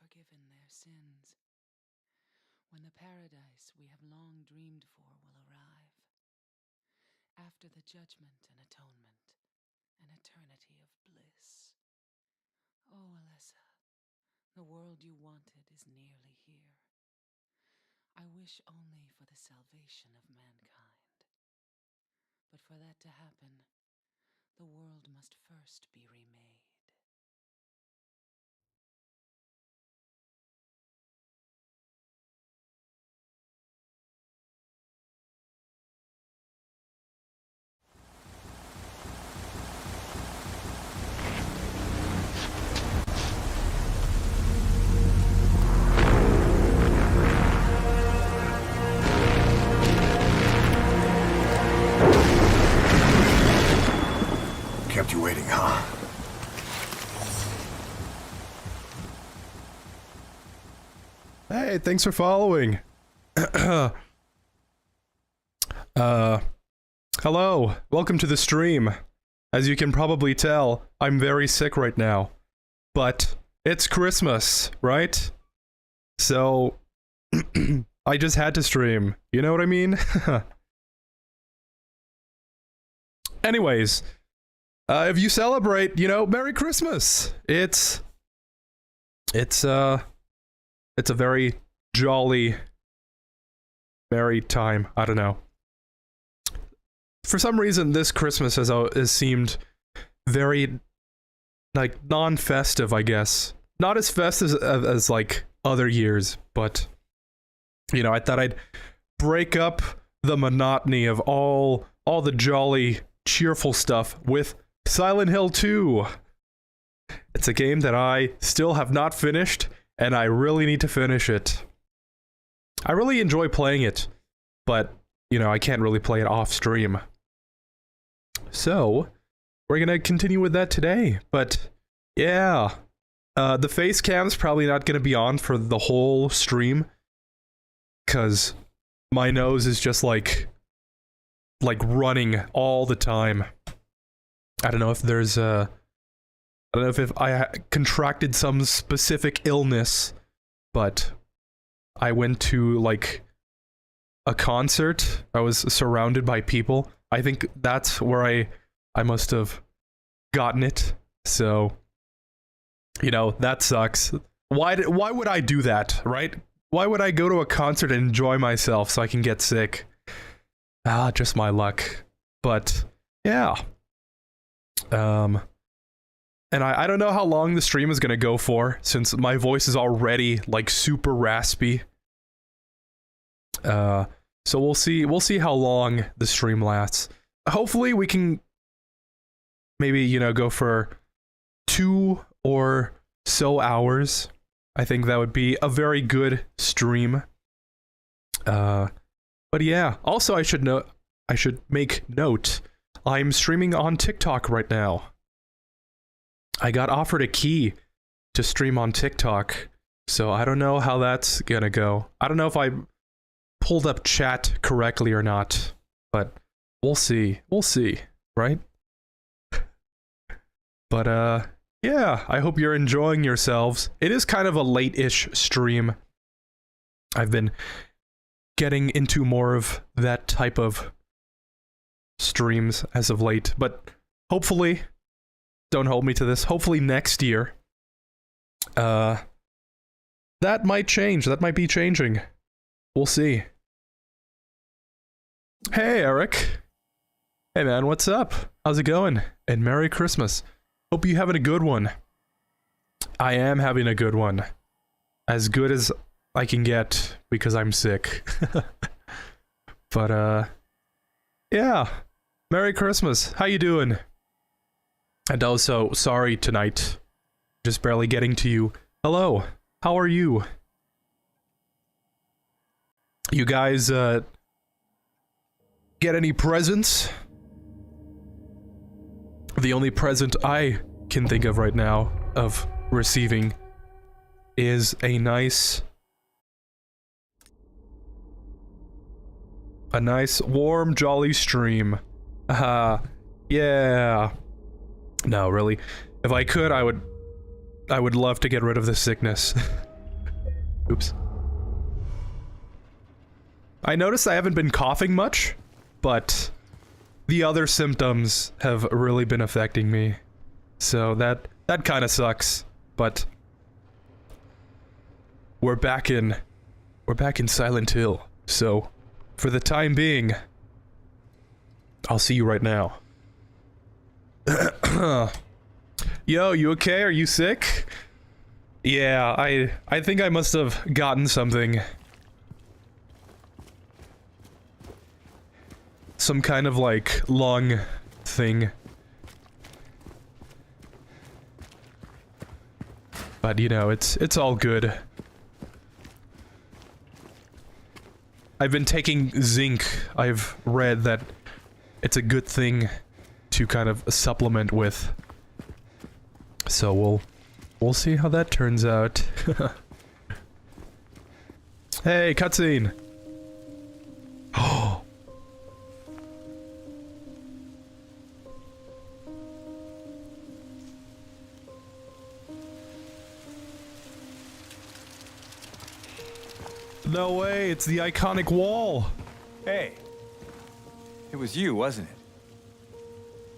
forgiven their sins, when the paradise we have long dreamed for will arrive, after the judgment and atonement, an eternity of bliss. Oh, Alessa, the world you wanted is nearly here. I wish only for the salvation of mankind. But for that to happen, the world must first be remade. Kept you waiting, huh? Hey, thanks for following. Hello. Welcome to the stream. As you can probably tell, I'm very sick right now. But it's Christmas, right? So I just had to stream. You know what I mean? Anyways, if you celebrate, you know, Merry Christmas. It's a very jolly, merry time. I don't know. For some reason, this Christmas has seemed very, like, non-festive, I guess. Not as festive as like other years, but you know, I thought I'd break up the monotony of all the jolly, cheerful stuff with Silent Hill 2. It's a game that I still have not finished, and I really need to finish it. I really enjoy playing it, but, you know, I can't really play it off stream. So, we're gonna continue with that today, but, yeah. The face cam's probably not gonna be on for the whole stream, because my nose is just like running all the time. I don't know if there's I don't know if I contracted some specific illness, but I went to, like, a concert. I was surrounded by people. I think that's where I must have gotten it. So, you know, that sucks. Why would I do that, right? Why would I go to a concert and enjoy myself so I can get sick? Ah, just my luck. But, yeah. And I don't know how long the stream is gonna go for, since my voice is already, like, super raspy. So we'll see how long the stream lasts. Hopefully we can maybe, you know, go for 2 or so hours. I think that would be a very good stream. But yeah, also I should make note, I'm streaming on TikTok right now. I got offered a key to stream on TikTok, so I don't know how that's gonna go. I don't know if I pulled up chat correctly or not, but we'll see. We'll see, right? But, yeah, I hope you're enjoying yourselves. It is kind of a late-ish stream. I've been getting into more of that type of streams as of late, but hopefully, don't hold me to this, hopefully next year, that might change, that might be changing. We'll see. Hey, Eric. Hey man, what's up? How's it going? And Merry Christmas. Hope you're having a good one. I am having a good one. As good as I can get, because I'm sick. But, yeah. Merry Christmas. How you doing? And also, sorry tonight. Just barely getting to you. Hello. How are you? You guys, get any presents? The only present I can think of right now of receiving is a nice warm jolly stream. Yeah. No, really. If I could, I would love to get rid of this sickness. Oops. I noticed I haven't been coughing much, but the other symptoms have really been affecting me. So that kind of sucks, but we're back in Silent Hill. So for the time being, I'll see you right now. Yo, you okay? Are you sick? Yeah, I think I must have gotten something. Some kind of, like, lung thing. But, you know, it's all good. I've been taking zinc. I've read that it's a good thing to kind of supplement with. So we'll see how that turns out. Hey, cutscene! Oh. No way, it's the iconic wall! Hey, it was you, wasn't it?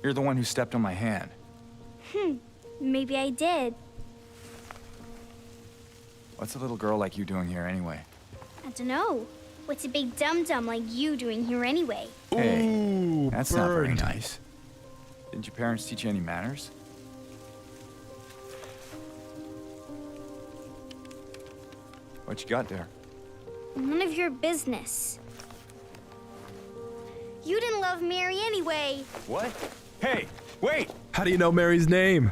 You're the one who stepped on my hand. Maybe I did. What's a little girl like you doing here anyway? I don't know. What's a big dum-dum like you doing here anyway? Hey, Ooh, that's not very burned. nice. Didn't your parents teach you any manners? What you got there? None of your business. You didn't love Mary anyway. What? Hey, wait! How do you know Mary's name?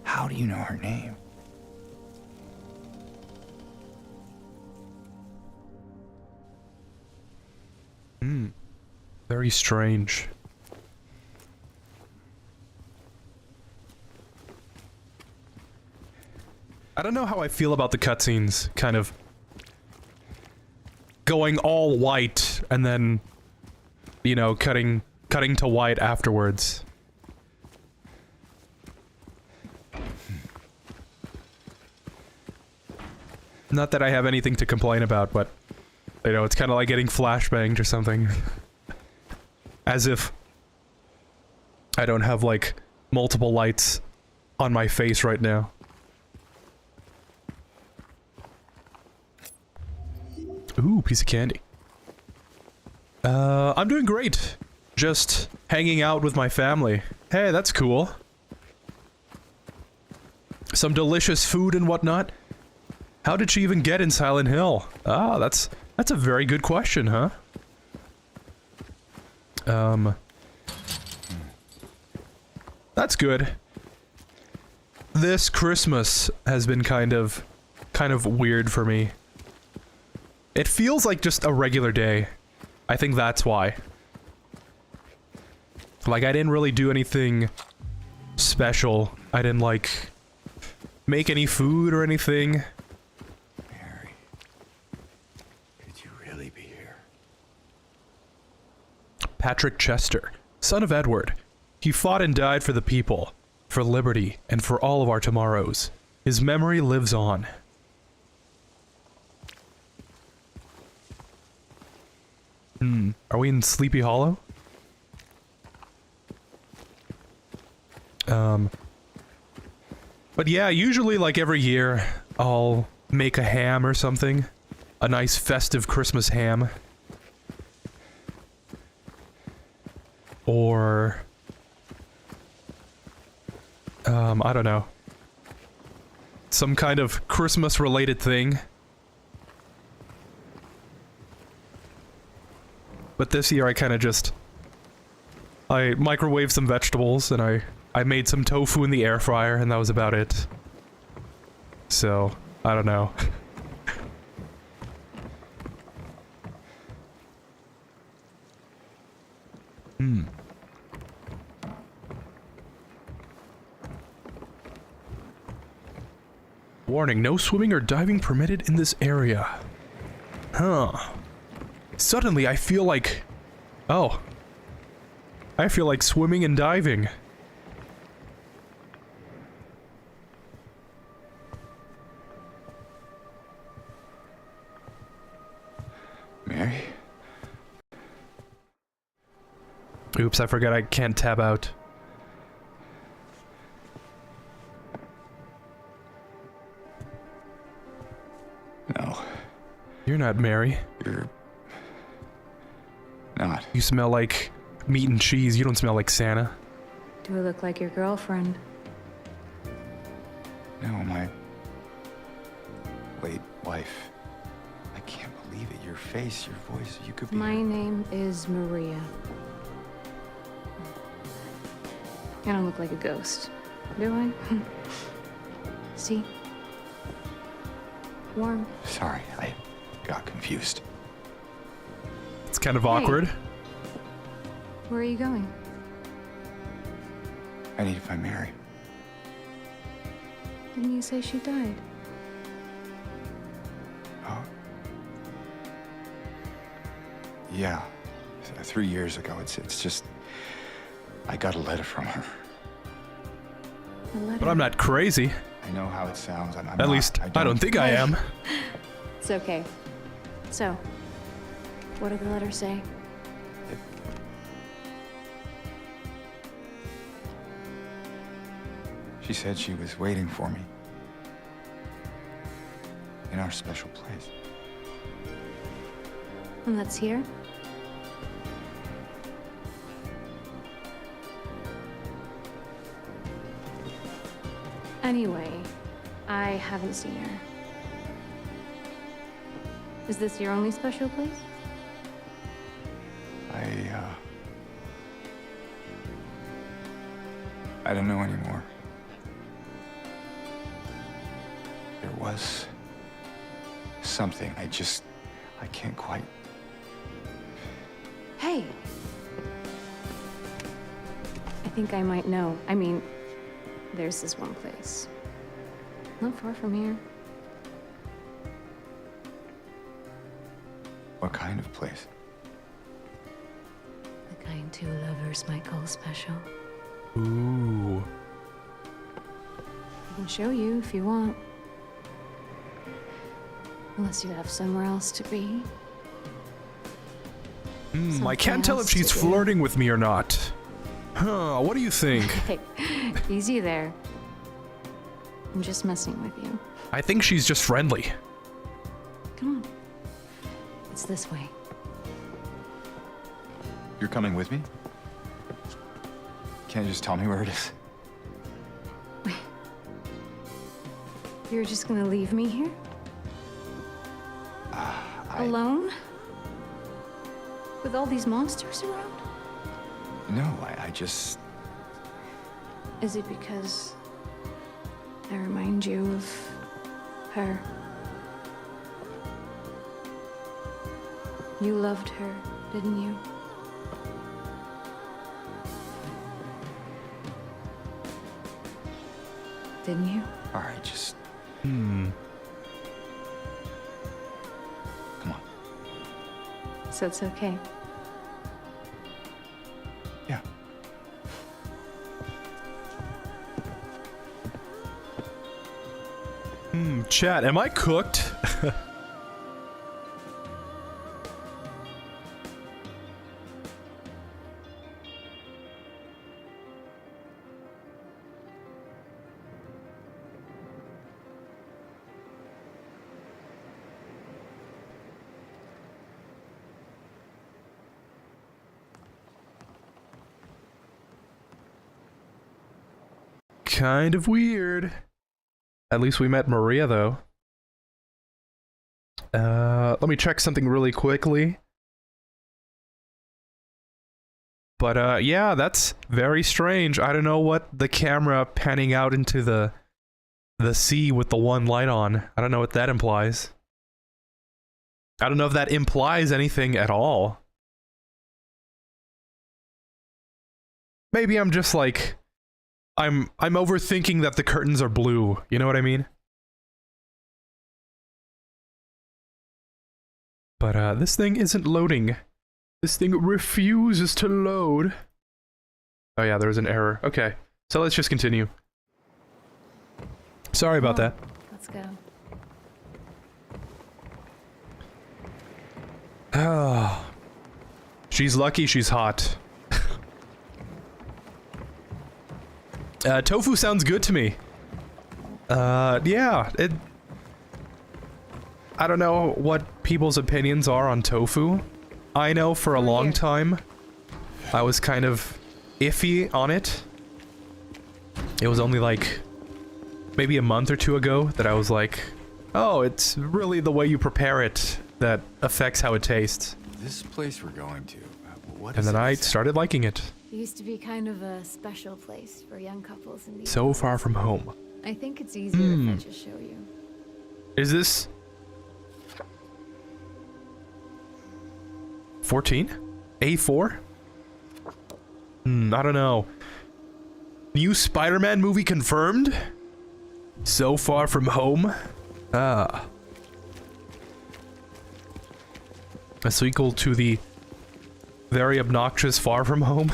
How do you know her name? Very strange. I don't know how I feel about the cutscenes, kind of going all white and then, you know, cutting to white afterwards. Not that I have anything to complain about, but, you know, it's kind of like getting flashbanged or something. As if I don't have, like, multiple lights on my face right now. Ooh, piece of candy. I'm doing great. Just hanging out with my family. Hey, that's cool. Some delicious food and whatnot. How did she even get in Silent Hill? Ah, that's a very good question, huh? That's good. This Christmas has been kind of weird for me. It feels like just a regular day. I think that's why. Like, I didn't really do anything special. I didn't, like, make any food or anything. Mary, could you really be here? Patrick Chester, son of Edward. He fought and died for the people, for liberty, and for all of our tomorrows. His memory lives on. Are we in Sleepy Hollow? But yeah, usually, like, every year, I'll make a ham or something. A nice festive Christmas ham. Or... I don't know. Some kind of Christmas-related thing. But this year I kind of just... I microwaved some vegetables, and I made some tofu in the air fryer, and that was about it. So, I don't know. Warning, no swimming or diving permitted in this area. Huh. Suddenly I feel like... Oh. I feel like swimming and diving. Oops, I forgot I can't tab out. No, You're not Mary. you're not. You smell like meat and cheese. You don't smell like Santa. Do I look like your girlfriend? No, my late wife. I can't believe it. Your face, your voice, you could be... My name is Maria. I don't look like a ghost, do I? See? Warm. Sorry, I got confused. It's kind of awkward. Where are you going? I need to find Mary. Didn't you say she died? Oh? Yeah. 3 years ago. It's just... I got a letter from her. A letter? But I'm not crazy. I know how it sounds. I'm At not, least, I don't think I am. It's okay. So, what did the letter say? She said she was waiting for me. In our special place. And that's here? Anyway, I haven't seen her. Is this your only special place? I don't know anymore. There was something. I can't quite. Hey! I think I might know. I mean, there's this one place. Not far from here. What kind of place? The kind two lovers might call special. Ooh. I can show you if you want. Unless you have somewhere else to be. I can't tell if Something she's else to do. flirting with me or not. Huh, what do you think? Hey, easy there. I'm just messing with you. I think she's just friendly. Come on. It's this way. You're coming with me? Can't you just tell me where it is? You're just gonna leave me here? Alone? With all these monsters around? No, I just... Is it because I remind you of her? You loved her, didn't you? Didn't you? All right, just... Hmm. Come on. So it's okay. Yeah. Chat, am I cooked? Kind of weird. At least we met Maria, though. Let me check something really quickly. But, yeah, that's very strange. I don't know what the camera panning out into the sea with the one light on. I don't know what that implies. I don't know if that implies anything at all. Maybe I'm just like... I'm overthinking that the curtains are blue. You know what I mean? But, this thing isn't loading. This thing refuses to load. Oh yeah, there was an error. Okay, so let's just continue. Sorry about that. Let's go. Oh. She's lucky she's hot. Tofu sounds good to me. Yeah, I don't know what people's opinions are on tofu. I know for a long time, I was kind of iffy on it. It was only like, maybe a month or two ago that I was like, oh, it's really the way you prepare it that affects how it tastes. This place we're going to, what And is then it I exactly? started liking it. It used to be kind of a special place for young couples in these So parts. far from home. I think it's easier if I just show you. Is this 14? A4? I don't know. New Spider-Man movie confirmed? So Far From Home? Ah. A sequel to the very obnoxious Far From Home?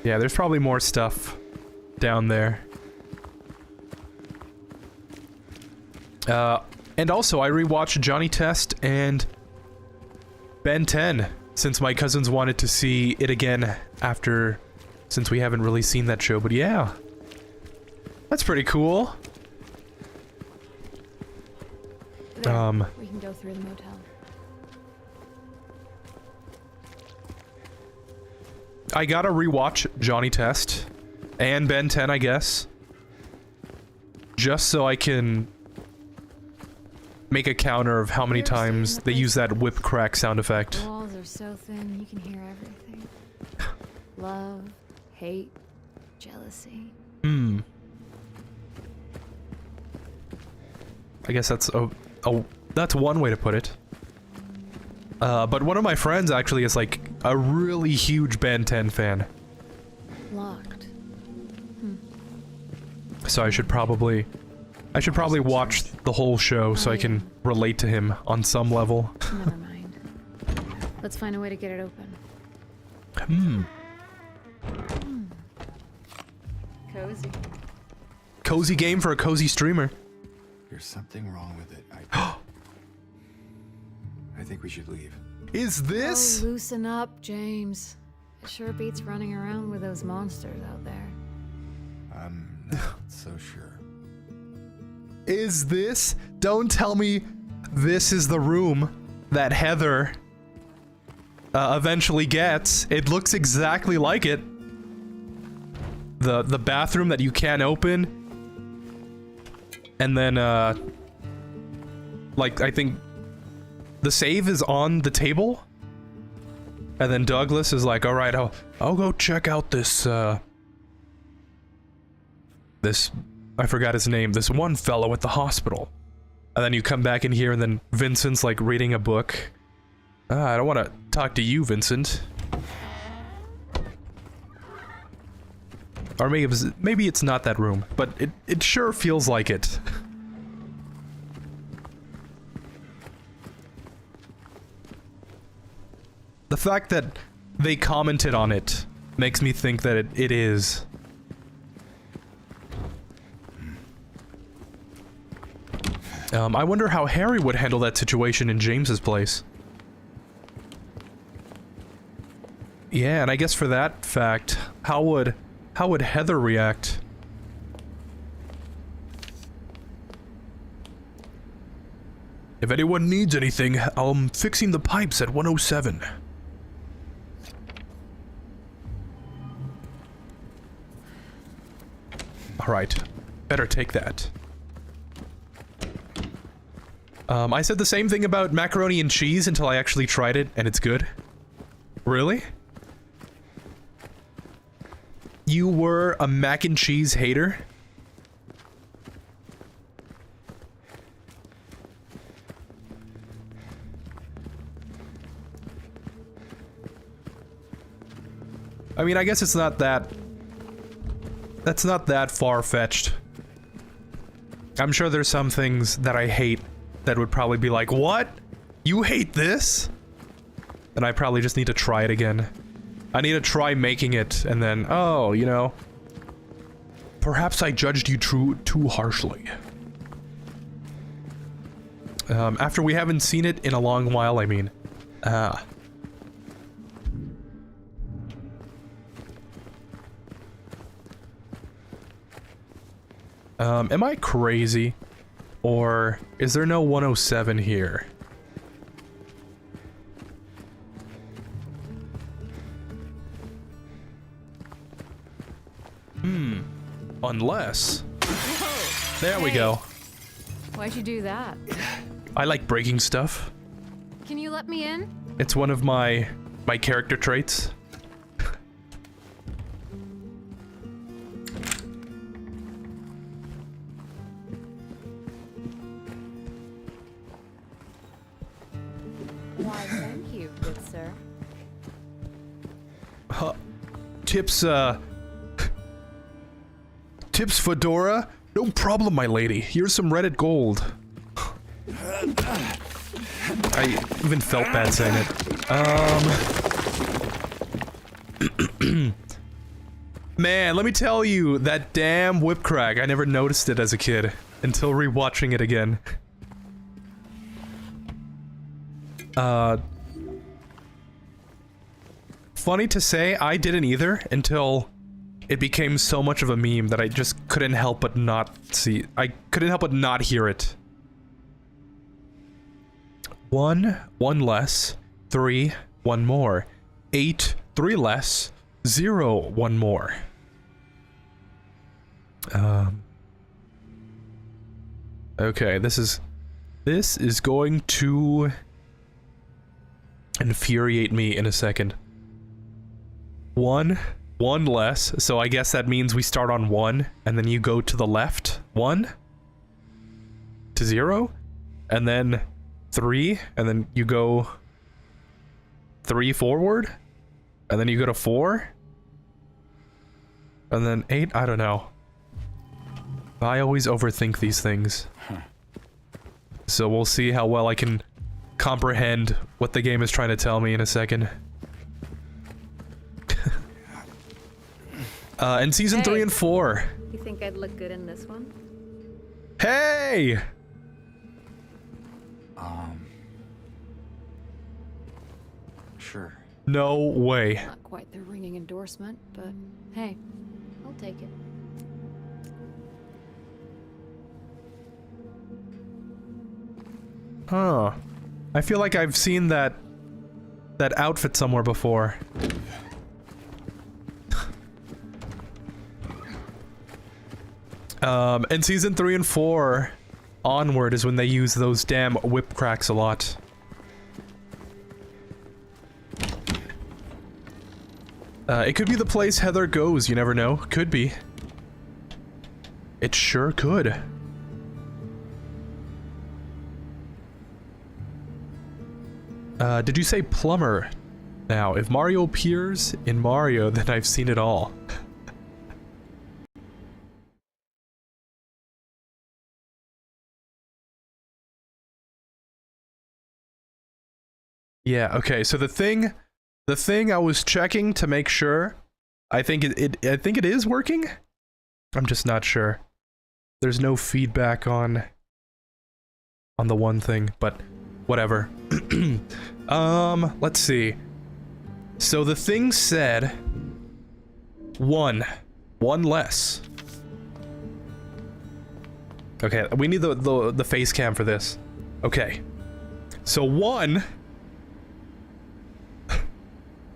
Yeah, there's probably more stuff down there. And also, I rewatched Johnny Test and Ben 10, since my cousins wanted to see it again since we haven't really seen that show, but yeah. That's pretty cool. There, we can go through the motel. I gotta rewatch Johnny Test and Ben 10, I guess. Just so I can make a counter of how many times they use that whip crack sound effect. The walls are so thin, you can hear everything. Love, hate, jealousy. I guess that's that's one way to put it. But one of my friends actually is like a really huge Ben 10 fan. Locked. So I should probably watch the whole show so I can relate to him on some level. Never mind. Let's find a way to get it open. Cozy. Cozy game for a cozy streamer. There's something wrong with it. I think we should leave. Is this? Oh, loosen up, James. It sure beats running around with those monsters out there. I'm not so sure. Is this? Don't tell me this is the room that Heather eventually gets. It looks exactly like it. The bathroom that you can't open. And then, like, I think the save is on the table. And then Douglas is like, alright, I'll go check out this, I forgot his name, this one fellow at the hospital. And then you come back in here and then Vincent's like reading a book. I don't want to talk to you, Vincent. Or maybe it's not that room, but it sure feels like it. The fact that they commented on it makes me think that it is. I wonder how Harry would handle that situation in James's place. Yeah, and I guess for that fact, how would Heather react? If anyone needs anything, I'm fixing the pipes at 107. Alright, better take that. I said the same thing about macaroni and cheese until I actually tried it, and it's good. Really? You were a mac and cheese hater? I mean, I guess it's not that... That's not that far-fetched. I'm sure there's some things that I hate that would probably be like, what? You hate this? And I probably just need to try it again. I need to try making it, and then, oh, you know... Perhaps I judged you too harshly. After we haven't seen it in a long while, I mean. Am I crazy? Or is there no 107 here? Unless... There we go. Why'd you do that? I like breaking stuff. Can you let me in? It's one of my character traits. Why, thank you, good sir. Tips fedora? No problem, my lady. Here's some Reddit gold. I even felt bad saying it. Man, let me tell you, that damn whip crack, I never noticed it as a kid until rewatching it again. Funny to say, I didn't either until it became so much of a meme that I just couldn't help but not see. I couldn't help but not hear it. 1, 1 less. 3, 1 more. 8, 3 less. 0, 1 more. Okay, this is going to infuriate me in a second. 1 less, so I guess that means we start on 1, and then you go to the left. 1 to 0, and then 3, and then you go 3 forward, and then you go to 4, and then 8, I don't know. I always overthink these things. So we'll see how well I can comprehend what the game is trying to tell me in a second. In season 3 and 4. You think I'd look good in this one? Hey! Sure. No way. Not quite the ringing endorsement, but hey, I'll take it. Huh. I feel like I've seen that outfit somewhere before. In season 3 and 4 onward is when they use those damn whip cracks a lot. It could be the place Heather goes, you never know. Could be. It sure could. Did you say plumber? Now, if Mario appears in Mario, then I've seen it all. Yeah, okay, so the thing I was checking to make sure, I think it is working? I'm just not sure. There's no feedback on the one thing, but whatever. Let's see. So the thing said 1 less. Okay, we need the face cam for this. Okay. So 1.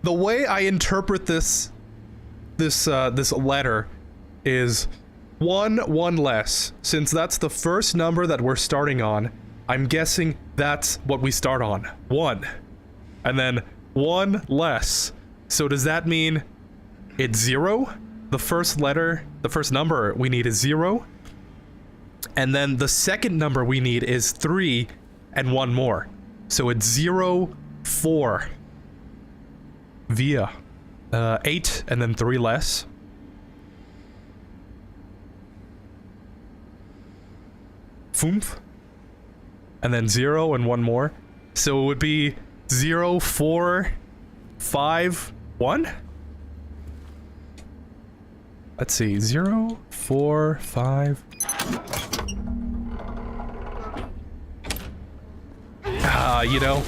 The way I interpret this letter is 1 less. Since that's the first number that we're starting on, I'm guessing that's what we start on. 1. And then 1 less. So does that mean it's 0? The first number we need is 0. And then the second number we need is 3 and 1 more. So it's 0, 4. Via 8 and then 3 less. Foomph. And then 0 and 1 more. So it would be 0, 4, 5, 1? Let's see. 0, 4, 5. You know.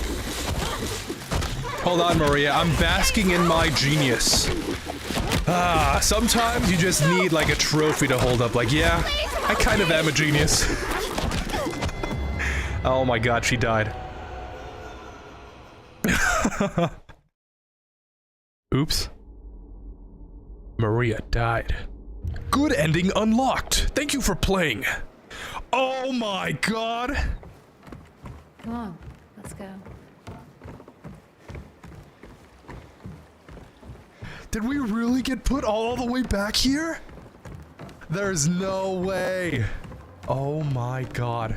Hold on, Maria. I'm basking in my genius. Sometimes you just need like a trophy to hold up. Like, yeah, I kind of am a genius. Oh my god, she died. Oops. Maria died. Good ending unlocked. Thank you for playing. Oh my god. Come on, let's go. Did we really get put all the way back here? There's no way. Oh my god.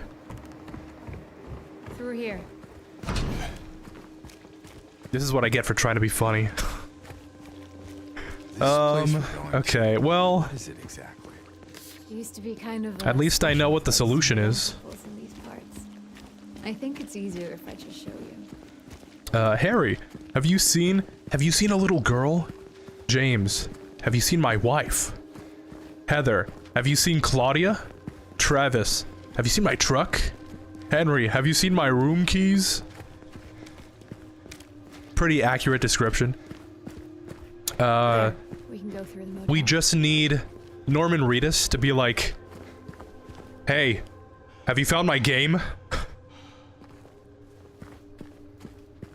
Through here. This is what I get for trying to be funny. This place we're going to, Okay, well, what is it exactly? Used to be kind of. at least I know what the solution is. In these parts. I think it's easier if I just show you. Harry, have you seen a little girl? James, have you seen my wife? Heather, have you seen Claudia? Travis, have you seen my truck? Henry, have you seen my room keys? Pretty accurate description. There, we can go through the motel. We just need Norman Reedus to be like, hey, have you found my game?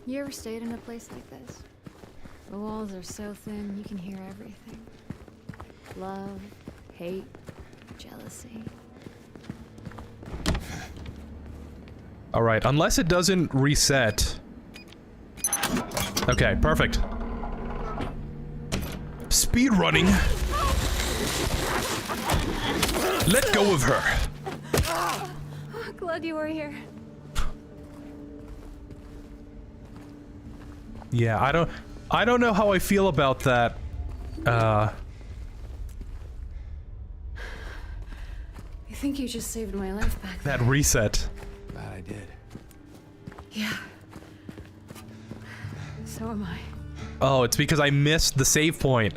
You ever stayed in a place like this? The walls are so thin, you can hear everything. Love, hate, jealousy. Alright, unless it doesn't reset. Okay, perfect. Speed running. Let go of her. Glad you were here. Yeah, I don't know how I feel about that. I think you just saved my life back there. That reset. Glad I did. Yeah. So am I. Oh, it's because I missed the save point.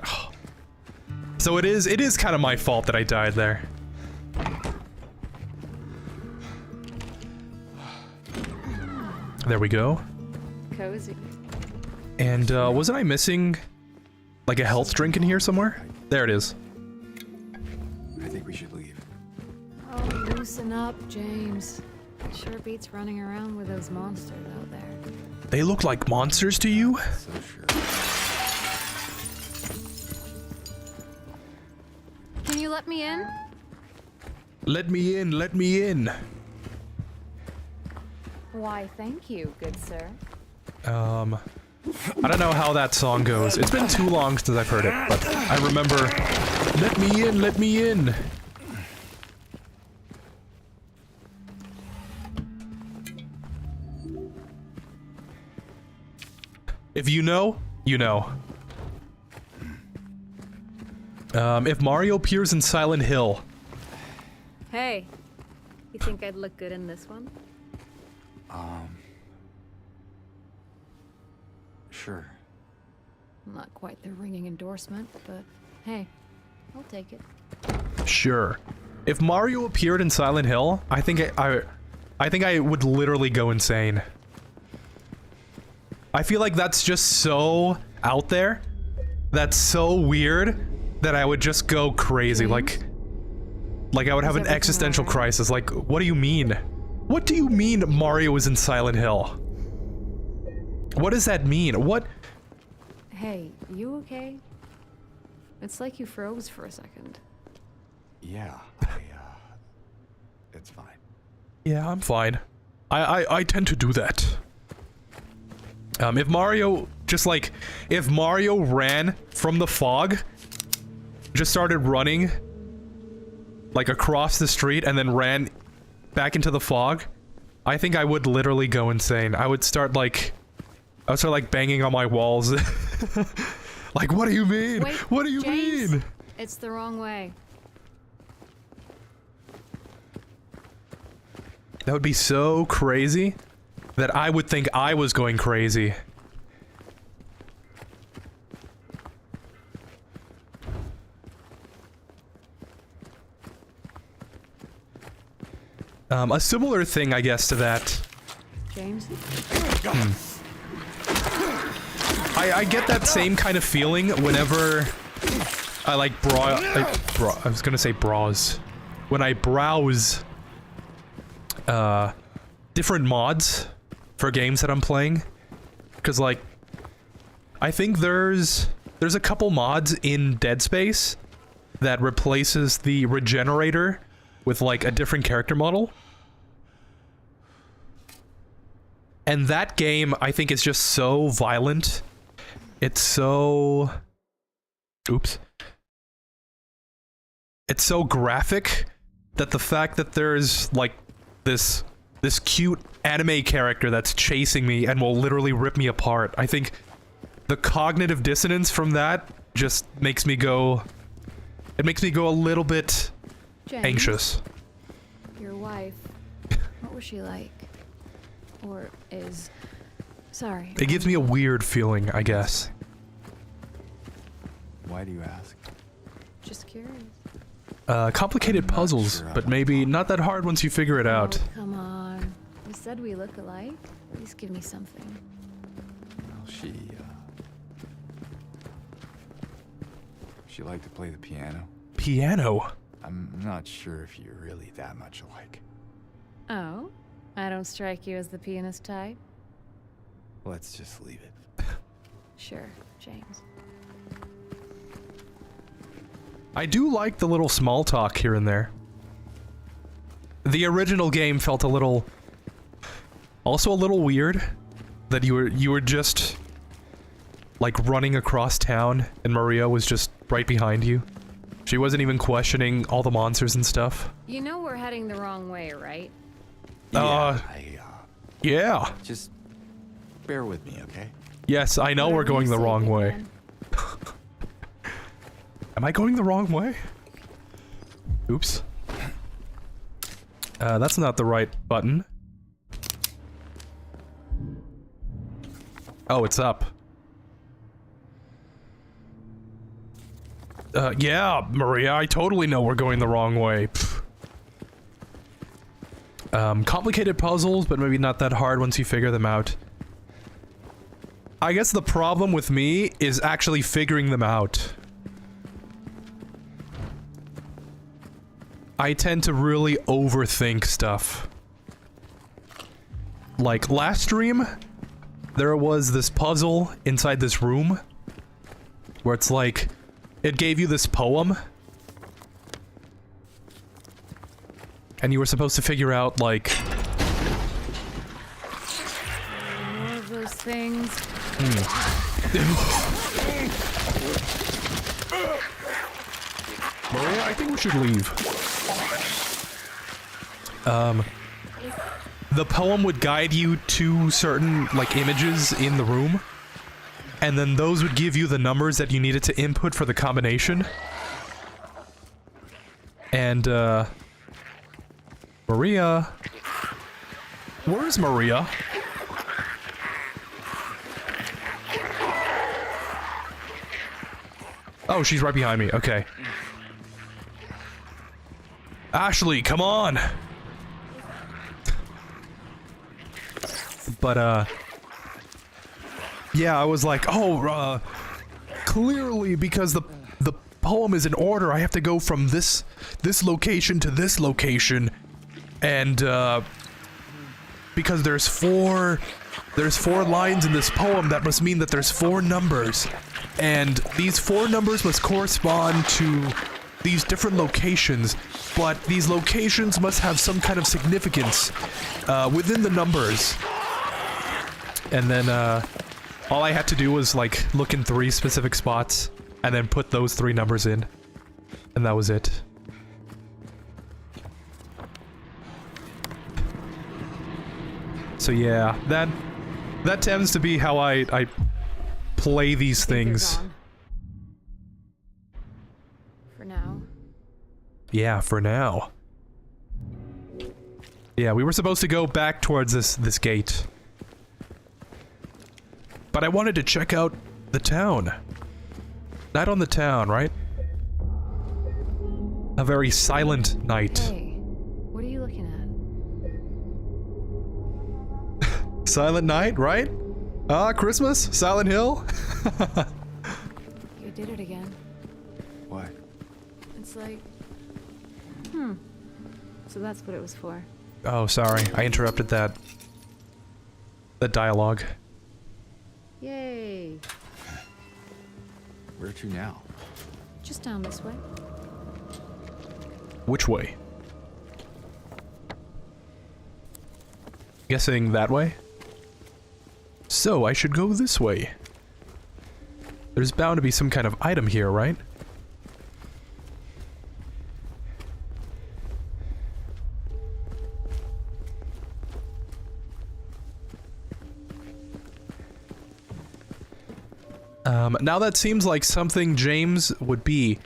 So it is kind of my fault that I died there. There we go. Cozy. And wasn't I missing like a health drink in here somewhere? There it is. I think we should leave. Oh, loosen up, James. It sure beats running around with those monsters out there. They look like monsters to you? So sure. Can you let me in? Let me in, let me in. Why, thank you, good sir. I don't know how that song goes. It's been too long since I've heard it, but I remember, let me in, let me in. If you know, you know. If Mario appears in Silent Hill. Hey, you think I'd look good in this one? Sure. Not quite the ringing endorsement, but hey, I'll take it. Sure. If Mario appeared in Silent Hill, I think I would literally go insane. I feel like that's just so out there. That's so weird that I would just go crazy. Like I would have an existential crisis. Like, what do you mean? What do you mean Mario is in Silent Hill? What does that mean? What? Hey, you okay? It's like you froze for a second. Yeah, it's fine. Yeah, I'm fine. I tend to do that. If Mario if Mario ran from the fog, just started running like across the street and then ran back into the fog, I think I would literally go insane. I would start banging on my walls. Like, what do you mean? Wait, what do you James, mean? it's the wrong way. That would be so crazy that I would think I was going crazy. A similar thing, I guess, to that. James? I get that same kind of feeling whenever I like I was gonna say browse. When I browse different mods for games that I'm playing, because like I think there's a couple mods in Dead Space that replaces the regenerator with like a different character model. And that game, I think, is just so violent. It's so... Oops. It's so graphic that the fact that there's, like, this cute anime character that's chasing me and will literally rip me apart, I think the cognitive dissonance from that just makes me go... It makes me go a little bit anxious. Your wife, what was she like? Or is... Sorry. It gives me a weird feeling, I guess. Why do you ask? Just curious. Complicated puzzles, but maybe not that hard once you figure it out. Oh, come on. You said we look alike? At least give me something. Well, she liked to play the piano. Piano? I'm not sure if you're really that much alike. Oh? I don't strike you as the pianist type? Let's just leave it. Sure, James. I do like the little small talk here and there. The original game felt a little... Also a little weird. That you were just... like running across town and Maria was just right behind you. She wasn't even questioning all the monsters and stuff. You know we're heading the wrong way, right? Yeah. Just bear with me, okay? Yes, I know we're going the wrong way. Am I going the wrong way? Oops. That's not the right button. Oh, it's up. Yeah, Maria, I totally know we're going the wrong way. Complicated puzzles, but maybe not that hard once you figure them out. I guess the problem with me is actually figuring them out. I tend to really overthink stuff. Like, last stream, there was this puzzle inside this room where it's like, it gave you this poem and you were supposed to figure out, like... More of those things. Maria, I think we should leave. The poem would guide you to certain, like, images in the room, and then those would give you the numbers that you needed to input for the combination. And, Maria... Where's Maria? Oh, she's right behind me. Okay. Ashley, come on! But, yeah, I was like, oh, clearly because the poem is in order, I have to go from this location to this location, and, because there's four lines in this poem, that must mean that there's 4 numbers, and these 4 numbers must correspond to these different locations, but these locations must have some kind of significance, within the numbers. And then, all I had to do was, like, look in 3 specific spots, and then put those 3 numbers in. And that was it. So yeah, that tends to be how I play these things. For now. Yeah, for now. Yeah, we were supposed to go back towards this gate. But I wanted to check out the town. Night on the town, right? A very silent night. Hey, what are you looking at? Silent night, right? Ah, Christmas? Silent Hill? You did it again. What? It's like... So that's what it was for. Oh, sorry. I interrupted that. The dialogue. Yay! Where to now? Just down this way. Which way? Guessing that way? So, I should go this way. There's bound to be some kind of item here, right? Now that seems like something James would be.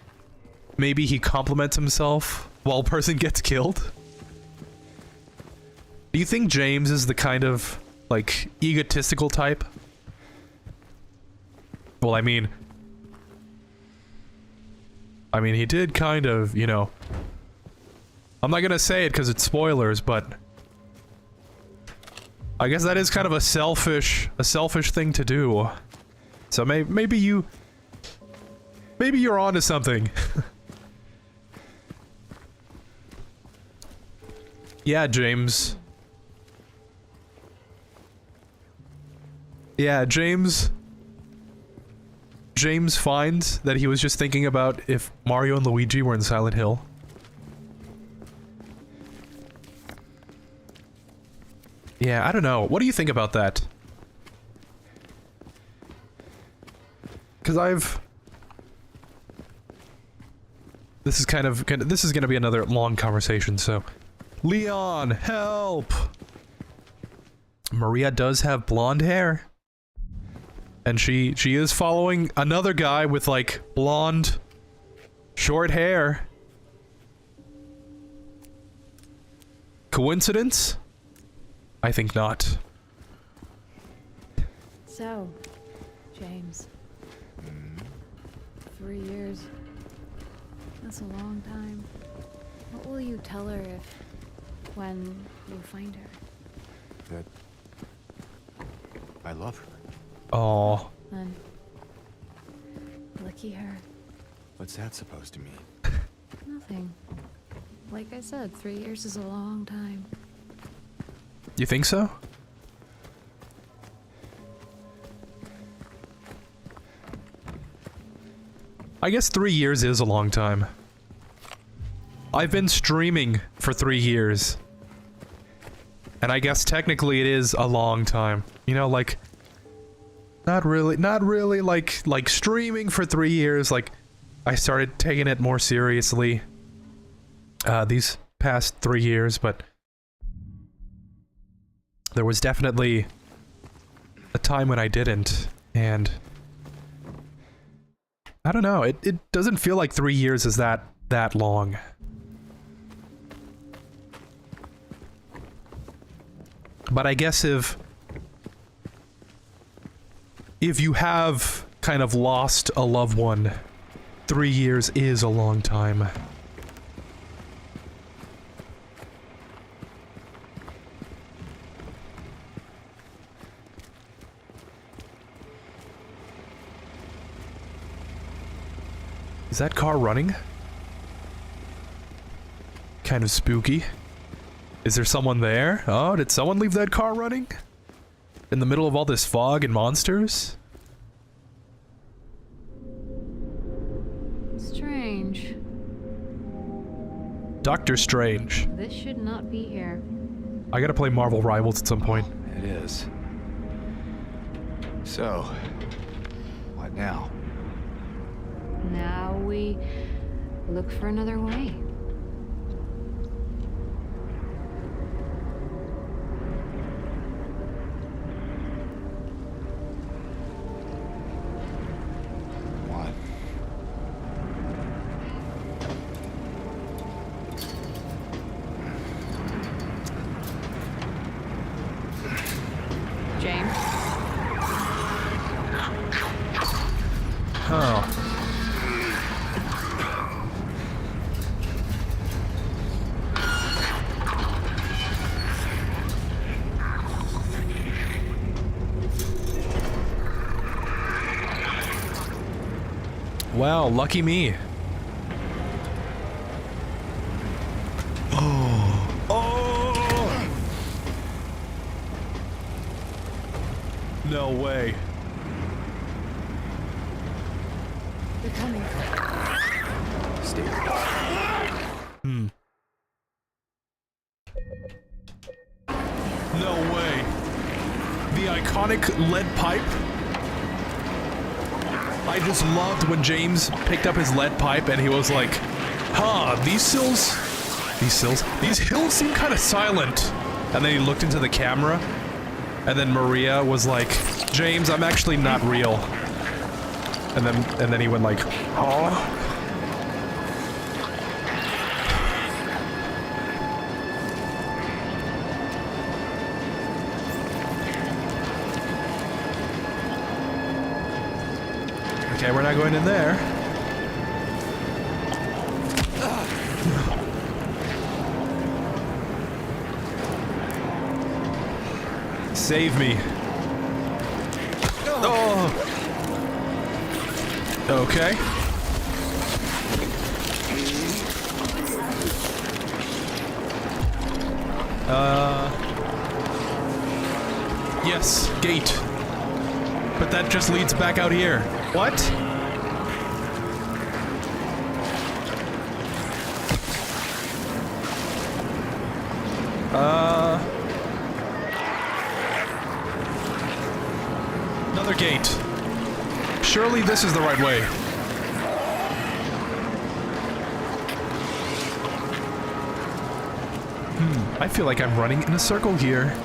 Maybe he compliments himself while a person gets killed? Do you think James is the kind of, like, egotistical type? Well, I mean, he did kind of, you know... I'm not gonna say it because it's spoilers, but... I guess that is kind of a selfish thing to do. So maybe you're onto something. Yeah, James. Yeah, James finds that he was just thinking about if Mario and Luigi were in Silent Hill. Yeah, I don't know. What do you think about that? Because this is gonna be another long conversation, so... Leon, help! Maria does have blonde hair. And she is following another guy with, like, blonde, short hair. Coincidence? I think not. So, James. 3 years. That's a long time. What will you tell her when you find her? That... I love her. Oh. Then, lucky her. What's that supposed to mean? Nothing. Like I said, 3 years is a long time. You think so? I guess 3 years is a long time. I've been streaming for 3 years. And I guess technically it is a long time. You know, like... Not really like streaming for 3 years, like... I started taking it more seriously these past 3 years, but... There was definitely a time when I didn't, and... I don't know, it doesn't feel like 3 years is that long. But I guess if you have kind of lost a loved one, 3 years is a long time. Is that car running? Kind of spooky. Is there someone there? Oh, did someone leave that car running? In the middle of all this fog and monsters? Strange. Doctor Strange. This should not be here. I gotta play Marvel Rivals at some point. It is. So... what now? Now we look for another way. What? James? Oh. Wow, lucky me. Oh! No way. They're coming. Stay with us. No way. The iconic lead pipe. I just loved when James picked up his lead pipe and he was like, huh, these hills seem kind of silent. And then he looked into the camera and then Maria was like, James, I'm actually not real. And then he went like, oh. Okay, we're not going in there. Save me. Oh. Okay. Yes, gate. But that just leads back out here. What? Another gate. Surely this is the right way. I feel like I'm running in a circle here.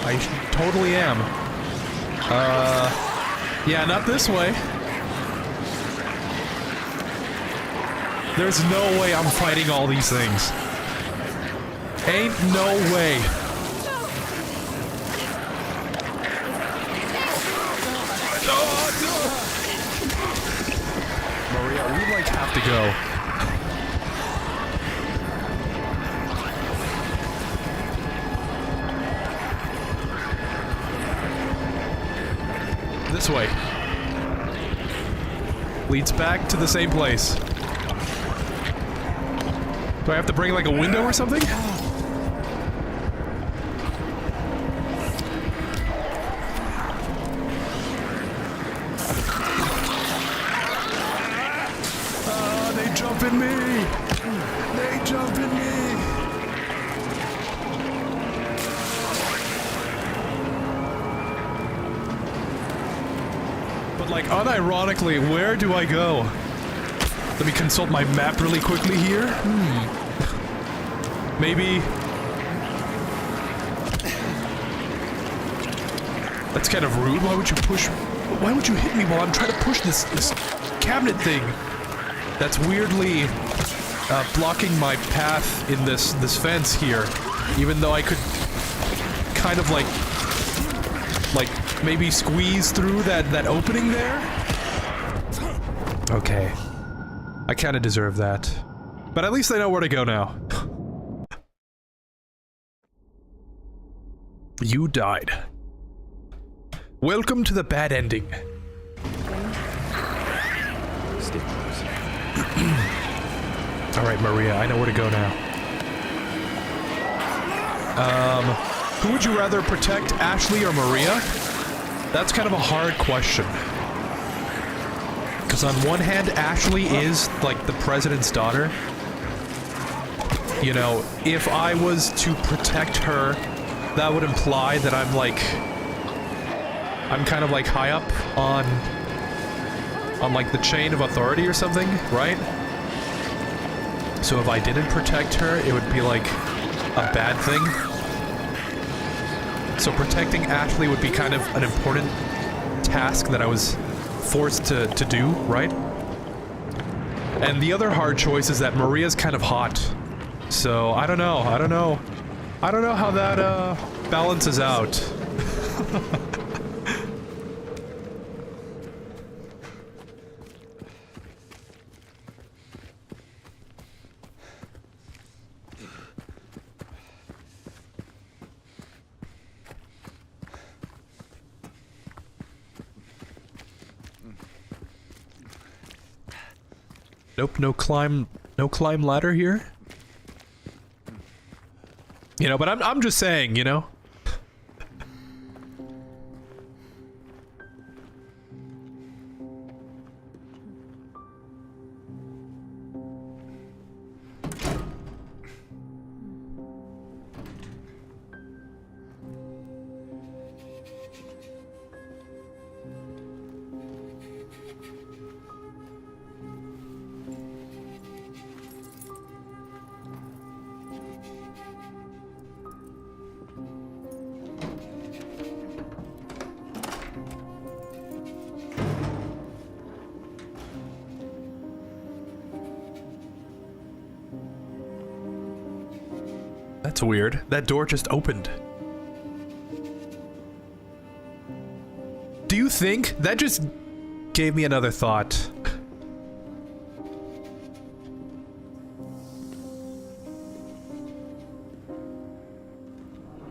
I totally am. Yeah, not this way. There's no way I'm fighting all these things. Ain't no way. Maria, we like have to go. This way. Leads back to the same place. Do I have to bring like a window or something? They jump in me! They jump in me! But like unironically, where do I go? Let me consult my map really quickly here. Maybe... That's kind of rude. Why would you push... Why would you hit me while I'm trying to push this cabinet thing? That's weirdly blocking my path in this fence here. Even though I could kind of like maybe squeeze through that opening there? Okay. I kind of deserve that. But at least I know where to go now. You died. Welcome to the bad ending. Stay close. Alright, Maria, I know where to go now. Who would you rather protect, Ashley or Maria? That's kind of a hard question. Because on one hand, Ashley is, like, the president's daughter. You know, if I was to protect her, that would imply that I'm, like... I'm kind of, like, high up on, like, the chain of authority or something, right? So if I didn't protect her, it would be, like, a bad thing. So protecting Ashley would be kind of an important task that I was forced to do, right? And the other hard choice is that Maria's kind of hot. So, I don't know how that, balances out. Nope, no climb ladder here. You know, but I'm just saying, you know. That's weird. That door just opened. Do you think? That just gave me another thought.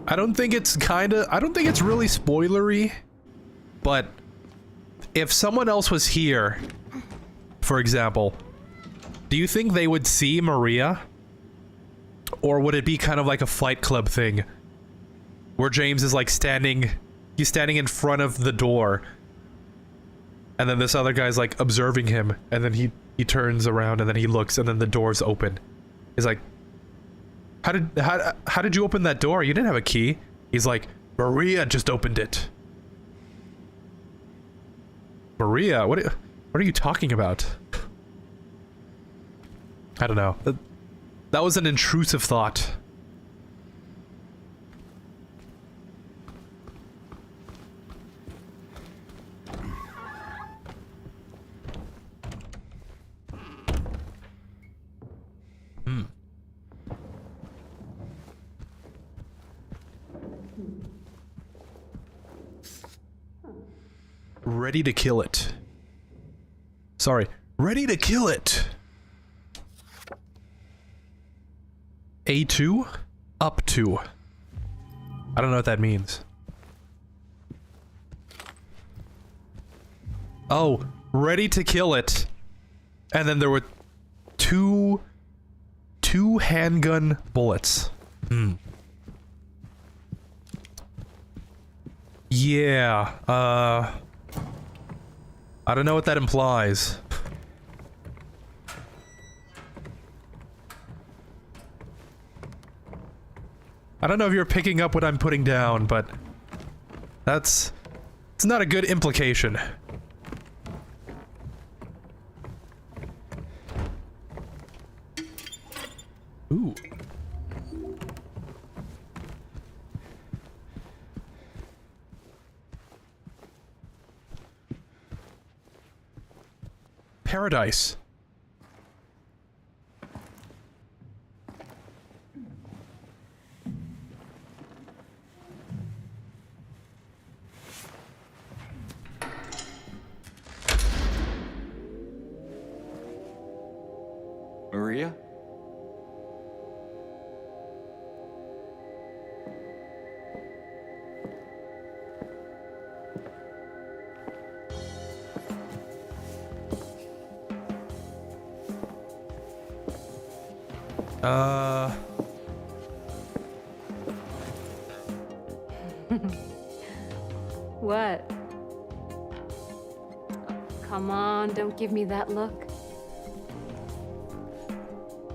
I don't think it's really spoilery, but if someone else was here, for example, do you think they would see Maria? Or would it be kind of like a Fight Club thing? Where James is like he's standing in front of the door. And then this other guy's like observing him. And then he turns around and then he looks and then the door's open. He's like, how did you open that door? You didn't have a key. He's like, Maria just opened it. Maria? What are you talking about? I don't know. That was an intrusive thought. Ready to kill it. Sorry. Ready to kill it. A2? Up to. I don't know what that means. Oh, ready to kill it. And then there were two handgun bullets. Yeah, I don't know what that implies. I don't know if you're picking up what I'm putting down, but it's not a good implication. Ooh. Paradise. Maria? What? Come on, don't give me that look.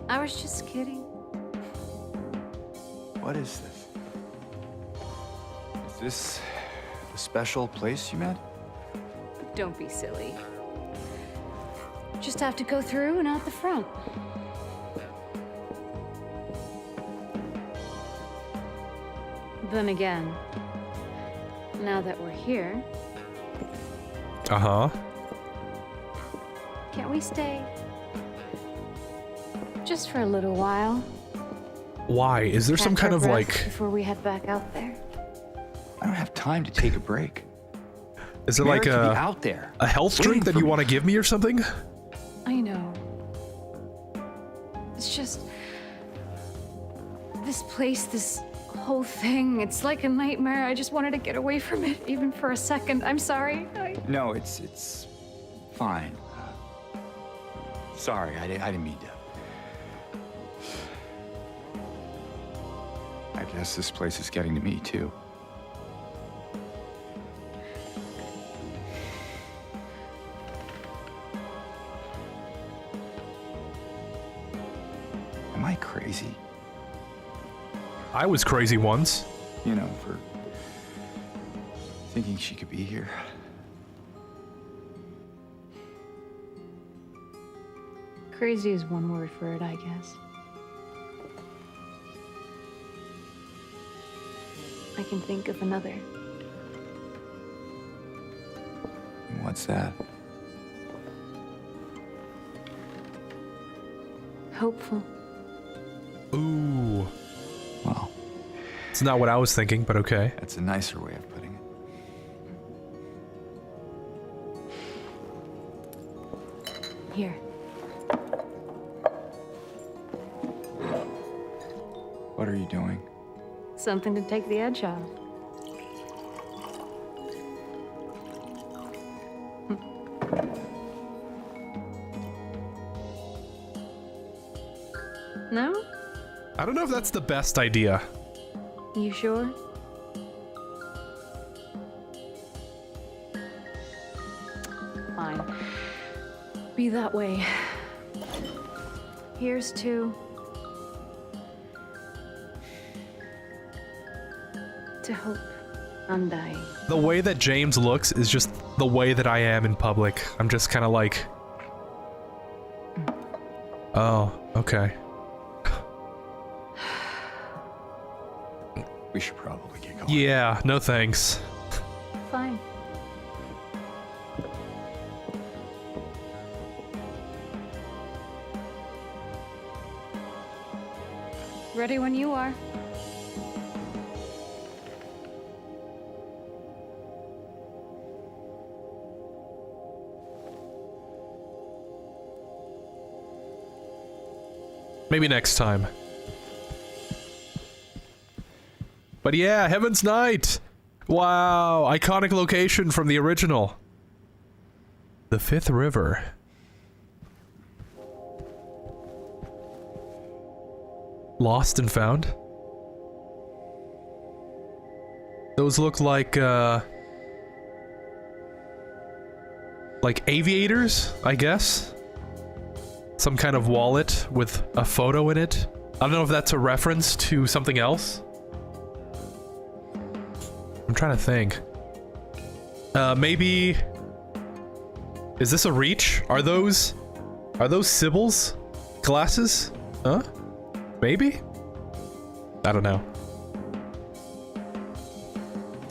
I was just kidding. What is this? Is this a special place you met? Don't be silly. Just have to go through and out the front. Then again, now that we're here, Uh-huh. can't we stay? Just for a little while. Why? Is there some Catch kind our of breath like... before we head back out there? I don't have time to take a break. Is there Mary like could be out there, a health waiting drink that for you me. want to give me or something? I know. It's just... this place, this whole thing, it's like a nightmare. I just wanted to get away from it, even for a second. I'm sorry. No, it's fine. Sorry, I didn't mean to. I guess this place is getting to me, too. Am I crazy? I was crazy once. You know, for thinking she could be here. Crazy is one word for it, I guess. I can think of another. What's that? Hopeful. Ooh. Well, It's not what I was thinking, but okay. that's a nicer way of putting it. Here. What are you doing? Something to take the edge off. No? I don't know if that's the best idea. You sure? Fine. Be that way. Here's to hope. I'm dying. The way that James looks is just the way that I am in public. I'm just kind of like... Oh, okay. We should probably get going. Yeah, no thanks. Fine. Ready when you are. Maybe next time. But yeah, Heaven's Night! Wow, iconic location from the original. The Fifth River. Lost and found? Those look like aviators, I guess? Some kind of wallet with a photo in it. I don't know if that's a reference to something else. I'm trying to think. Maybe... Is this a reach? Are those Sybil's glasses? Huh? Maybe? I don't know.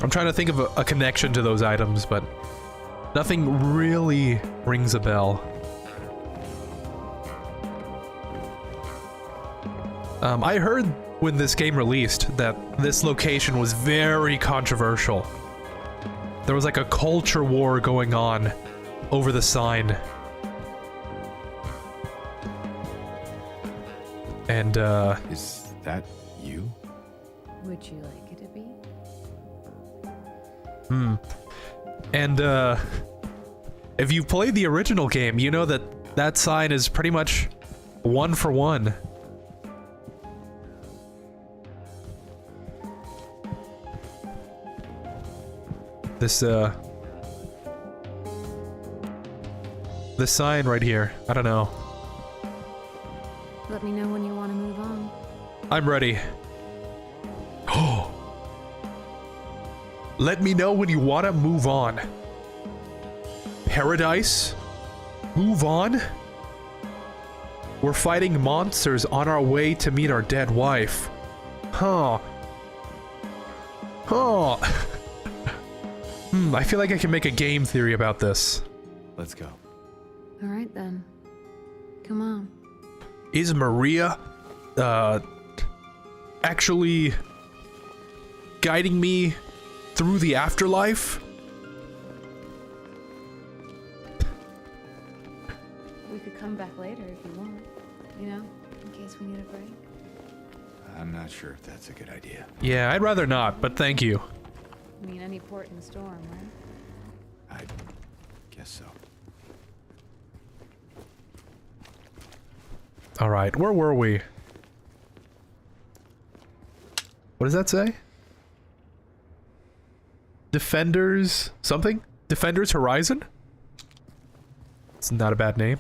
I'm trying to think of a connection to those items, but nothing really rings a bell. I heard when this game released that this location was very controversial. There was like a culture war going on over the sign. And, Is that you? Would you like it to be? And, if you've played the original game, you know that that sign is pretty much one for one. This sign right here. I don't know. Let me know when you want to move on. I'm ready. Oh. Let me know when you want to move on. Paradise? Move on? We're fighting monsters on our way to meet our dead wife. Huh. Huh. I feel like I can make a game theory about this. Let's go. All right then. Come on. Is Maria, actually guiding me through the afterlife? We could come back later if you want. You know, in case we need a break. I'm not sure if that's a good idea. Yeah, I'd rather not, but thank you. I mean, any port in storm, right? I guess so. Alright, where were we? What does that say? Defenders... something? Defenders Horizon? It's not a bad name.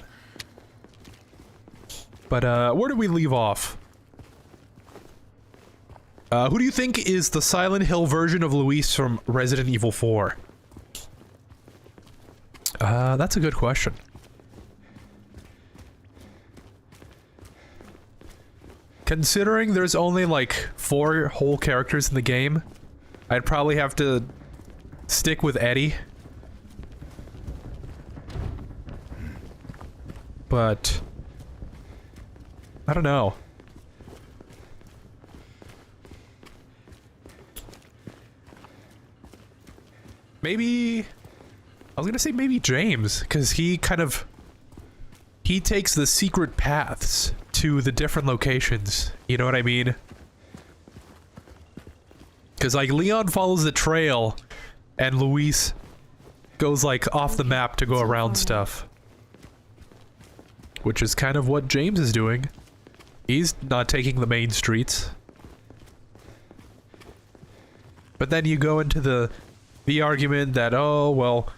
But, where did we leave off? Who do you think is the Silent Hill version of Luis from Resident Evil 4? That's a good question. Considering there's only like 4 whole characters in the game, I'd probably have to stick with Eddie. But I don't know. Maybe I was gonna say maybe James, because he takes the secret paths to the different locations. You know what I mean? Because like Leon follows the trail, and Luis goes like off the map to go around stuff. Which is kind of what James is doing. He's not taking the main streets. But then you go into the argument that, oh, well,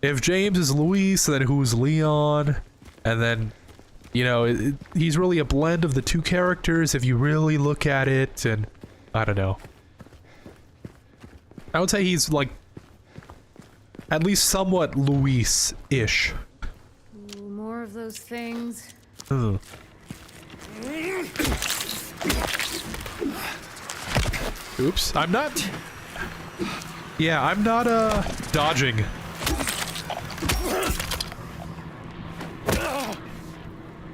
if James is Luis, then who's Leon? And then, you know, he's really a blend of the 2 characters if you really look at it, and I don't know. I would say he's, like, at least somewhat Luis-ish. More of those things. Ugh. Oops, I'm not... Yeah, I'm not, dodging.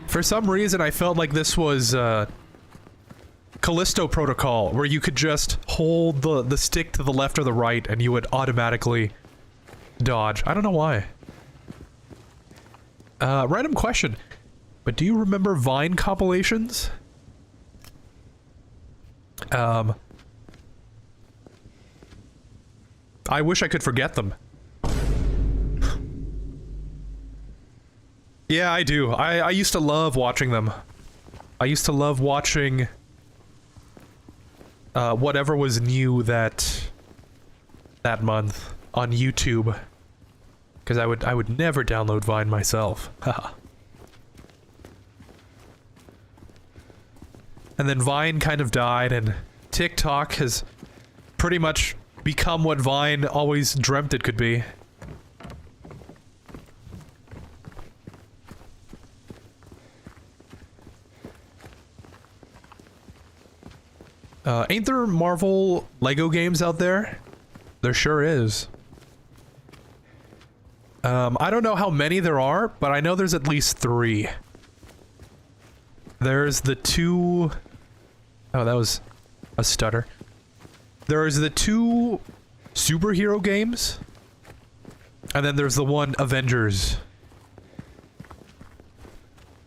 For some reason, I felt like this was, Callisto Protocol, where you could just hold the stick to the left or the right, and you would automatically dodge. I don't know why. Random question. But do you remember Vine compilations? I wish I could forget them. Yeah, I do. I used to love watching them. I used to love watching whatever was new that month on YouTube. Because I would never download Vine myself. And then Vine kind of died, and TikTok has pretty much become what Vine always dreamt it could be. Ain't there Marvel Lego games out there? There sure is. I don't know how many there are, but I know there's at least 3. There's the 2... Oh, that was a stutter. There's the 2 superhero games, and then there's the one Avengers.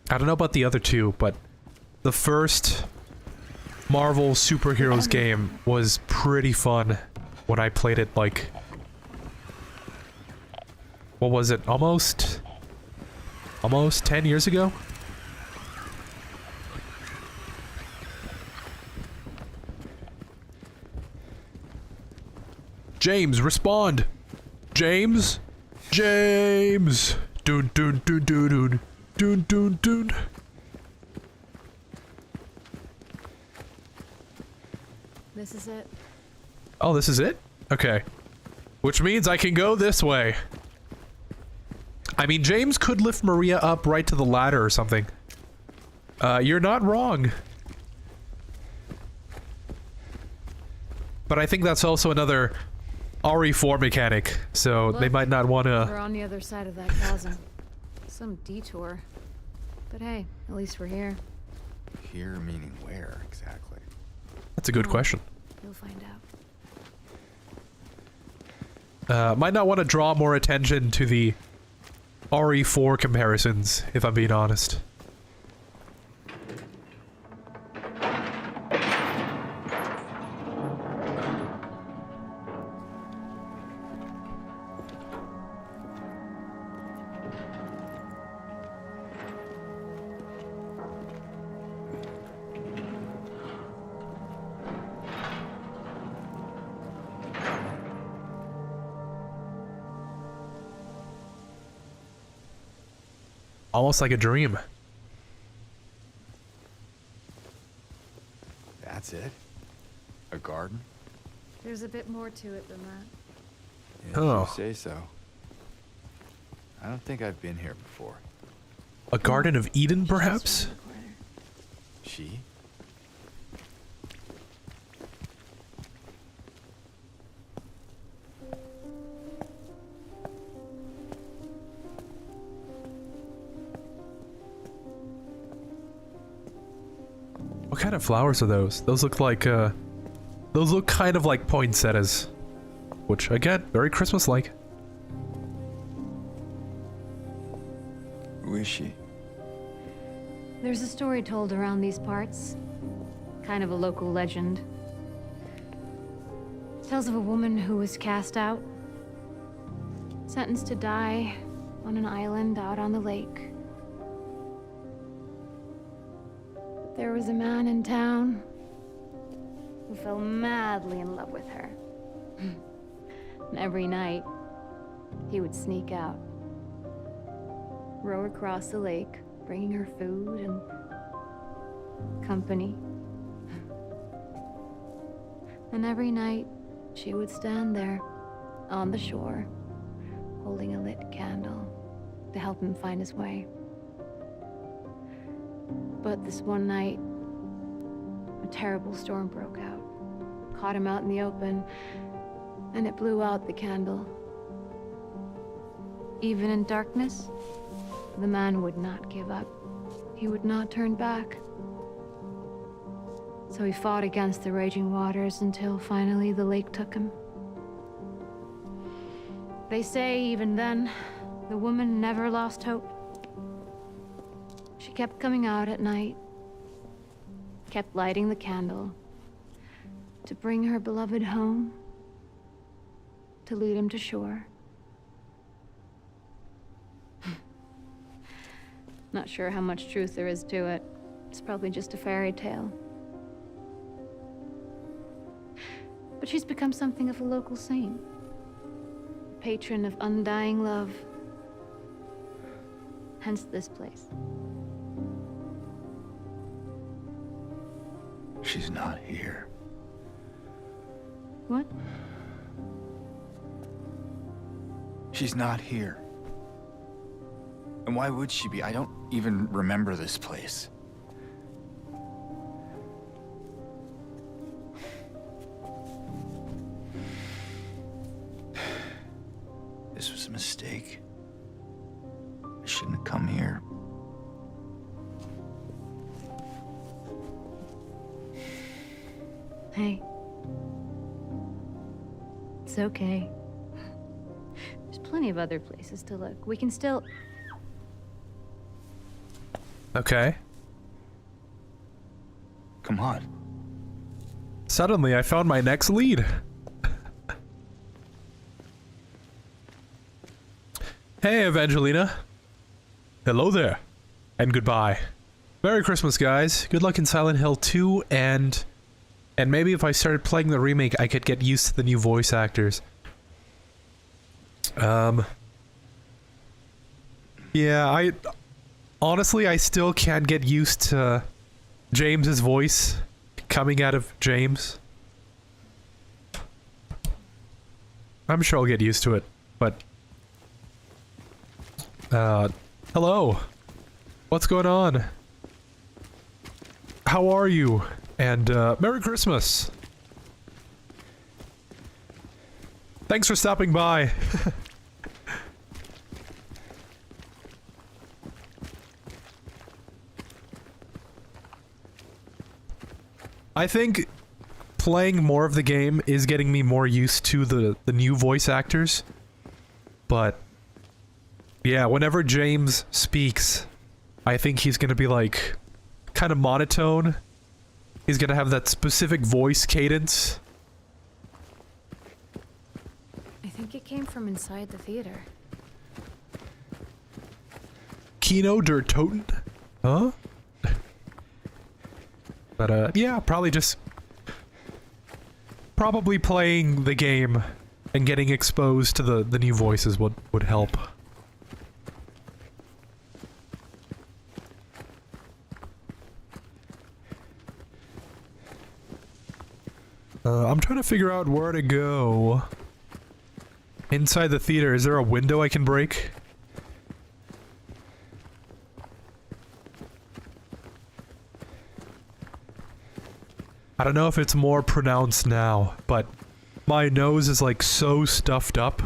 I don't know about the other 2, but the first Marvel superheroes game was pretty fun when I played it, like... What was it? Almost 10 years ago? James, respond! James? James! Dun dun dun dun dun dun dun dun. This is it. Oh, this is it? Okay. Which means I can go this way. I mean, James could lift Maria up right to the ladder or something. You're not wrong. But I think that's also another RE4 mechanic, so Look, they might not want We're to... on the other side of that chasm. Some detour. But hey, at least we're here. Here meaning where, exactly? That's a good question. You'll find out. Might not want to draw more attention to the RE4 comparisons, if I'm being honest. Almost like a dream. That's it? A garden? There's a bit more to it than that. Yeah, Oh. you say so. I don't think I've been here before. A Garden of Eden, Just perhaps? around the corner. She? What kind of flowers are those? Those look like, those look kind of like poinsettias. Which, again, very Christmas-like. Who is she? There's a story told around these parts. Kind of a local legend. It tells of a woman who was cast out. Sentenced to die on an island out on the lake. But there was a man in town who fell madly in love with her. And every night, he would sneak out, row across the lake, bringing her food and company. And every night, she would stand there on the shore, holding a lit candle to help him find his way. But this one night, a terrible storm broke out, caught him out in the open, and it blew out the candle. Even in darkness, the man would not give up. He would not turn back. So he fought against the raging waters until finally the lake took him. They say even then, the woman never lost hope. She kept coming out at night, kept lighting the candle to bring her beloved home, to lead him to shore. Not sure how much truth there is to it. It's probably just a fairy tale. But she's become something of a local saint. Patron of undying love. Hence this place. She's not here. What? She's not here. And why would she be? I don't even remember this place. This was a mistake. I shouldn't have come here. Hey. It's okay. There's plenty of other places to look. We can still... Okay. Come on. Suddenly, I found my next lead. Hey, Evangelina. Hello there. And goodbye. Merry Christmas, guys. Good luck in Silent Hill 2, and maybe if I started playing the remake, I could get used to the new voice actors. Yeah, honestly, I still can't get used to James's voice coming out of James. I'm sure I'll get used to it, but... hello. What's going on? How are you? And, Merry Christmas! Thanks for stopping by. I think playing more of the game is getting me more used to the new voice actors. But yeah, whenever James speaks, I think he's gonna be like kind of monotone. He's gonna have that specific voice cadence. I think it came from inside the theater. Kino der Toten? Huh? But, yeah, probably playing the game and getting exposed to the new voices would help. I'm trying to figure out where to go. Inside the theater, is there a window I can break? I don't know if it's more pronounced now, but my nose is like so stuffed up.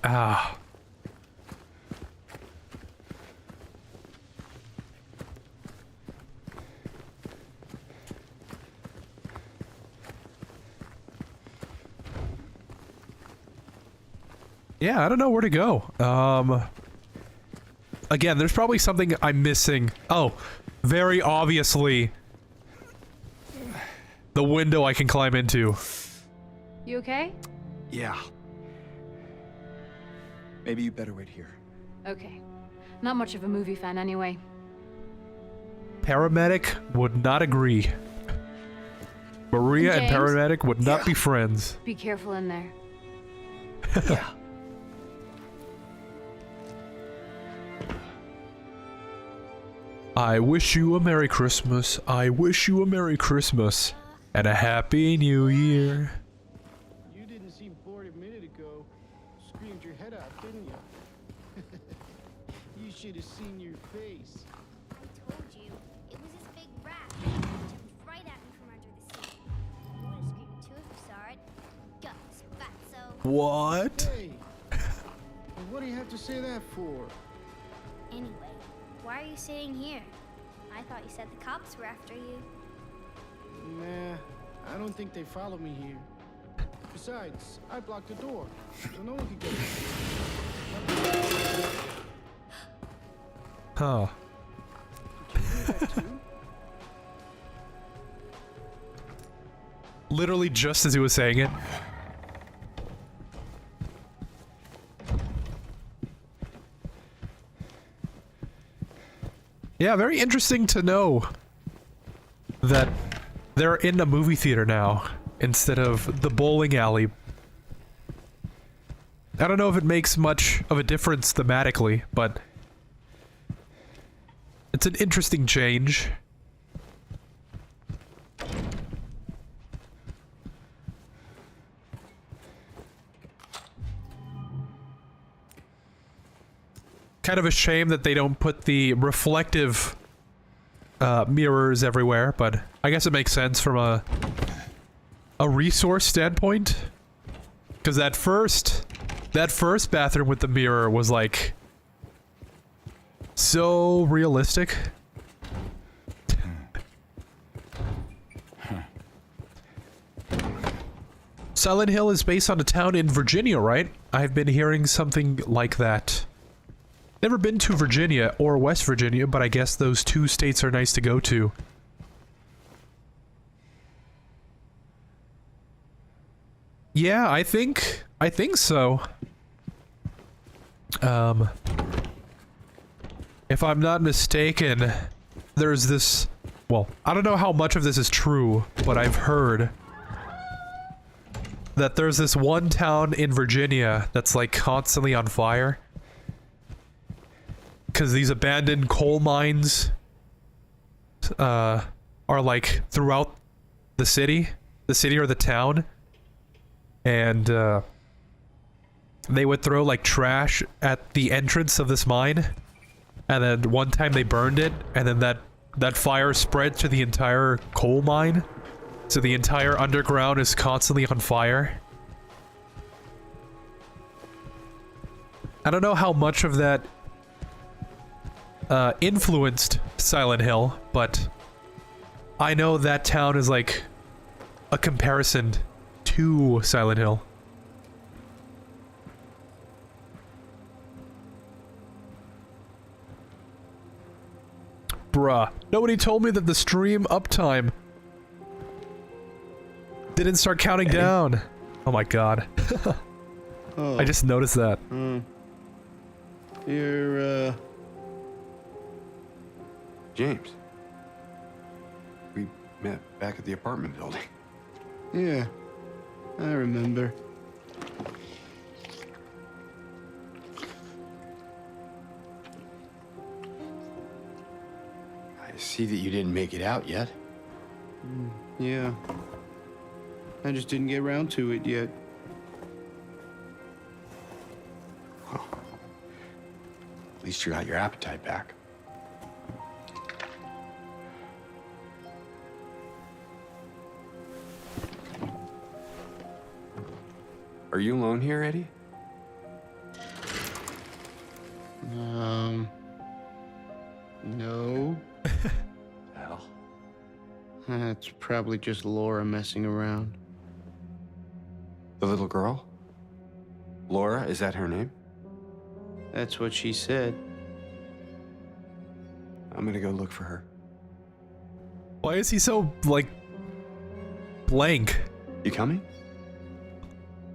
Ah. Yeah, I don't know where to go. Again, there's probably something I'm missing. Oh, very obviously the window I can climb into. You okay? Yeah. Maybe you better wait here. Okay. Not much of a movie fan anyway. Paramedic would not agree. Maria and James? Paramedic would not be friends. Be careful in there. Yeah. I wish you a Merry Christmas. I wish you a Merry Christmas. And a Happy New Year. You didn't seem bored a minute ago. Screamed your head out, didn't you? You should have seen your face. I told you, it was this big rat. It jumped right at me from under the seat. You would have screamed too if you saw it. Guts, fatso. What? Hey! And what do you have to say that for? Anyway, why are you sitting here? I thought you said the cops were after you. Nah, I don't think they follow me here. Besides, I blocked the door, so no one could get in. Huh. Did you do that too? Literally just as he was saying it. Yeah, very interesting to know that they're in a movie theater now instead of the bowling alley. I don't know if it makes much of a difference thematically, but it's an interesting change. Kind of a shame that they don't put the reflective mirrors everywhere, but I guess it makes sense from a resource standpoint. Because that first bathroom with the mirror was like so realistic. Silent Hill is based on a town in Virginia, right? I've been hearing something like that. Never been to Virginia or West Virginia, but I guess those two states are nice to go to. Yeah, I think so. If I'm not mistaken, there's this, well, I don't know how much of this is true, but I've heard that there's this one town in Virginia that's like constantly on fire. Because these abandoned coal mines are like throughout the city or the town. And they would throw like trash at the entrance of this mine. And then one time they burned it, and then that fire spread to the entire coal mine. So the entire underground is constantly on fire. I don't know how much of that influenced Silent Hill, but I know that town is like a comparison to Silent Hill. Bruh, nobody told me that the stream uptime didn't start counting down. Oh my god. Oh. I just noticed that. You're, James. We met back at the apartment building. yeah, I remember. I see that you didn't make it out yet. Yeah. I just didn't get around to it yet. Well, at least you got your appetite back. Are you alone here, Eddie? No. Well, That's probably just Laura messing around. the little girl? Laura, is that her name? That's what she said. I'm gonna go look for her. Why is he so, like, blank? You coming?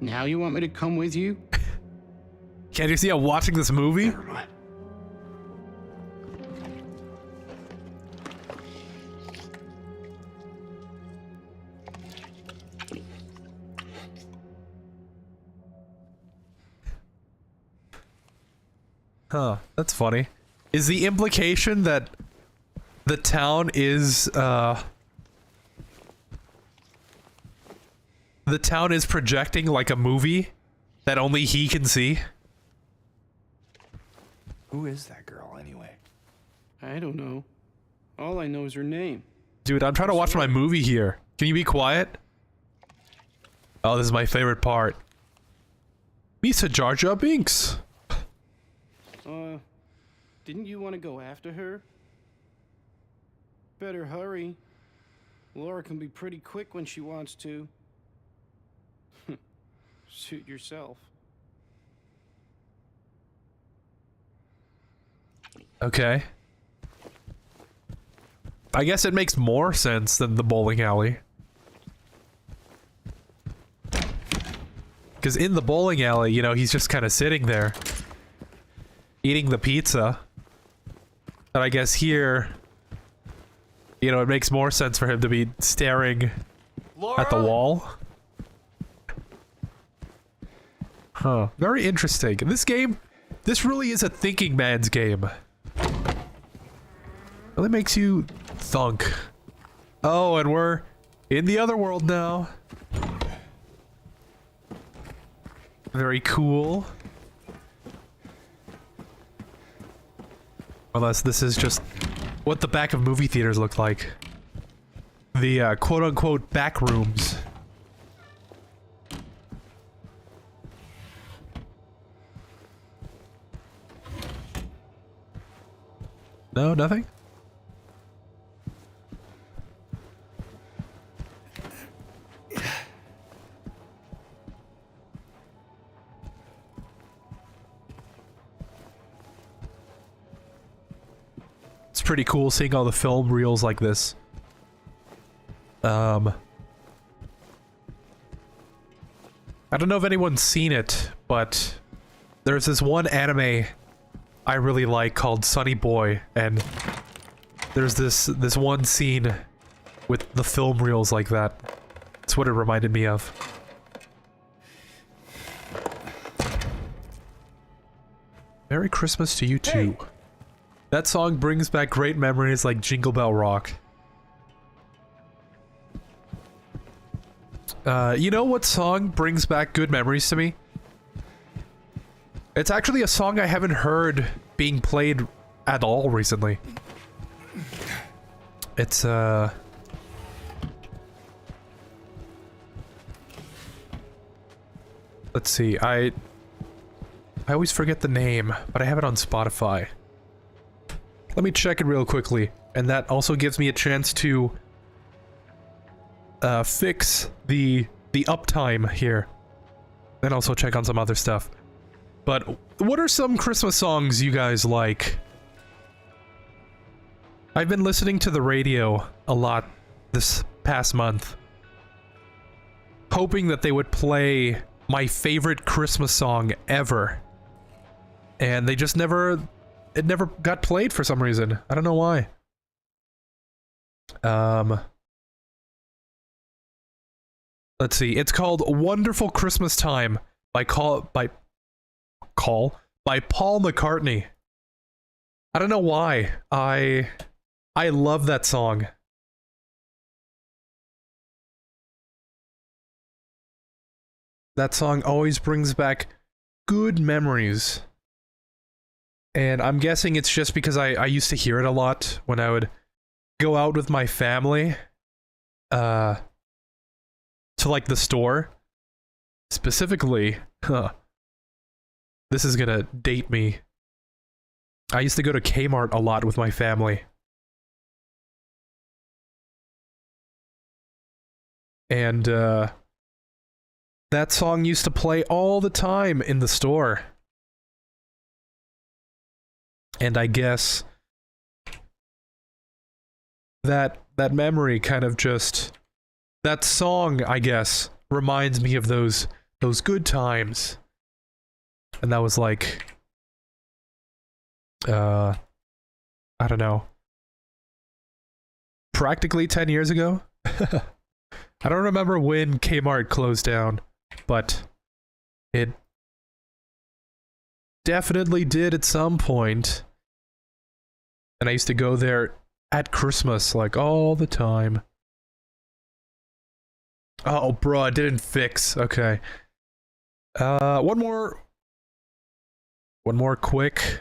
Now you want me to come with you? Can't you see I'm watching this movie? Never mind. Huh, that's funny. Is the implication that the town is, the town is projecting like a movie that only he can see? Who is that girl, anyway? I don't know. All I know is her name. Dude, I'm trying to watch my movie here. Can you be quiet? Oh, this is my favorite part. Misa Jar Jar Binks. Didn't you want to go after her? Better hurry. Laura can be pretty quick when she wants to. Suit yourself. Okay. I guess it makes more sense than the bowling alley. Because in the bowling alley, you know, he's just kind of sitting there. Eating the pizza. But I guess here, you know, it makes more sense for him to be staring at the wall. Huh. Very interesting. This game, this really is a thinking man's game. Really makes you thunk. Oh, and we're in the other world now. Very cool. Unless this is just what the back of movie theaters look like. The quote-unquote back rooms. No, nothing? It's pretty cool seeing all the film reels like this. I don't know if anyone's seen it, but there's this one anime I really like called Sunny Boy, and there's this one scene with the film reels like that. That's what it reminded me of. Merry Christmas to you too. Hey. That song brings back great memories like Jingle Bell Rock. You know what song brings back good memories to me? It's actually a song I haven't heard being played at all recently. It's, let's see, I always forget the name, but I have it on Spotify. Let me check it real quickly, and that also gives me a chance to fix the uptime here, and also check on some other stuff. But what are some Christmas songs you guys like? I've been listening to the radio a lot this past month, hoping that they would play my favorite Christmas song ever, and they just never. It never got played for some reason. I don't know why. Let's see. It's called "Wonderful Christmas Time" by Paul McCartney. I don't know why. I I love that song. That song always brings back good memories. And I'm guessing it's just because I used to hear it a lot when I would go out with my family to like the store. Specifically, this is gonna date me. I used to go to Kmart a lot with my family. And that song used to play all the time in the store. And I guess that memory kind of just, that song, I guess, reminds me of those good times. And that was like, I don't know, practically 10 years ago? I don't remember when Kmart closed down, but it definitely did at some point. And I used to go there at Christmas, like, all the time. Oh, bro, it didn't fix. Okay. One more quick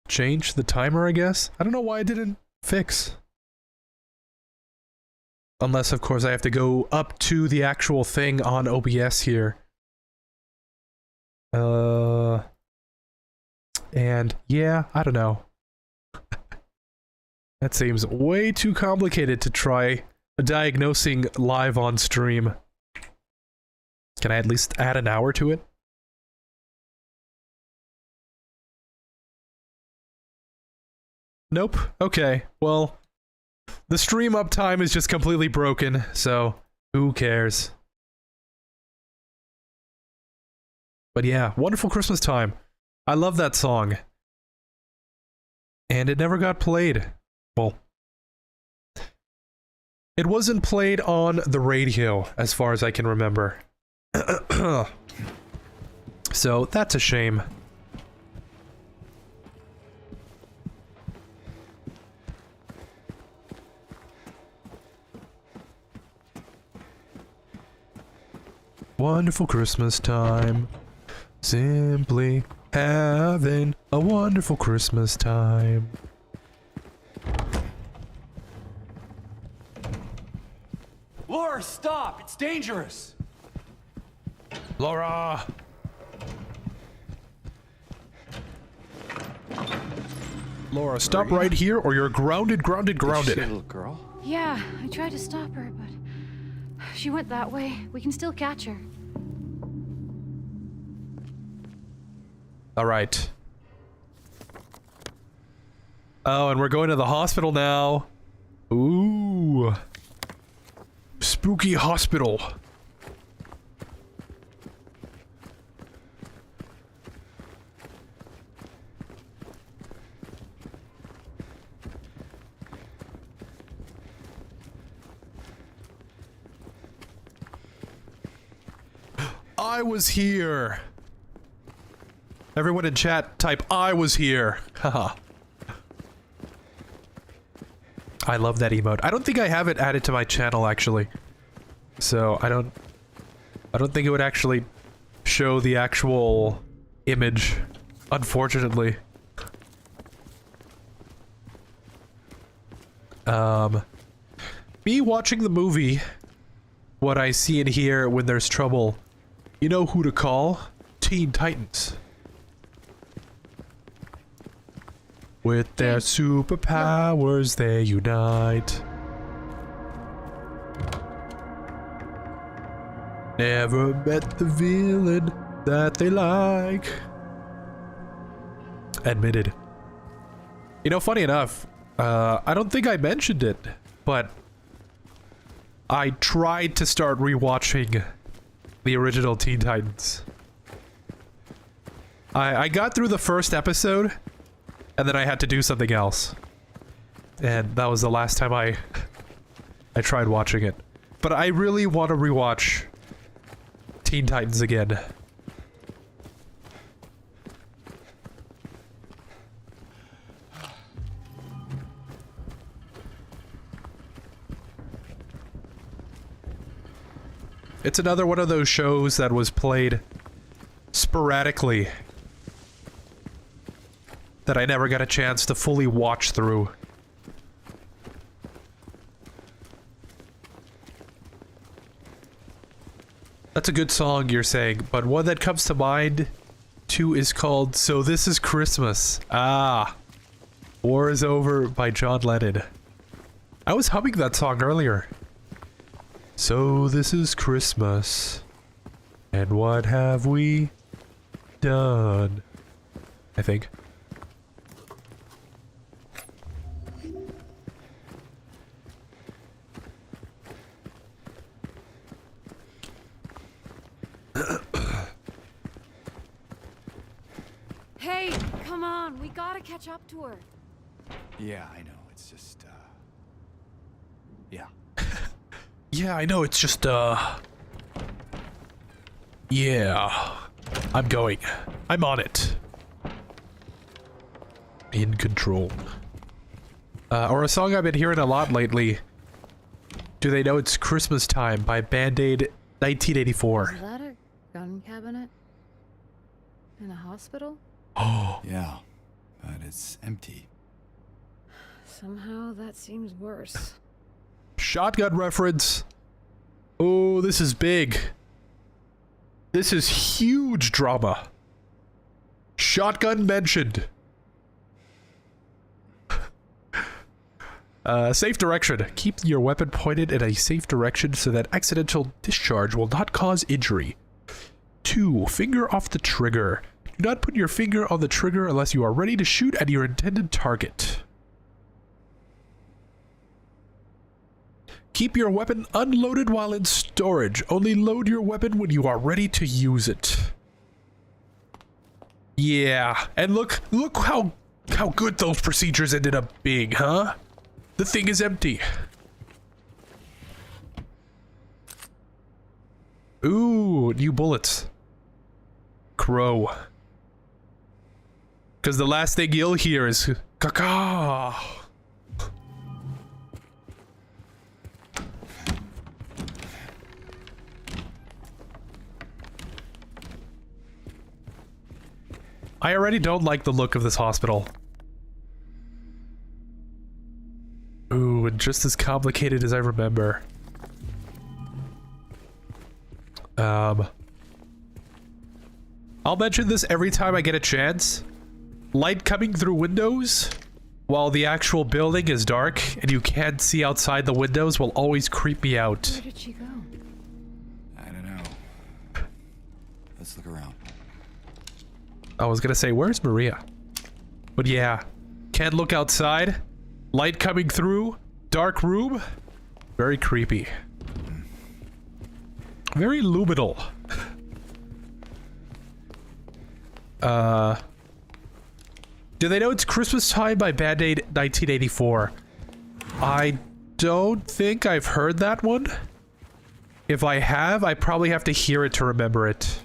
change the timer, I guess. I don't know why it didn't fix. Unless, of course, I have to go up to the actual thing on OBS here. And yeah, I don't know. That seems way too complicated to try diagnosing live on stream. Can I at least add an hour to it? Nope. Okay. Well, the stream uptime is just completely broken, so who cares? But yeah, Wonderful Christmas Time. I love that song. And it never got played. Well, it wasn't played on the radio, as far as I can remember. So, that's a shame. Wonderful Christmas time. Simply having a wonderful Christmas time. Laura, stop! It's dangerous! Laura! Laura, stop right here or you're grounded. Did you see a little girl? Yeah, I tried to stop her, but she went that way. We can still catch her. Alright. Oh, and we're going to the hospital now. Ooh. Spooky hospital. I was here. Everyone in chat type I was here. Haha. I love that emote. I don't think I have it added to my channel actually. So I don't think it would actually show the actual image, unfortunately. Me watching the movie, what I see and hear when there's trouble, you know who to call? Teen Titans. With their superpowers, they unite. Never met the villain that they like. Admitted. You know, funny enough, I don't think I mentioned it, but I tried to start rewatching the original Teen Titans. I got through the first episode, and then I had to do something else. And that was the last time I tried watching it. But I really want to rewatch Teen Titans again. It's another one of those shows that was played sporadically that I never got a chance to fully watch through. That's a good song, you're saying, but one that comes to mind too is called So This Is Christmas. Ah, War Is Over by John Lennon. I was humming that song earlier. So this is Christmas, and what have we done? I think. Hey, come on, we gotta catch up to her. Yeah, I know. It's just, yeah. Yeah, I know, it's just, yeah. I'm going. I'm on it. In control. Or a song I've been hearing a lot lately. Do They Know It's Christmas Time by Band-Aid 1984. Is that a gun cabinet? In a hospital? Oh. Yeah, but it's empty. Somehow that seems worse. Shotgun reference. Oh, this is big. This is huge drama. Shotgun mentioned. Safe direction. Keep your weapon pointed in a safe direction so that accidental discharge will not cause injury. 2. Finger off the trigger. Do not put your finger on the trigger unless you are ready to shoot at your intended target. Keep your weapon unloaded while in storage. Only load your weapon when you are ready to use it. Yeah, and look how good those procedures ended up being, huh? The thing is empty. Ooh, new bullets. Crow. Because the last thing you'll hear is caca. I already don't like the look of this hospital. Ooh, and just as complicated as I remember. I'll mention this every time I get a chance. Light coming through windows while the actual building is dark and you can't see outside the windows will always creep me out. Where did she go? I don't know. Let's look around. I was gonna say, where's Maria? But yeah, can't look outside. Light coming through. Dark room. Very creepy. Very luminal. Do They Know It's Christmas Time by Band-Aid 1984. I don't think I've heard that one. If I have, I probably have to hear it to remember it.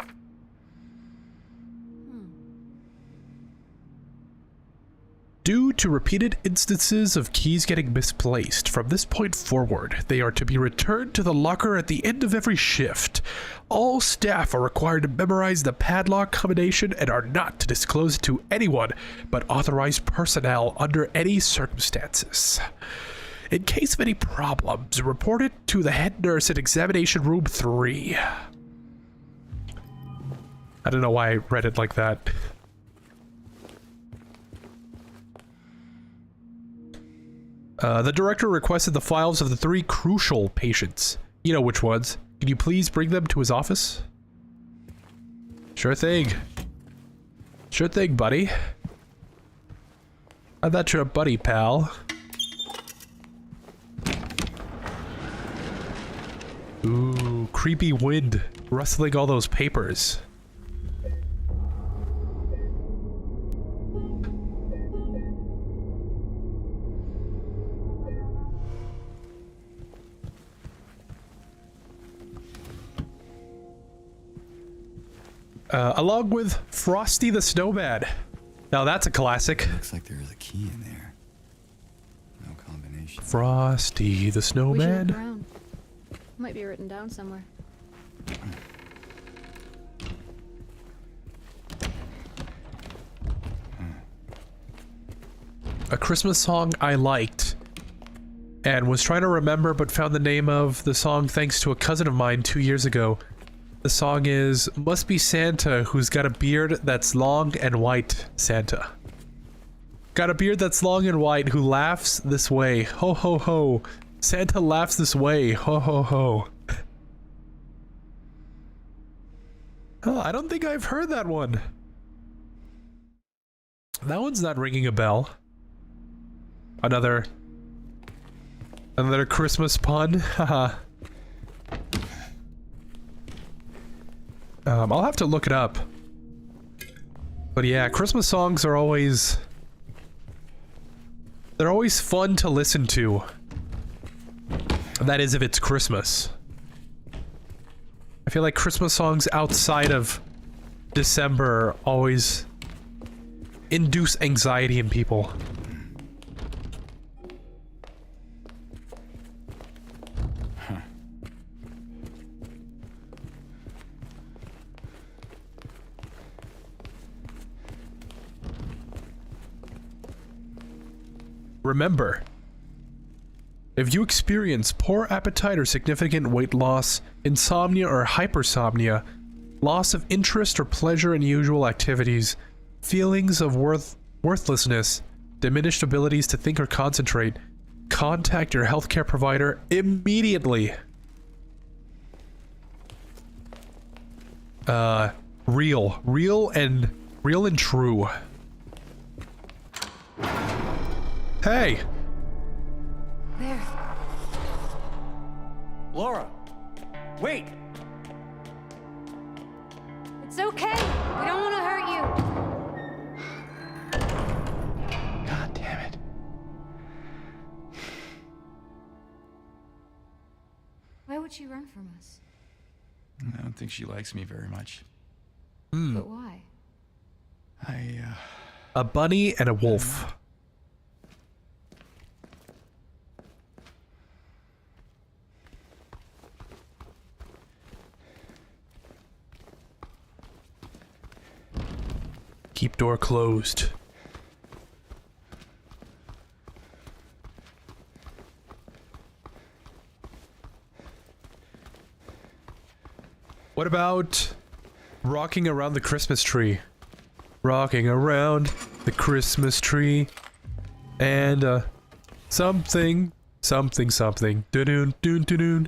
Due to repeated instances of keys getting misplaced, from this point forward, they are to be returned to the locker at the end of every shift. All staff are required to memorize the padlock combination and are not to disclose it to anyone but authorized personnel under any circumstances. In case of any problems, report it to the head nurse at examination room 3. I don't know why I read it like that. The director requested the files of the 3 crucial patients. You know which ones. Can you please bring them to his office? Sure thing. Sure thing, buddy. I thought you're a buddy, pal. Ooh, creepy wind rustling all those papers. Along with Frosty the Snowman. Now that's a classic. Looks like there's a key in there. No combination. Frosty the We should Snowman. look around. Might be written down somewhere. A Christmas song I liked and was trying to remember but found the name of the song thanks to a cousin of mine 2 years ago. The song is Must Be Santa Who's Got a Beard That's Long and White. Santa. Got a beard that's long and white who laughs this way. Ho ho ho. Santa laughs this way. Ho ho ho. Oh, I don't think I've heard that one. That one's not ringing a bell. Another Christmas pun. Haha. I'll have to look it up. But yeah, Christmas songs are always... they're always fun to listen to. That is if it's Christmas. I feel like Christmas songs outside of December always induce anxiety in people. Remember, if you experience poor appetite or significant weight loss, insomnia or hypersomnia, loss of interest or pleasure in usual activities, feelings of worthlessness, diminished abilities to think or concentrate, contact your healthcare provider immediately. Real and true. Hey! There. Laura! Wait! It's okay. We don't want to hurt you. God damn it. Why would she run from us? I don't think she likes me very much. But why? A bunny and a wolf. Keep door closed. What about rocking around the Christmas tree? Rocking around the Christmas tree. And, something. Doo-doon, doon.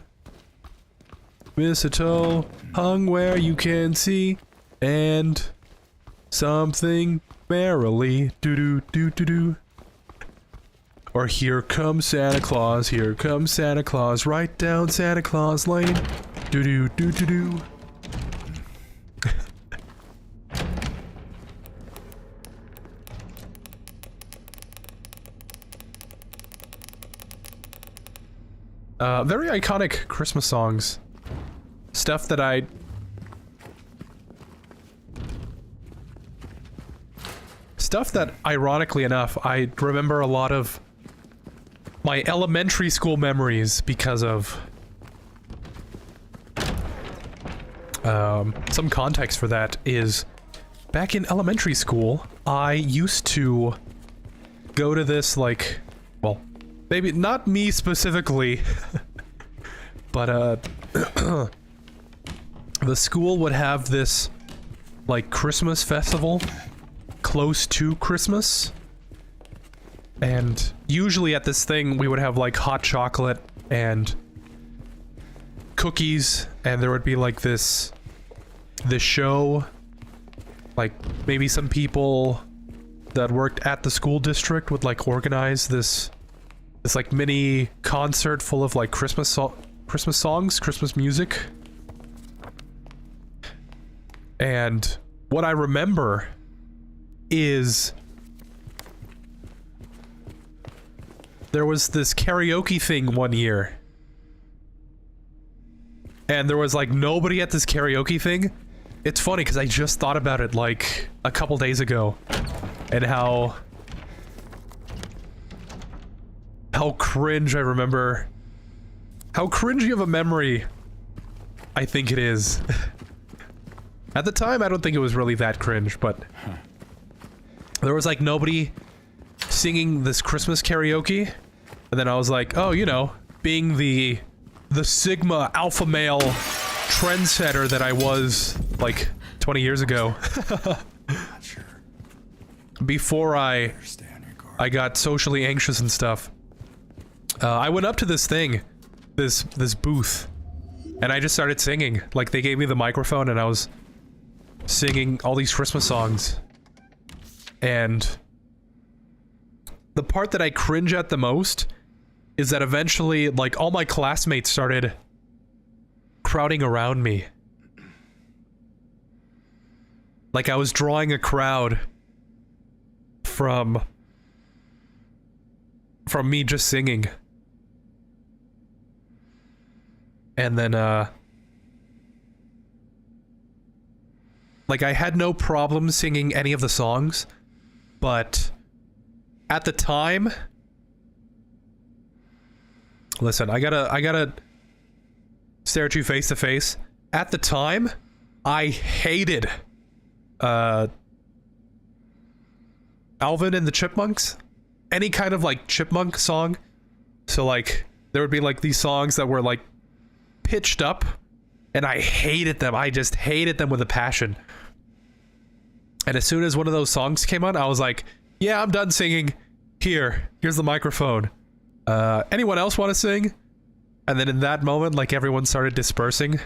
Mistletoe hung where you can see. And something merrily. Doo-doo. Or here comes Santa Claus, right down Santa Claus Lane. Doo-doo. Very iconic Christmas songs. Stuff that ironically enough, I remember a lot of my elementary school memories because of. Some context for that is, back in elementary school, I used to go to this, like, well, maybe not me specifically, but, the school would have this, like, Christmas festival close to Christmas, and usually at this thing we would have, like, hot chocolate and cookies, and there would be, like, this show, like, maybe some people that worked at the school district would, like, organize this like mini concert full of, like, Christmas songs, Christmas music. And what I remember is there was this karaoke thing one year, and there was, like, nobody at this karaoke thing. It's funny because I just thought about it, like, a couple days ago, and how cringe I remember, how cringy of a memory I think it is. At the time, I don't think it was really that cringe, but there was like nobody singing this Christmas karaoke, and then I was like, oh, you know, being the Sigma alpha male trendsetter that I was like 20 years ago. Not sure. Before I got socially anxious and stuff. I went up to this thing, this booth, and I just started singing. Like, they gave me the microphone and I was singing all these Christmas songs. And the part that I cringe at the most is that eventually, like, all my classmates started crowding around me. Like, I was drawing a crowd from me just singing. And then, like, I had no problem singing any of the songs, but at the time, listen, I gotta stare at you face to face. At the time, I hated, Alvin and the Chipmunks. Any kind of, like, chipmunk song. So, like, there would be, like, these songs that were, like, pitched up, and I hated them. I just hated them with a passion. And as soon as one of those songs came on, I was like, yeah, I'm done singing. Here's the microphone. Anyone else want to sing? And then in that moment, like, everyone started dispersing.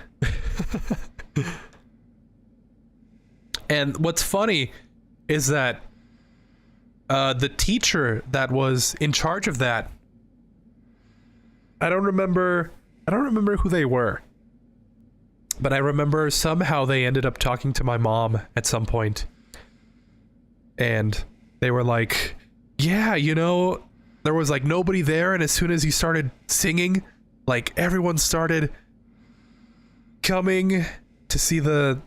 And what's funny is that the teacher that was in charge of that, I don't remember who they were, but I remember somehow they ended up talking to my mom at some point, and they were like, yeah, you know, there was like nobody there, and as soon as he started singing, like, everyone started coming to see the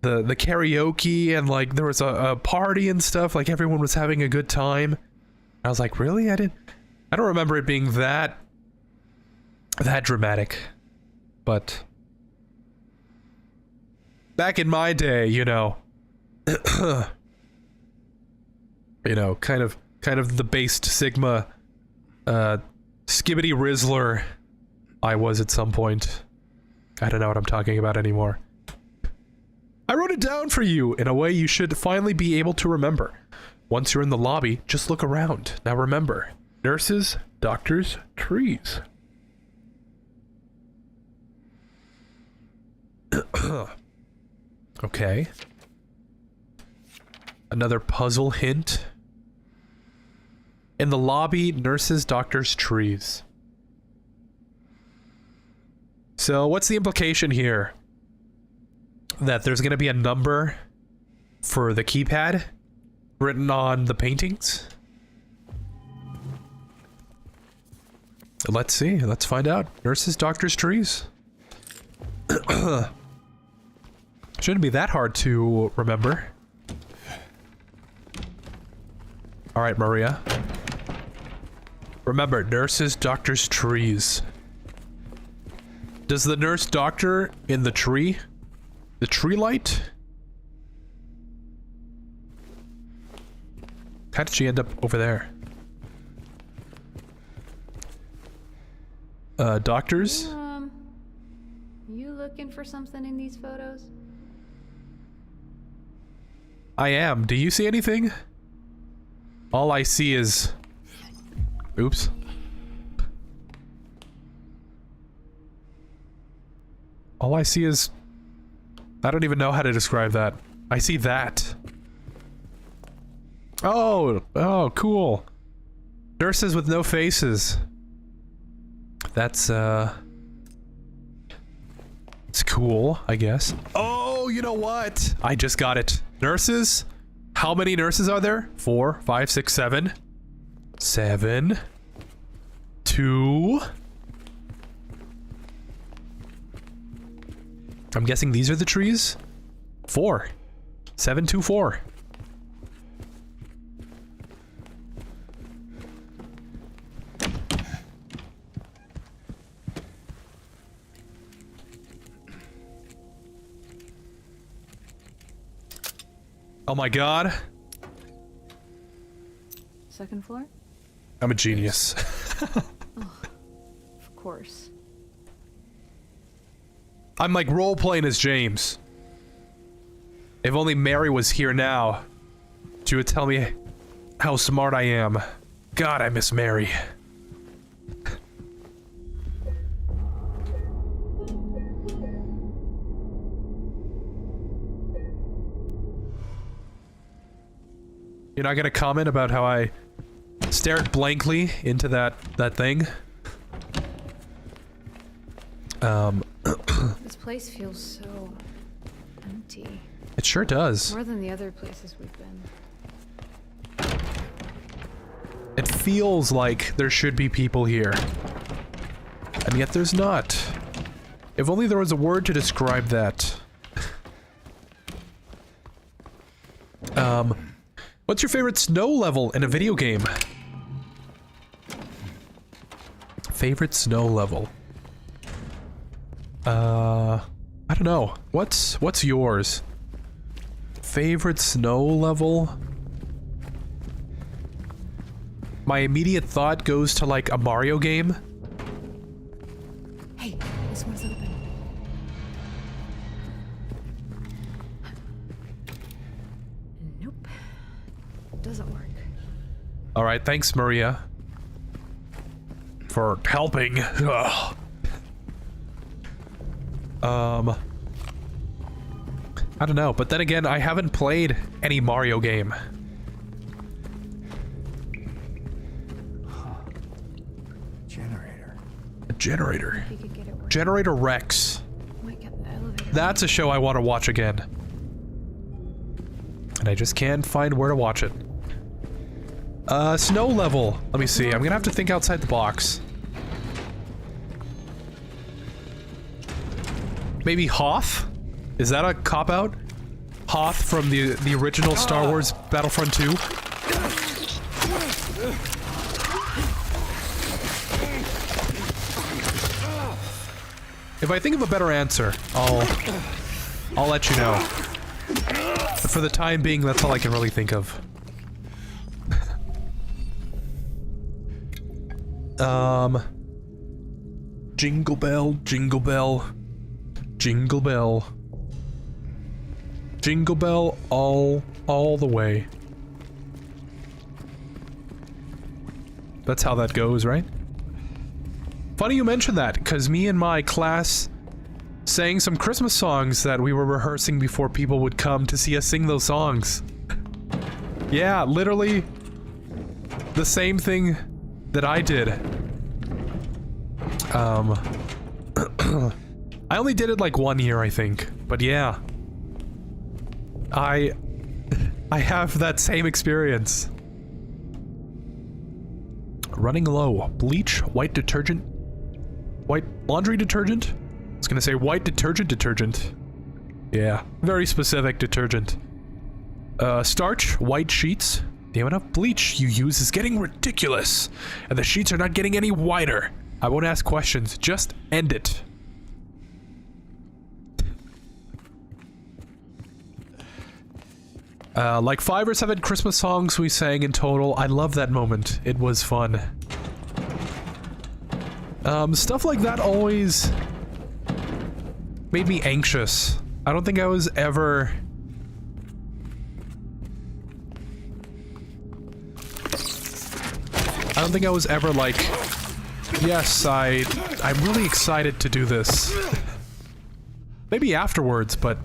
karaoke, and like there was a party and stuff, like everyone was having a good time. I was like, really? I don't remember it being that dramatic. But back in my day, you know, you know, kind of the based Sigma skibbity Rizzler I was at some point. I don't know what I'm talking about anymore. I wrote it down for you in a way you should finally be able to remember. Once you're in the lobby, just look around. Now remember, nurses, doctors, trees. Okay. Another puzzle hint. In the lobby, nurses, doctors, trees. So what's the implication here? That there's gonna be a number for the keypad written on the paintings? Let's see. Let's find out. Nurses, doctors, trees. Shouldn't be that hard to remember. Alright, Maria. Remember, nurses, doctors, trees. Does the nurse doctor in the tree? The tree light? How did she end up over there? Doctors? You looking for something in these photos? I am. Do you see anything? All I see is... Oops. All I see is... I don't even know how to describe that. I see that. Oh, cool. Nurses with no faces. That's, it's cool, I guess. Oh, you know what? I just got it. Nurses? How many nurses are there? 4, 5, 6, 7. 7. 2. I'm guessing these are the trees? 4. 7, 2, 4. Oh my god. Second floor? I'm a genius. Of course. I'm like role-playing as James. If only Mary was here now, she would tell me how smart I am. God, I miss Mary. You're not gonna comment about how I stared blankly into that thing? This place feels so empty. It sure does. More than the other places we've been. It feels like there should be people here. And yet there's not. If only there was a word to describe that. What's your favorite snow level in a video game? Favorite snow level? I don't know. What's yours? Favorite snow level? My immediate thought goes to like a Mario game. Hey, this one's open. Nope. Doesn't work. Alright, thanks Maria. For helping. Ugh. I don't know, but then again, I haven't played any Mario game. Generator. A generator. If you could get it working. Generator Rex. Might get the elevator. That's a show I want to watch again. And I just can't find where to watch it. Snow level. Let me see. I'm gonna have to think outside the box. Maybe Hoth? Is that a cop-out? Hoth from the original Star Wars Battlefront 2? If I think of a better answer, I'll let you know. But for the time being, that's all I can really think of. Jingle bell, jingle bell, jingle bell. Jingle bell all the way. That's how that goes, right? Funny you mentioned that, because me and my class sang some Christmas songs that we were rehearsing before people would come to see us sing those songs. Yeah, literally the same thing that I did. I only did it like 1 year, I think, but yeah. I have that same experience. Running low. Bleach, white detergent, white laundry detergent? I was gonna say white detergent. Yeah, very specific detergent. Starch, white sheets. The amount of bleach you use is getting ridiculous, and the sheets are not getting any whiter. I won't ask questions, just end it. Like 5 or 7 Christmas songs we sang in total. I love that moment. It was fun. Stuff like that always made me anxious. I don't think I was ever... like, yes, I'm really excited to do this. Maybe afterwards, but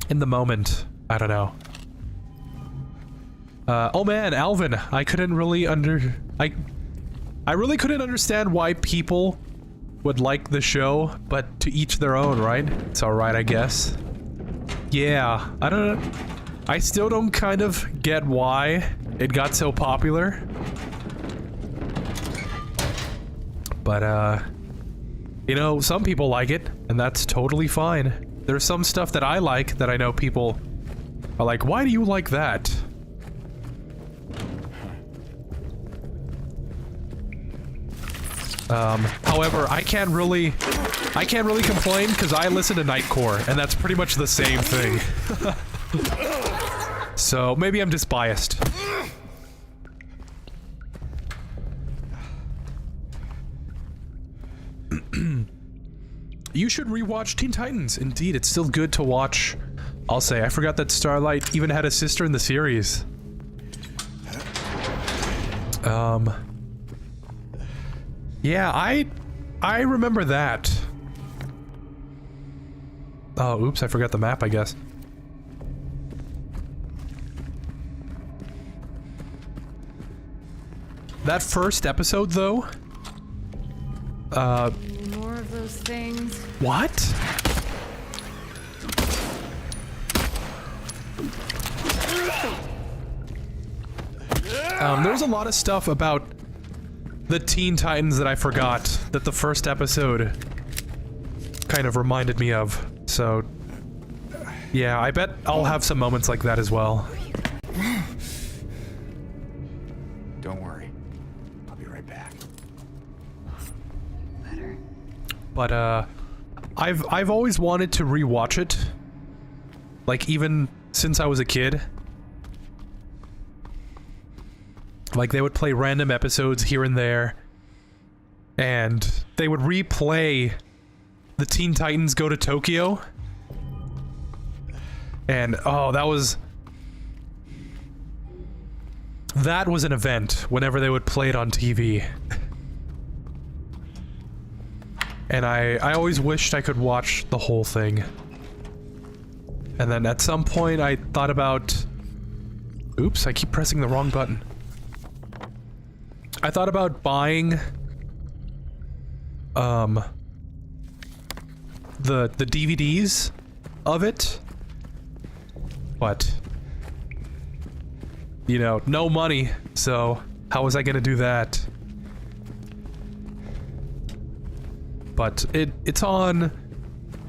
in the moment, I don't know. Oh man, Alvin, I couldn't really I really couldn't understand why people would like the show, but to each their own, right? It's alright, I guess. Yeah, I don't know. I still don't kind of get why it got so popular. But, you know, some people like it, and that's totally fine. There's some stuff that I like that I know people are like, why do you like that? However, I can't really complain because I listen to Nightcore, and that's pretty much the same thing. So maybe I'm just biased. You should rewatch Teen Titans. Indeed, it's still good to watch. I'll say, I forgot that Starlight even had a sister in the series. Yeah, I remember that. Oh, oops, I forgot the map, I guess. That first episode, though. More of those things. What? There was a lot of stuff about the Teen Titans that I forgot that the first episode kind of reminded me of. So, yeah, I bet I'll have some moments like that as well. Don't worry. I'll be right back. Better. But I've always wanted to rewatch it. Like even since I was a kid. Like they would play random episodes here and there. And they would replay the Teen Titans Go to Tokyo. And oh, that was an event whenever they would play it on TV. And I always wished I could watch the whole thing. And then at some point I thought about... Oops, I keep pressing the wrong button. I thought about buying... the DVDs of it. But... you know, no money, so how was I gonna do that? But it's on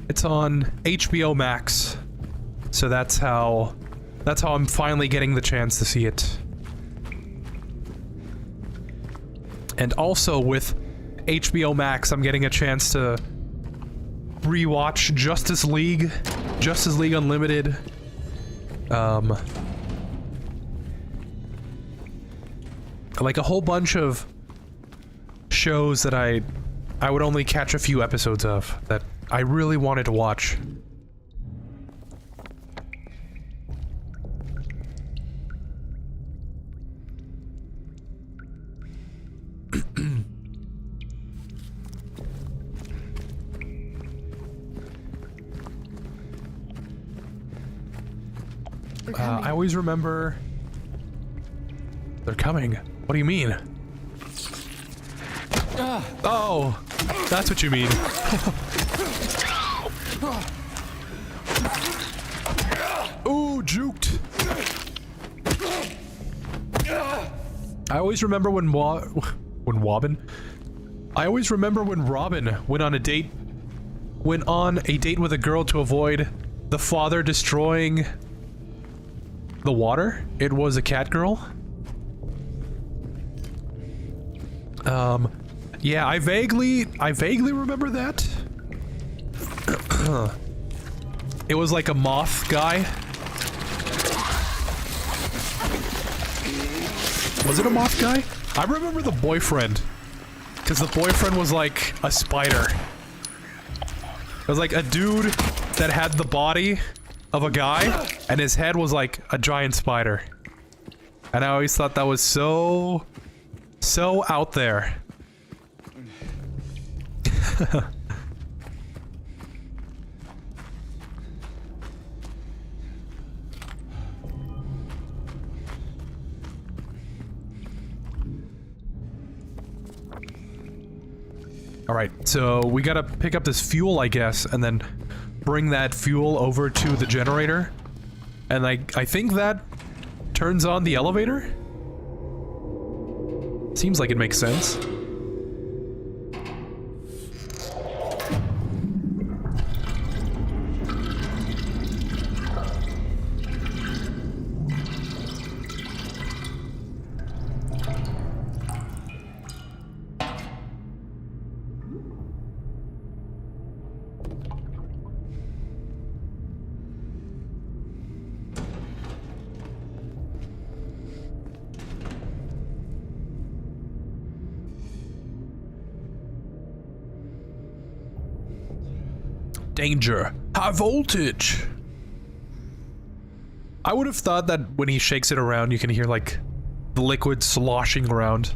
HBO Max. So that's how I'm finally getting the chance to see it. And also with HBO Max, I'm getting a chance to rewatch Justice League Unlimited. Like a whole bunch of shows that I would only catch a few episodes of that I really wanted to watch. I always remember... They're coming. What do you mean? Oh, that's what you mean. Ooh, juked. I always remember when Robin went on a date with a girl to avoid the father destroying the water. It was a cat girl. Yeah, I vaguely remember that. It was like a moth guy. Was it a moth guy? I remember the boyfriend. Because the boyfriend was like a spider. It was like a dude that had the body of a guy, and his head was like a giant spider. And I always thought that was so out there. Alright, so we gotta pick up this fuel, I guess, and then bring that fuel over to the generator. And I think that turns on the elevator? Seems like it makes sense. Danger. High voltage. I would have thought that when he shakes it around, you can hear, like, the liquid sloshing around.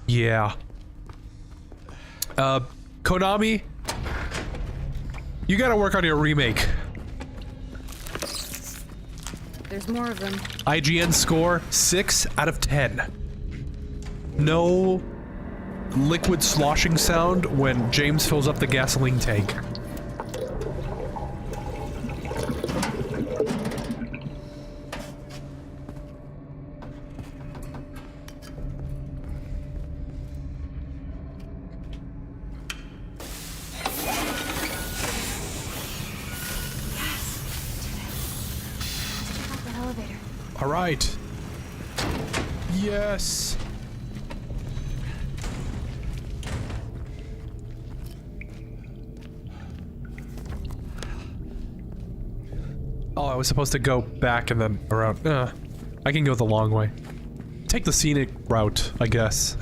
Yeah. Konami, you gotta work on your remake. There's more of them. IGN score 6 out of 10. No liquid sloshing sound when James fills up the gasoline tank. All right. Yes. Oh, I was supposed to go back and then around. I can go the long way. Take the scenic route, I guess.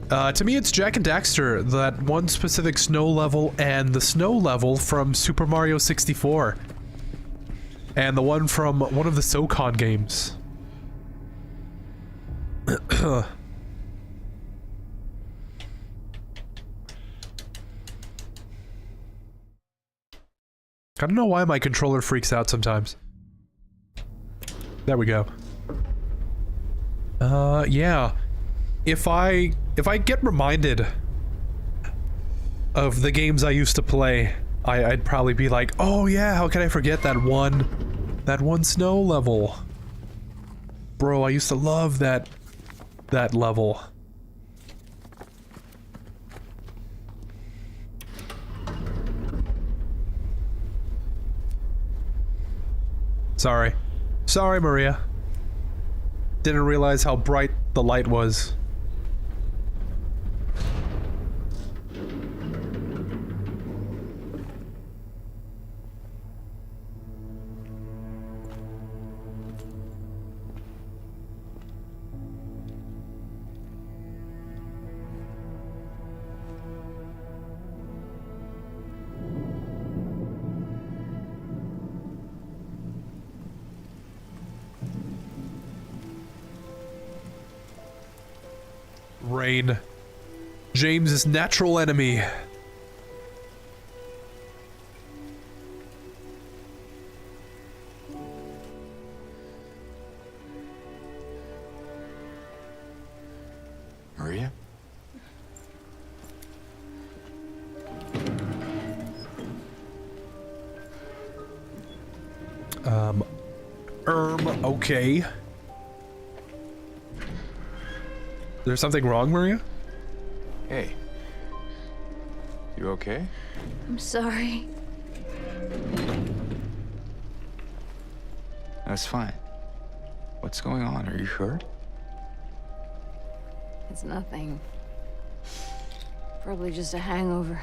To me, it's Jak and Daxter, that one specific snow level, and the snow level from Super Mario 64. And the one from one of the SOCON games. I don't know why my controller freaks out sometimes. There we go. Yeah. If I get reminded of the games I used to play, I'd probably be like, oh yeah, how can I forget that one snow level? Bro, I used to love that level. Sorry. Sorry, Maria. Didn't realize how bright the light was. Rain. James's natural enemy. Maria? Okay. There's something wrong, Maria? Hey. You okay? I'm sorry. That's fine. What's going on? Are you hurt? It's nothing. Probably just a hangover.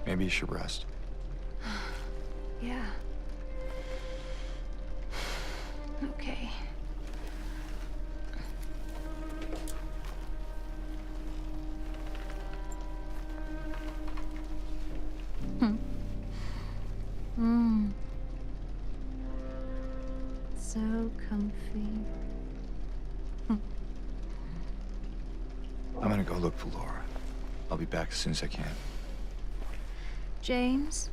Maybe you should rest. Yeah. Okay. So comfy. I'm gonna go look for Laura. I'll be back as soon as I can. James?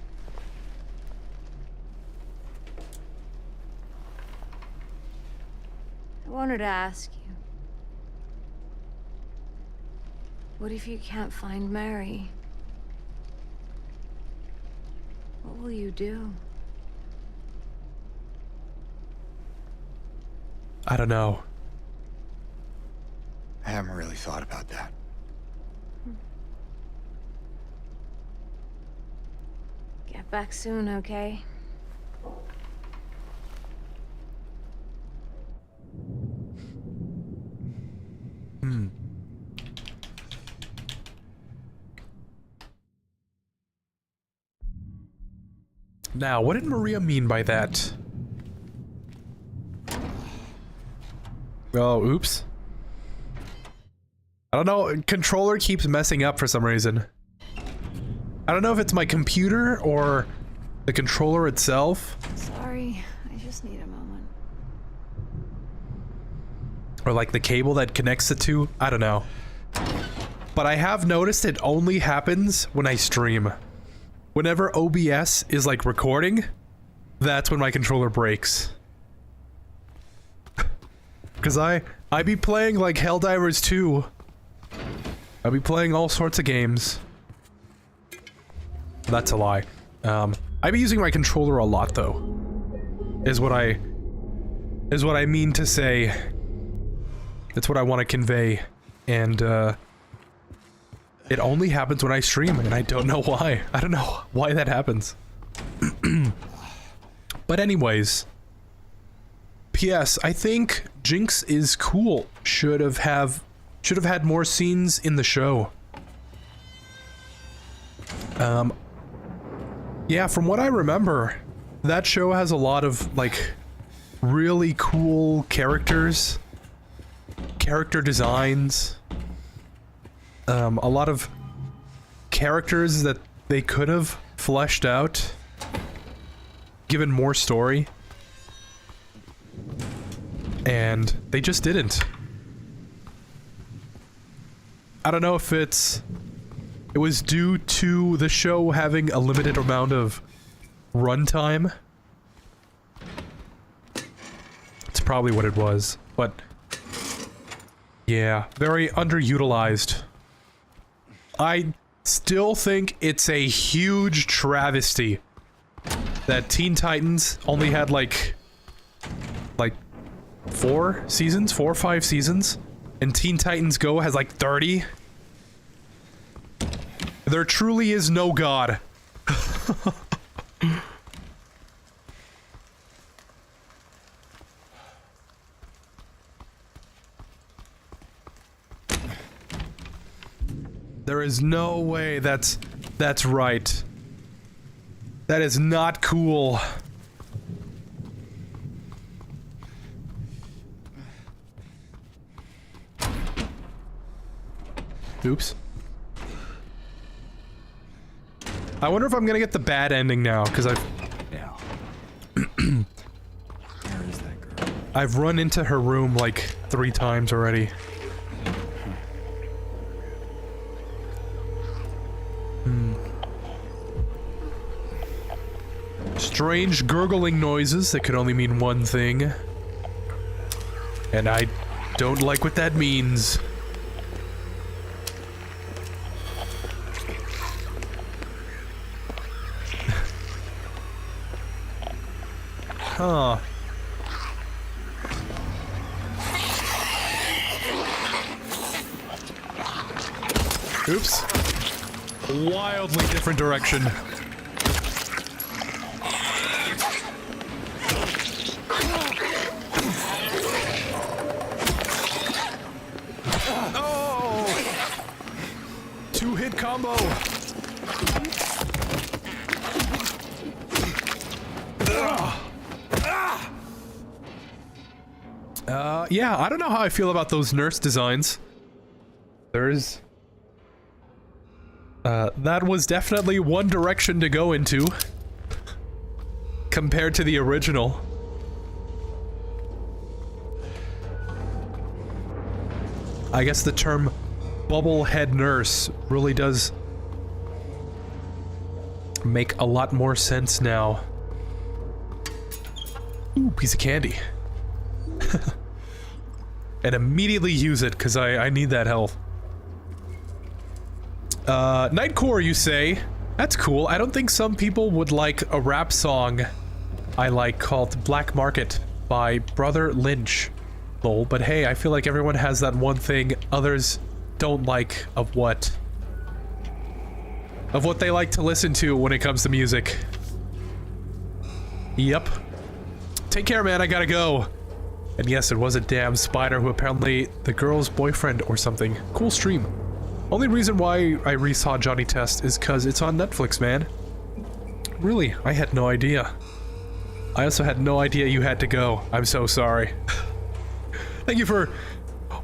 I wanted to ask you. What if you can't find Mary? What will you do? I don't know. I haven't really thought about that. Get back soon, okay? Now, what did Maria mean by that? Oh, oops. I don't know, controller keeps messing up for some reason. I don't know if it's my computer or the controller itself. Sorry, I just need a moment. Or like the cable that connects the two. I don't know. But I have noticed it only happens when I stream. Whenever OBS is like recording, that's when my controller breaks. Cause I be playing like Helldivers 2. I be playing all sorts of games. That's a lie. I be using my controller a lot though. Is what I mean to say. That's what I want to convey. And it only happens when I stream, and I don't know why. I don't know why that happens. But anyways, P.S. I think Jinx is cool. Should have had more scenes in the show. Yeah, from what I remember, that show has a lot of like really cool characters, character designs, a lot of characters that they could have fleshed out, given more story, and they just didn't. I don't know if it was due to the show having a limited amount of runtime. It's probably what it was, but yeah, very underutilized. I still think it's a huge travesty that Teen Titans only had like 4 or 5 seasons, and Teen Titans Go has like 30. There truly is no God. There is no way that's right. That is not cool. Oops. I wonder if I'm gonna get the bad ending now, because I've... Yeah. Where is that girl? I've run into her room like 3 times already. Strange gurgling noises that could only mean one thing. And I don't like what that means. Huh. Oops. Wildly different direction. Oh! 2-hit combo. Yeah, I don't know how I feel about those nurse designs. There's... that was definitely one direction to go into. Compared to the original. I guess the term bubblehead nurse really does make a lot more sense now. Ooh, piece of candy. And immediately use it, because I need that health. Nightcore, you say? That's cool. I don't think some people would like a rap song I like called Black Market by Brother Lynch. Lol, but hey, I feel like everyone has that one thing others don't like of what they like to listen to when it comes to music. Yep. Take care, man, I gotta go. And yes, it was a damn spider who apparently the girl's boyfriend or something. Cool stream. Only reason why I resaw Johnny Test is cause it's on Netflix, man. Really, I had no idea. I also had no idea you had to go. I'm so sorry. Thank you for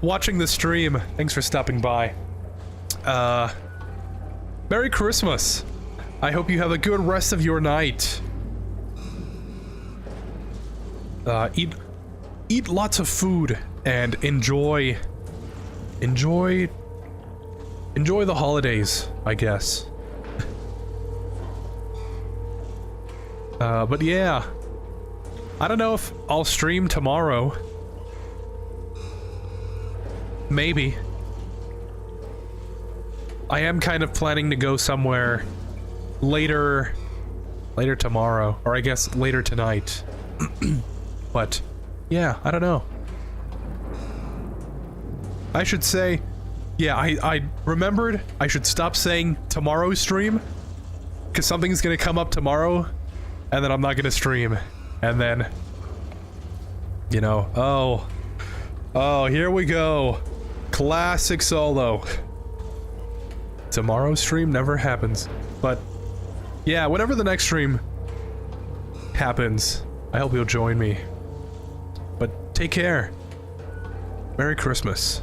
watching the stream. Thanks for stopping by. Merry Christmas. I hope you have a good rest of your night. Eat lots of food and enjoy the holidays, I guess. But yeah, I don't know if I'll stream tomorrow. Maybe. I am kind of planning to go somewhere later tomorrow, or I guess later tonight. But yeah, I don't know. I should say, yeah, I remembered I should stop saying tomorrow's stream, because something's gonna come up tomorrow, and then I'm not gonna stream, and then, you know, oh, here we go. Classic solo. Tomorrow's stream never happens. But yeah, whenever the next stream happens, I hope you'll join me. But take care. Merry Christmas.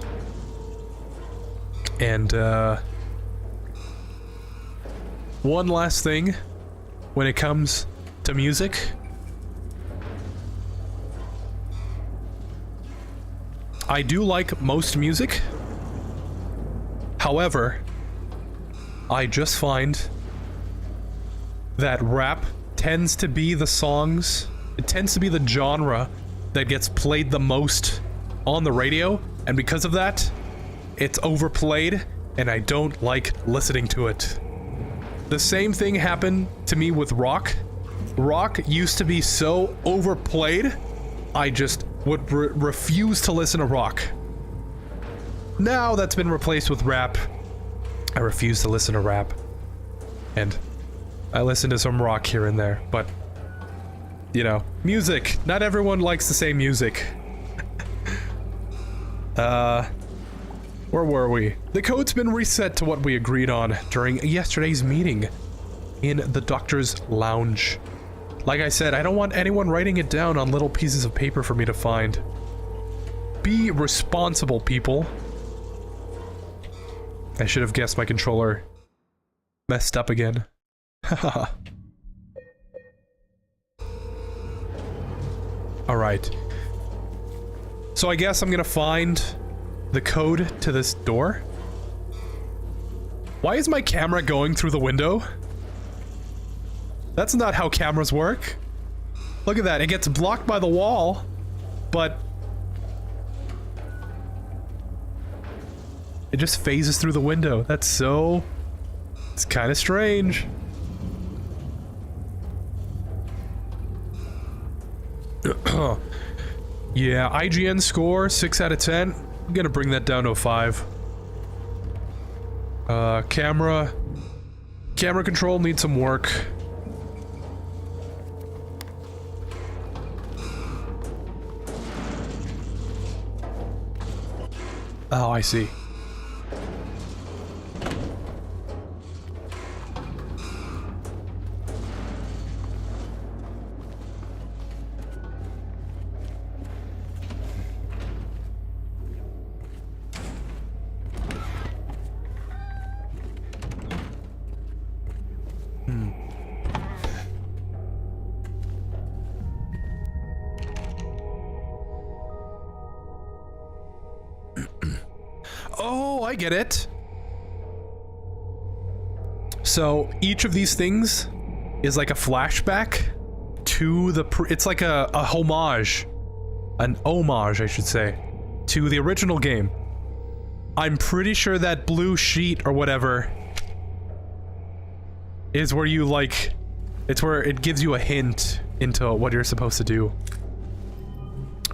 And one last thing when it comes to music. I do like most music. However, I just find that rap tends to be the songs, it tends to be the genre that gets played the most on the radio, and because of that, it's overplayed, and I don't like listening to it. The same thing happened to me with rock. Rock used to be so overplayed, I just would refuse to listen to rock. Now that's been replaced with rap, I refuse to listen to rap. And I listen to some rock here and there, but, you know, music. Not everyone likes the same music. Where were we? The code's been reset to what we agreed on during yesterday's meeting in the doctor's lounge. Like I said, I don't want anyone writing it down on little pieces of paper for me to find. Be responsible, people. I should have guessed my controller messed up again. Haha. Alright. So I guess I'm gonna find the code to this door. Why is my camera going through the window? That's not how cameras work. Look at that, it gets blocked by the wall, but it just phases through the window. That's so... it's kind of strange. Yeah, IGN score 6 out of 10. I'm gonna bring that down to a 5. Camera control needs some work. Oh, I see. Oh, I get it. So each of these things is like a flashback to the it's like a homage, an homage I should say, to the original game. I'm pretty sure that blue sheet or whatever is where you like, it's where it gives you a hint into what you're supposed to do.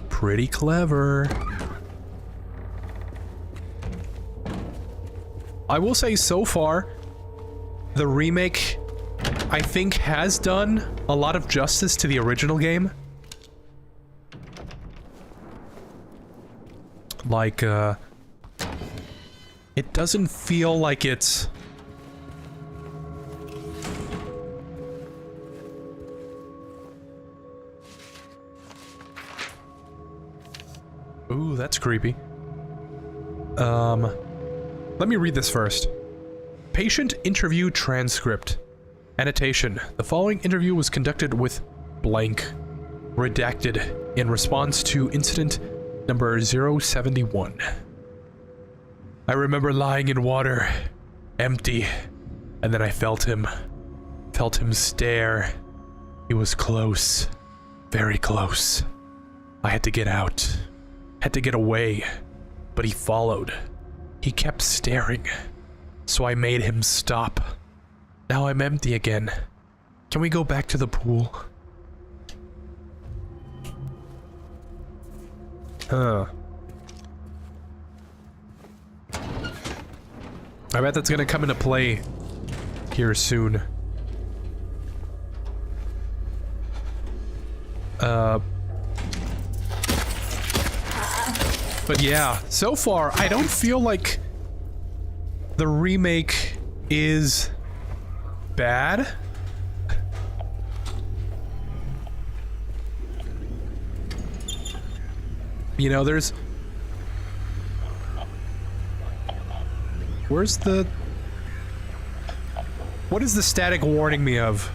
Pretty clever. I will say so far, the remake, I think, has done a lot of justice to the original game. Like, it doesn't feel like it's... Ooh, that's creepy. Let me read this first. Patient interview transcript. Annotation. The following interview was conducted with blank. Redacted in response to incident number 071. I remember lying in water, empty, and then I felt him stare. He was close, very close. I had to get out, had to get away, but he followed. He kept staring, so I made him stop. Now I'm empty again. Can we go back to the pool? Huh. I bet that's gonna come into play here soon. But yeah, so far, I don't feel like the remake is bad. You know, there's... Where's the... What is the static warning me of?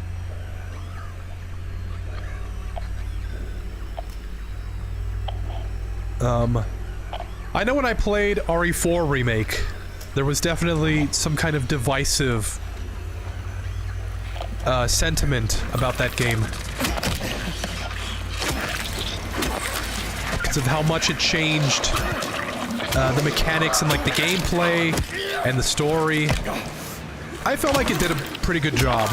I know when I played RE4 Remake, there was definitely some kind of divisive sentiment about that game. Because of how much it changed the mechanics and like the gameplay and the story. I felt like it did a pretty good job.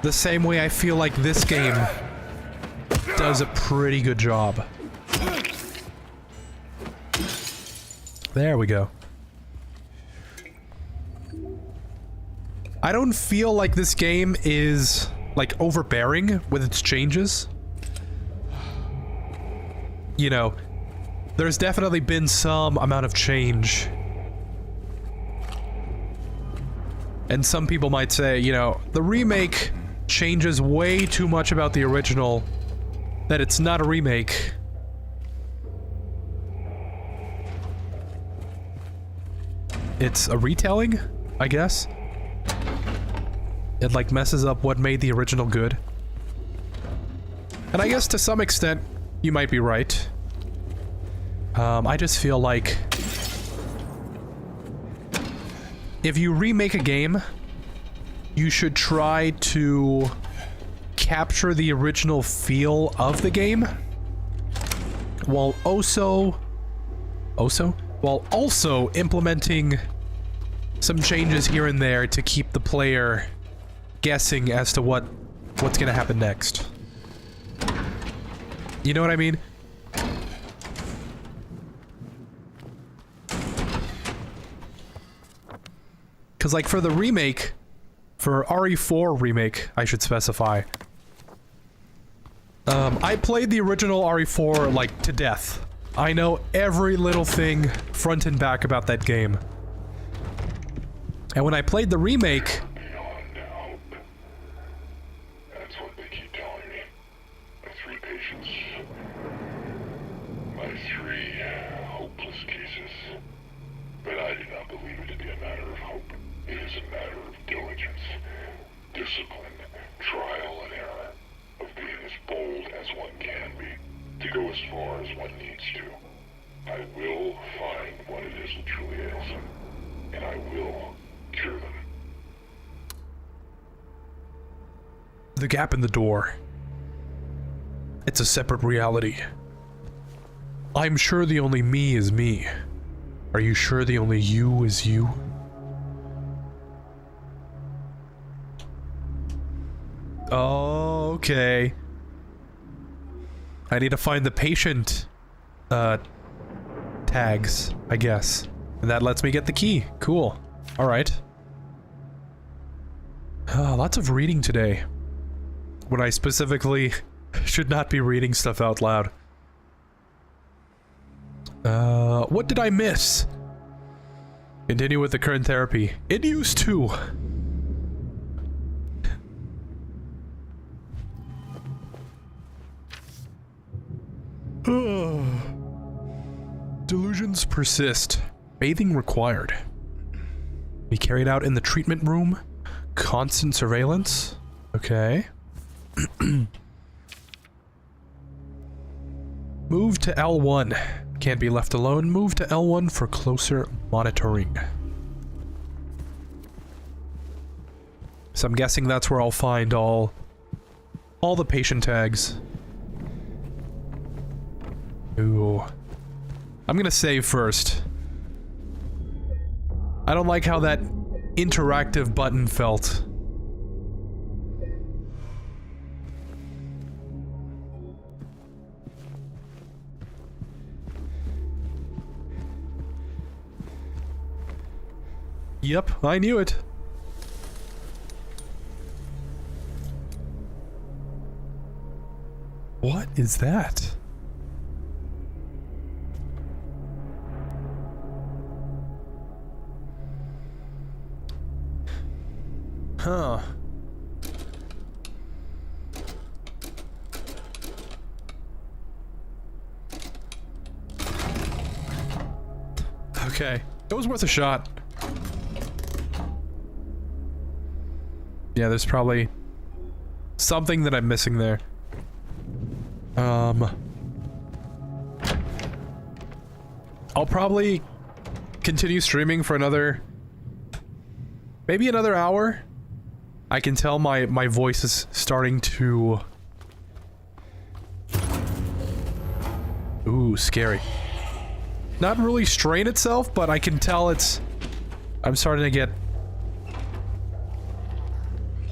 The same way I feel like this game does a pretty good job. There we go. I don't feel like this game is, like, overbearing with its changes. You know, there's definitely been some amount of change. And some people might say, you know, the remake changes way too much about the original, that it's not a remake. It's a retelling, I guess. It like messes up what made the original good. And I guess to some extent, you might be right. I just feel like if you remake a game, you should try to capture the original feel of the game while also implementing some changes here and there to keep the player guessing as to what's gonna happen next. You know what I mean? Because like for the remake, for RE4 remake, I should specify, I played the original RE4 like to death. I know every little thing front and back about that game. And when I played the remake, that's what they keep telling me. My 3 patients. My 3 hopeless cases. But I do not believe it to be a matter of hope. It is a matter of diligence, discipline, trial and error, of being as bold as one can be, to go as far as one needs to. I will find what it is that truly ails them, and I will cure them. the gap in the door. It's a separate reality. I'm sure the only me is me. Are you sure the only you is you? Okay. I need to find the patient tags, I guess. And that lets me get the key. Cool. Alright. Lots of reading today. When I specifically should not be reading stuff out loud. What did I miss? Continue with the current therapy. It used to. Delusion Lesions persist. Bathing required. Be carried out in the treatment room. Constant surveillance. Okay. Move to L1. Can't be left alone. Move to L1 for closer monitoring. So I'm guessing that's where I'll find all the patient tags. Ooh. I'm gonna save first. I don't like how that interactive button felt. Yep, I knew it. What is that? Huh. Okay, it was worth a shot. Yeah, there's probably something that I'm missing there. I'll probably continue streaming for maybe another hour. I can tell my voice is starting to... Ooh, scary. Not really strain itself, but I can tell I'm starting to get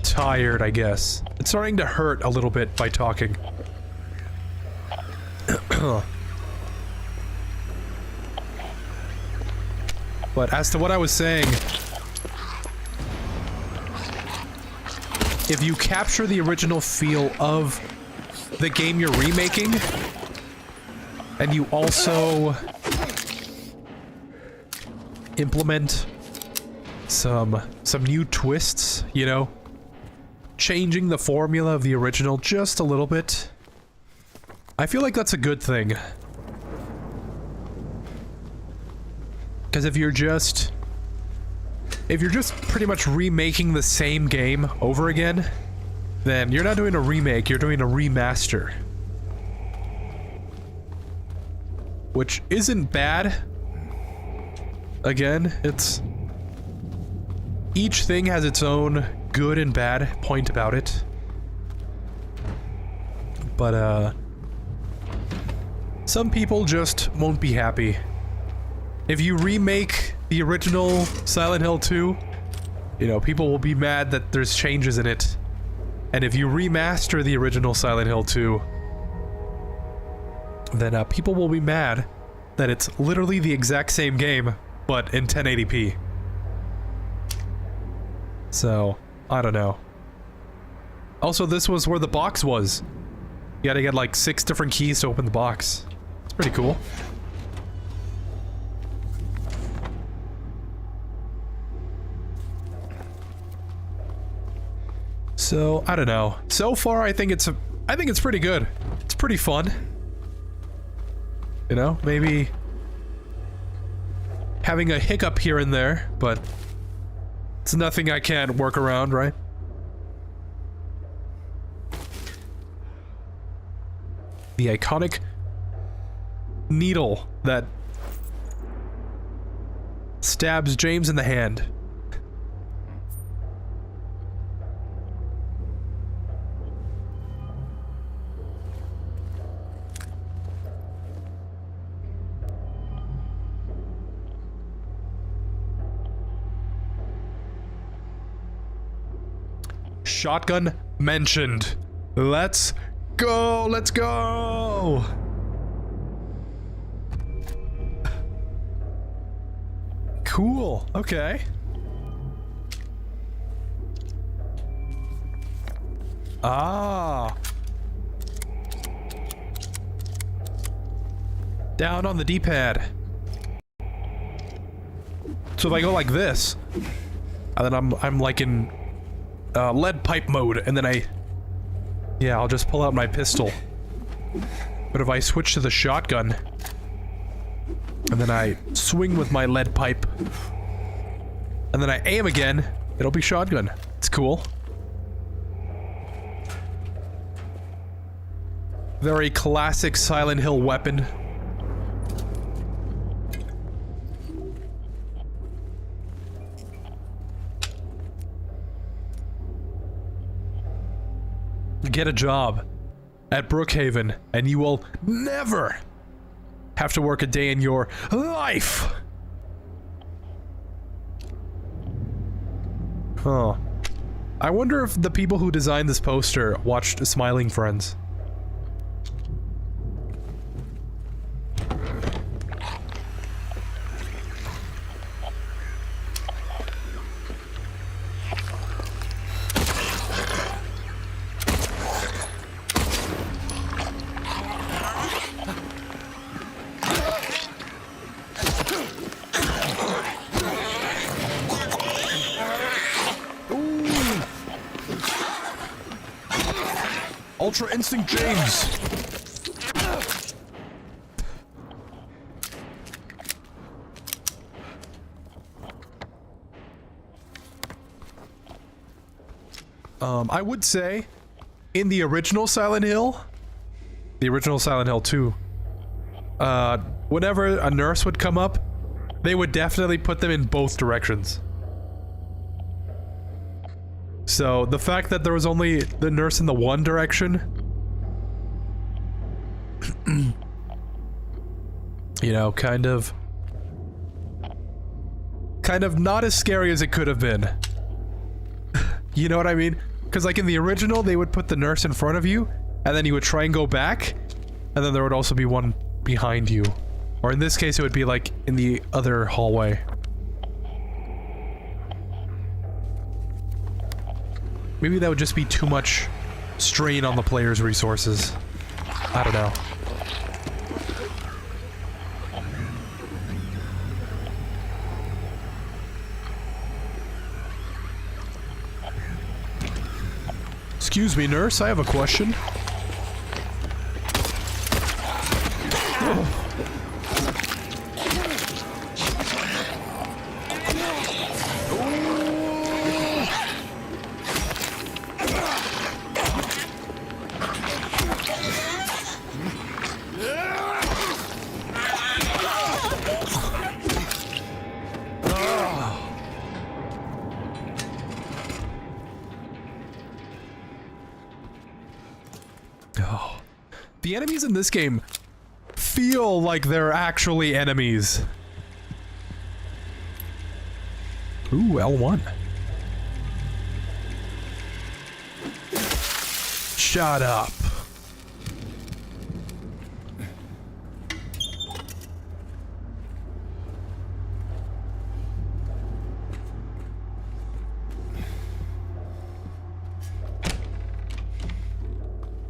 tired, I guess. It's starting to hurt a little bit by talking. But as to what I was saying, if you capture the original feel of the game you're remaking, and you also implement some new twists, you know, changing the formula of the original just a little bit, I feel like that's a good thing. Because if you're just pretty much remaking the same game over again, then you're not doing a remake, you're doing a remaster. Which isn't bad. Again, each thing has its own good and bad point about it. But, some people just won't be happy. If you remake the original Silent Hill 2, you know, people will be mad that there's changes in it. And if you remaster the original Silent Hill 2, then people will be mad that it's literally the exact same game, but in 1080p. So, I don't know. Also, this was where the box was. You gotta get like 6 different keys to open the box. It's pretty cool. So, I don't know. So far, I think it's pretty good. It's pretty fun. You know, maybe having a hiccup here and there, but it's nothing I can't work around, right? The iconic needle that stabs James in the hand. Shotgun mentioned. Let's go! Let's go! Cool. Okay. Ah. Down on the D-pad. So if I go like this, and then I'm like in lead pipe mode, and then I'll just pull out my pistol. But if I switch to the shotgun, And then I swing with my lead pipe. And then I aim again. It'll be shotgun. It's cool. Very classic Silent Hill weapon. Get a job at Brookhaven, and you will never have to work a day in your life. Huh. I wonder if the people who designed this poster watched Smiling Friends. Ultra Instinct James! I would say, in the original Silent Hill, the original Silent Hill 2, whenever a nurse would come up, they would definitely put them in both directions. So, the fact that there was only the nurse in the one direction, you know, kind of not as scary as it could have been. You know what I mean? Because like in the original, they would put the nurse in front of you, and then you would try and go back, and then there would also be one behind you. Or in this case, it would be like in the other hallway. Maybe that would just be too much strain on the player's resources. I don't know. Excuse me, nurse, I have a question. The enemies in this game feel like they're actually enemies. Ooh, L1. Shut up.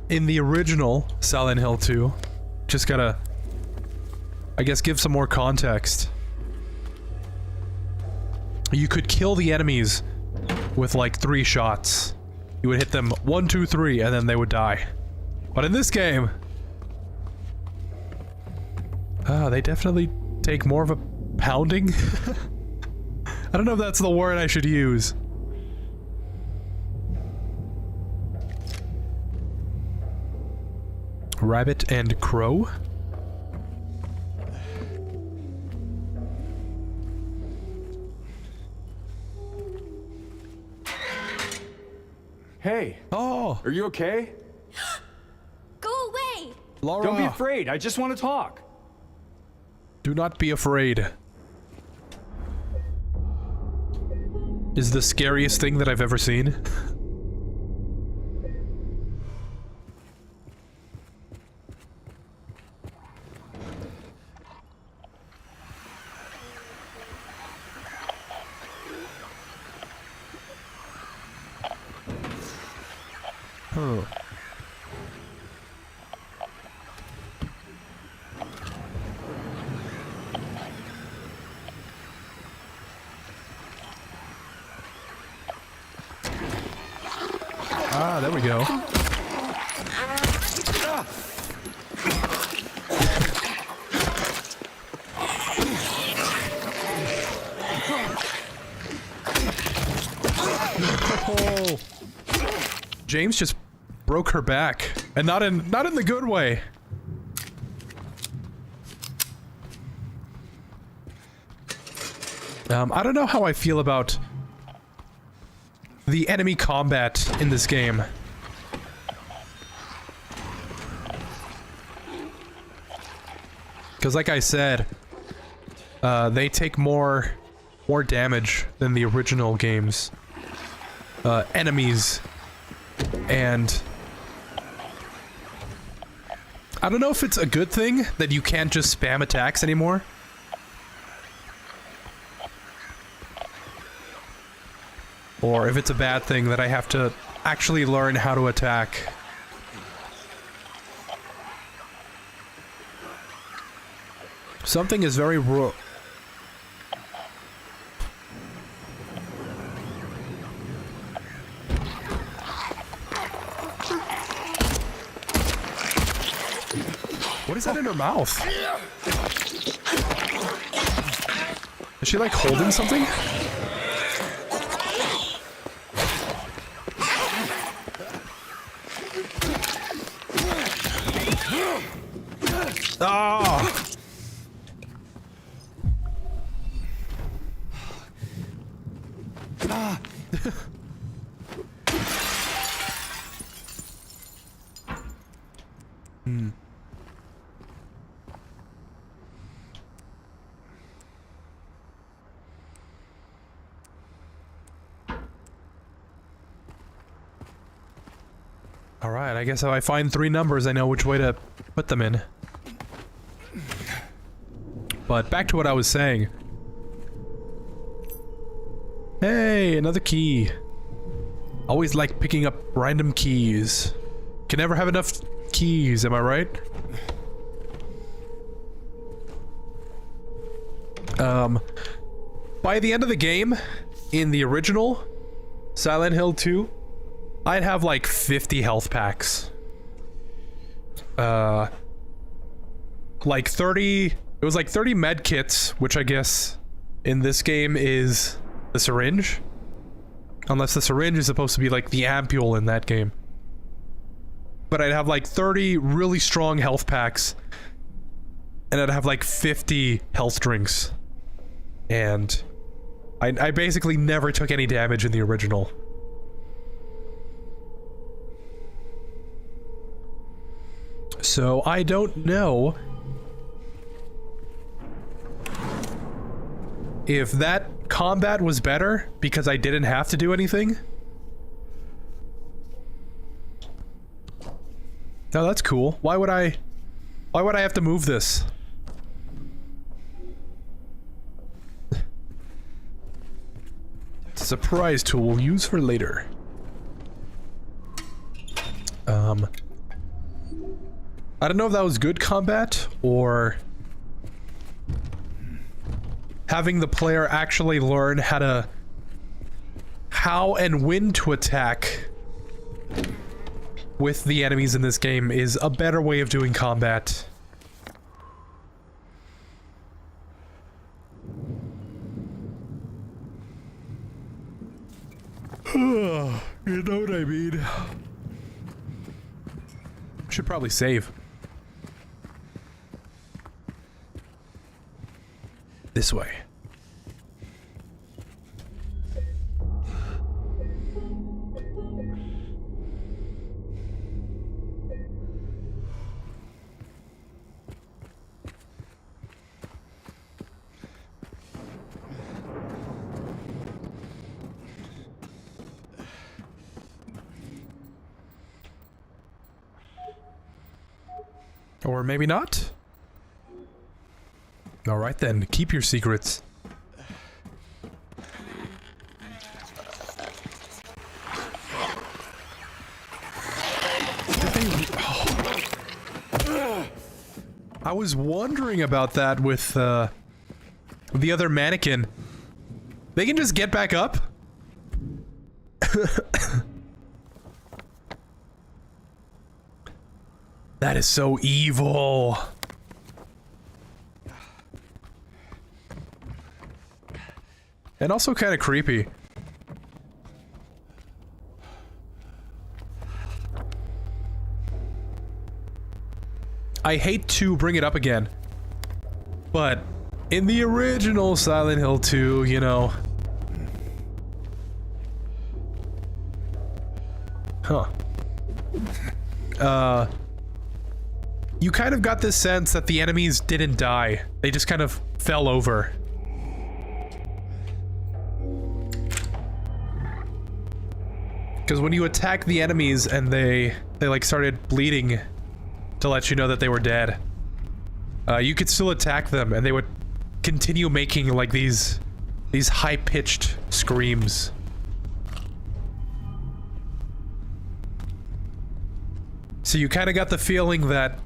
In the original Silent Hill 2, just gotta, I guess, give some more context. You could kill the enemies with like 3 shots. You would hit them 1, 2, 3, and then they would die. But in this game, they definitely take more of a pounding. I don't know if that's the word I should use. Rabbit and crow? Hey. Oh! Are you okay? Go away! Laura! Don't be afraid. I just want to talk. Do not be afraid. Is the scariest thing that I've ever seen. Huh. Ah, there we go. Oh. James just broke her back, and not in the good way. I don't know how I feel about the enemy combat in this game. Because like I said, they take more damage than the original games. Enemies. And I don't know if it's a good thing that you can't just spam attacks anymore. Or if it's a bad thing that I have to actually learn how to attack. Something is very raw. What is that in her mouth? Is she like holding something? Ah! Alright, I guess if I find 3 numbers, I know which way to put them in. But back to what I was saying. Hey, another key. Always like picking up random keys. Can never have enough keys, am I right? By the end of the game, in the original Silent Hill 2, I'd have like 50 health packs. Like 30... It was like 30 med kits, which I guess in this game is the syringe. Unless the syringe is supposed to be like the ampule in that game. But I'd have like 30 really strong health packs. And I'd have like 50 health drinks. And I basically never took any damage in the original. So I don't know if that combat was better because I didn't have to do anything. No, that's cool. Why would I have to move this? It's a surprise tool we'll use for later. I don't know if that was good combat, or having the player actually learn how and when to attack with the enemies in this game is a better way of doing combat. You know what I mean? Should probably save. This way. Or maybe not? Alright then, keep your secrets. I was wondering about that with the other mannequin. They can just get back up? That is so evil. And also kind of creepy. I hate to bring it up again, but in the original Silent Hill 2, you know... you kind of got this sense that the enemies didn't die. They just kind of fell over. Because when you attack the enemies and they like started bleeding to let you know that they were dead, you could still attack them and they would continue making like these high-pitched screams. So you kind of got the feeling that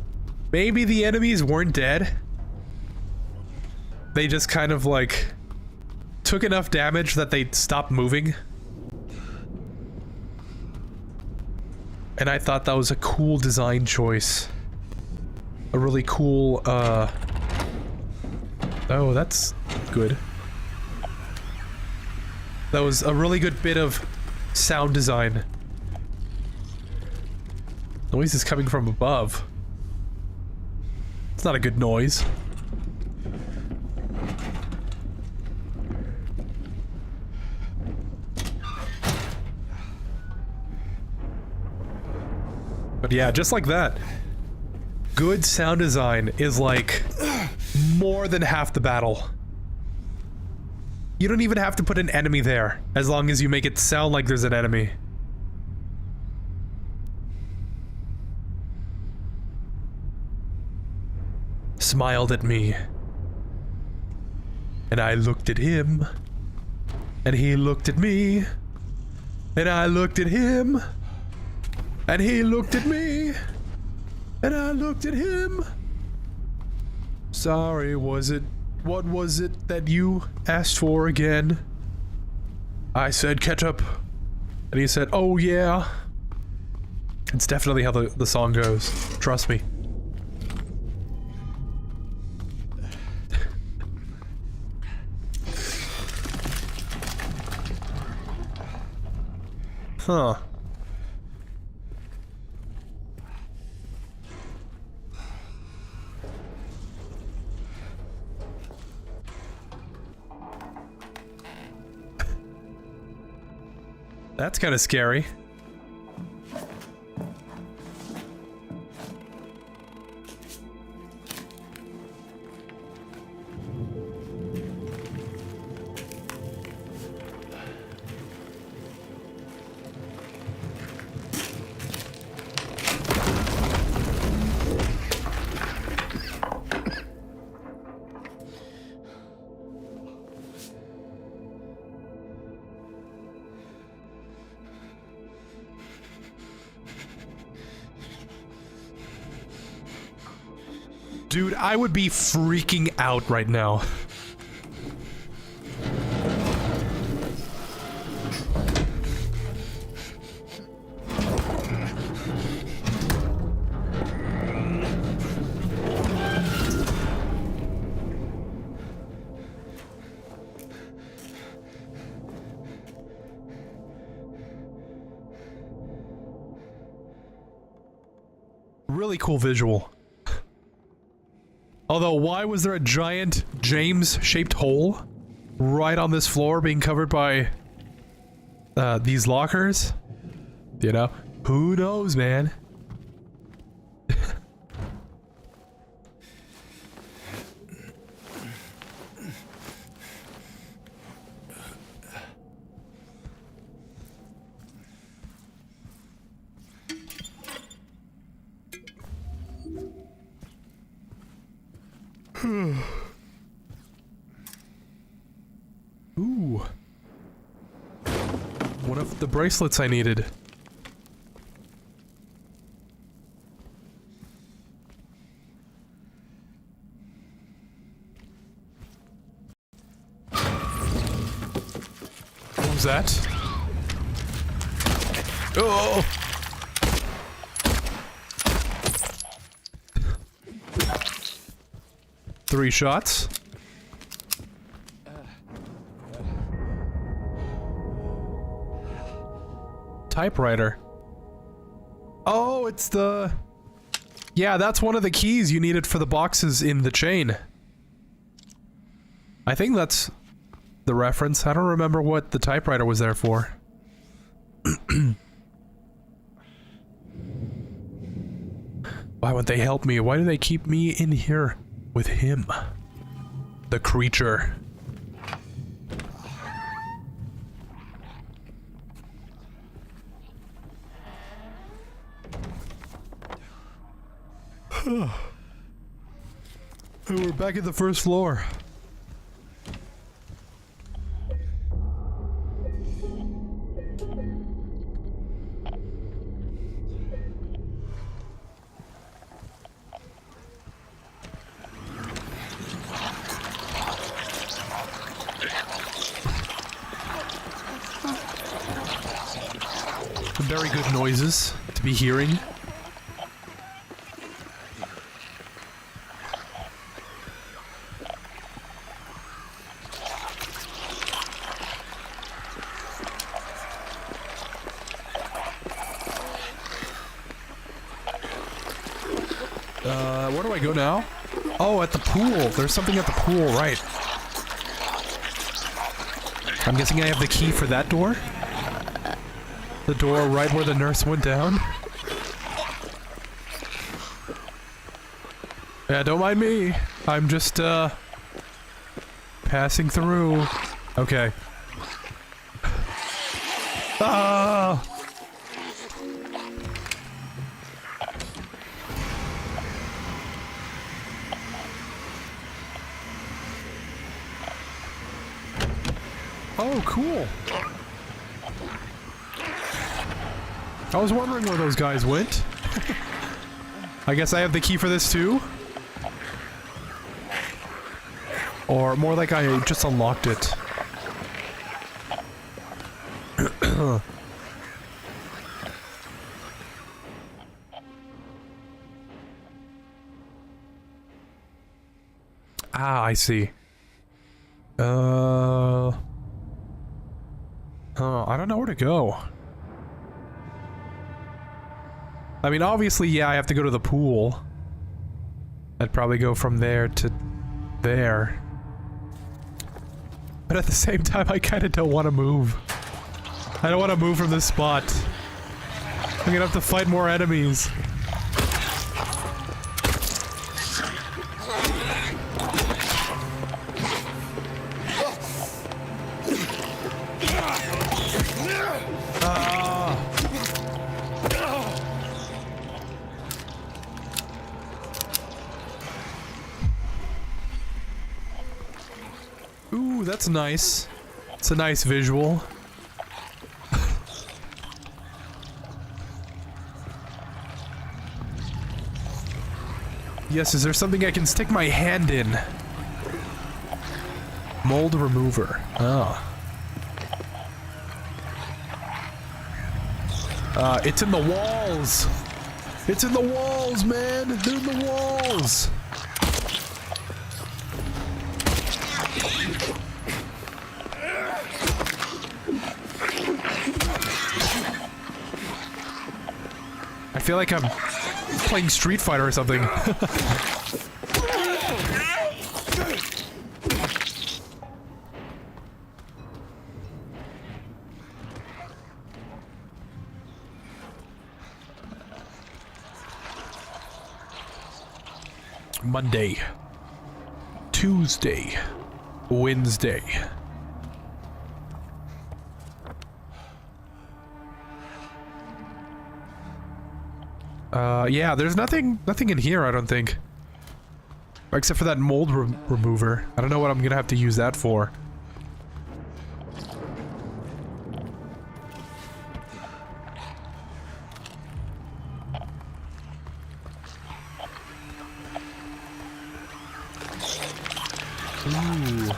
maybe the enemies weren't dead. They just kind of like took enough damage that they stopped moving. And I thought that was a cool design choice. A really cool, oh, that's good. That was a really good bit of sound design. Noise is coming from above. It's not a good noise. But yeah, just like that. Good sound design is like more than half the battle. You don't even have to put an enemy there, as long as you make it sound like there's an enemy. Smiled at me. And I looked at him. And he looked at me. And I looked at him. And he looked at me. And I looked at him. Sorry, what was it that you asked for again? I said ketchup. And he said, oh yeah. It's definitely how the song goes. Trust me. Huh. That's kind of scary. Dude, I would be freaking out right now. Really cool visual. Although, why was there a giant James-shaped hole right on this floor being covered by these lockers? You know? Who knows, man? Ooh. One of the bracelets I needed. What was that? Oh! Three shots. Typewriter. Oh, it's the Yeah, that's one of the keys you needed for the boxes in the chain. I think that's the reference. I don't remember what the typewriter was there for. Why won't they help me? Why do they keep me in here with him? The creature. And we're back at the first floor. Some very good noises to be hearing. Where do I go now? Oh, at the pool. There's something at the pool, right. I'm guessing I have the key for that door? The door right where the nurse went down? Yeah, don't mind me. I'm just, passing through. Okay. Ah! Oh, cool. I was wondering where those guys went. I guess I have the key for this too? Or more like I just unlocked it. Ah, I see. I don't know where to go. I mean, obviously, yeah, I have to go to the pool. I'd probably go from there to there. But at the same time, I kind of don't want to move. I don't want to move from this spot. I'm gonna have to fight more enemies. Ooh, that's nice. It's a nice visual. Yes, is there something I can stick my hand in? Mold remover. Oh. It's in the walls! It's in the walls, man! They're in the walls! I feel like I'm playing Street Fighter or something. Monday, Tuesday, Wednesday. Yeah, there's nothing in here, I don't think. Except for that mold remover. I don't know what I'm gonna have to use that for. Ooh.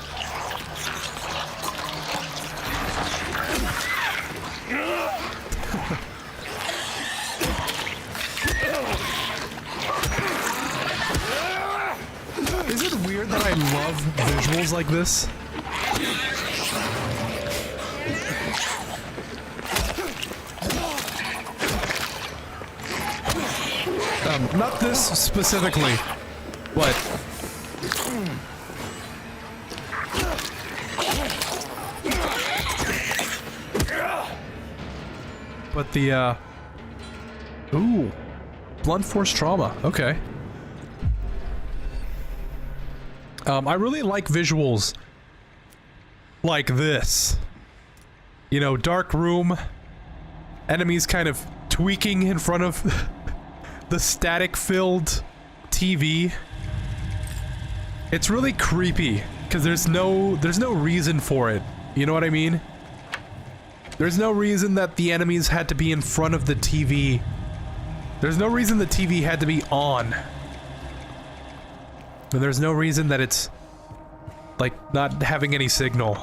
Is it weird that I love visuals like this? Not this specifically, but... But the, ooh. Blunt force trauma. Okay. I really like visuals like this. You know, dark room, enemies kind of tweaking in front of the static-filled TV. It's really creepy because there's no reason for it. You know what I mean? There's no reason that the enemies had to be in front of the TV. There's no reason the TV had to be on. And there's no reason that it's like not having any signal.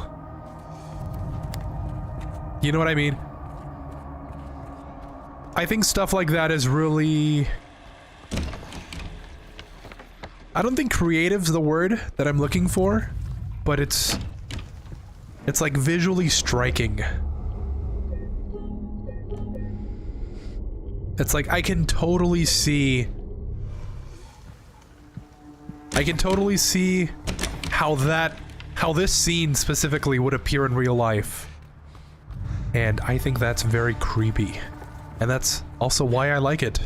You know what I mean? I think stuff like that is really... I don't think creative's the word that I'm looking for, but it's like visually striking. It's like I can totally see how this scene specifically would appear in real life. And I think that's very creepy. And that's also why I like it.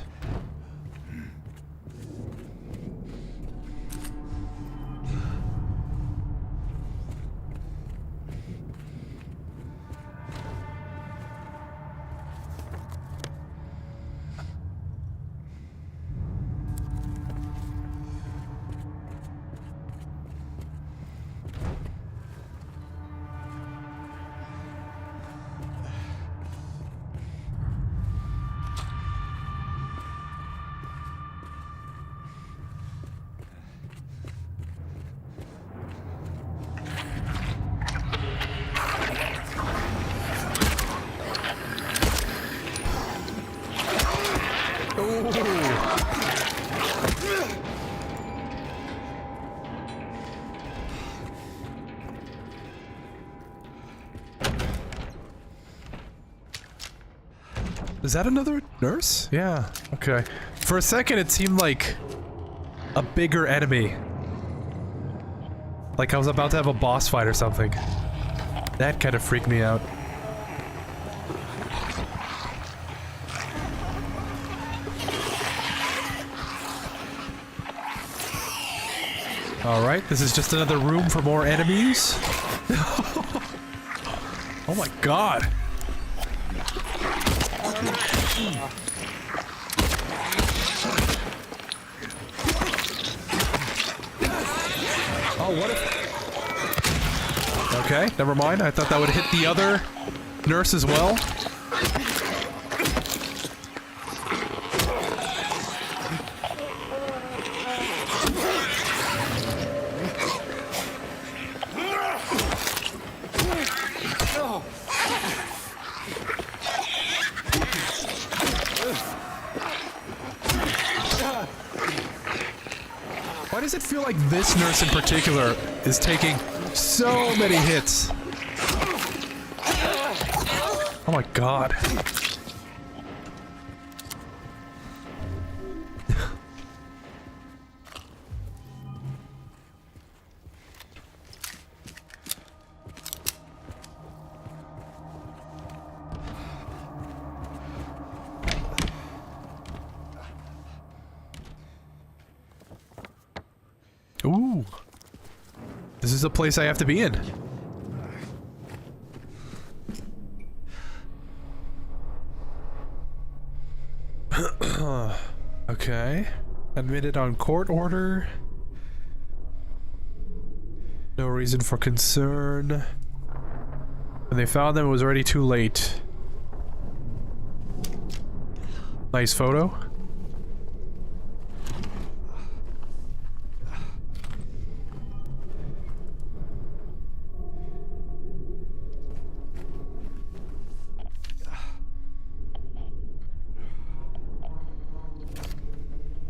Is that another nurse? Yeah, okay. For a second it seemed like a bigger enemy. Like I was about to have a boss fight or something. That kind of freaked me out. Alright, this is just another room for more enemies. Oh my god. Oh, what if... Okay, never mind. I thought that would hit the other nurse as well. Why does it feel like this nurse in particular is taking so many hits? Oh my god. Ooh. This is a place I have to be in. Okay. Admitted on court order. No reason for concern. When they found them, it was already too late. Nice photo.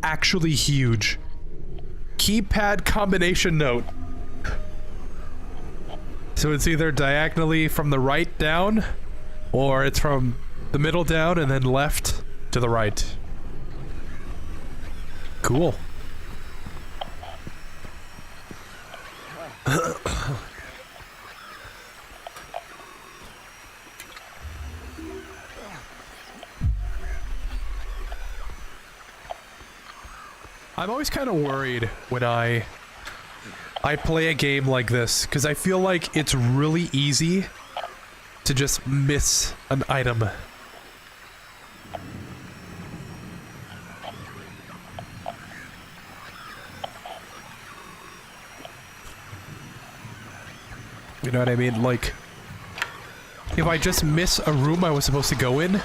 Actually huge. Keypad combination note. So it's either diagonally from the right down, or it's from the middle down and then left to the right. Cool. I'm always kind of worried when I play a game like this, because I feel like it's really easy to just miss an item. You know what I mean? Like, if I just miss a room I was supposed to go in,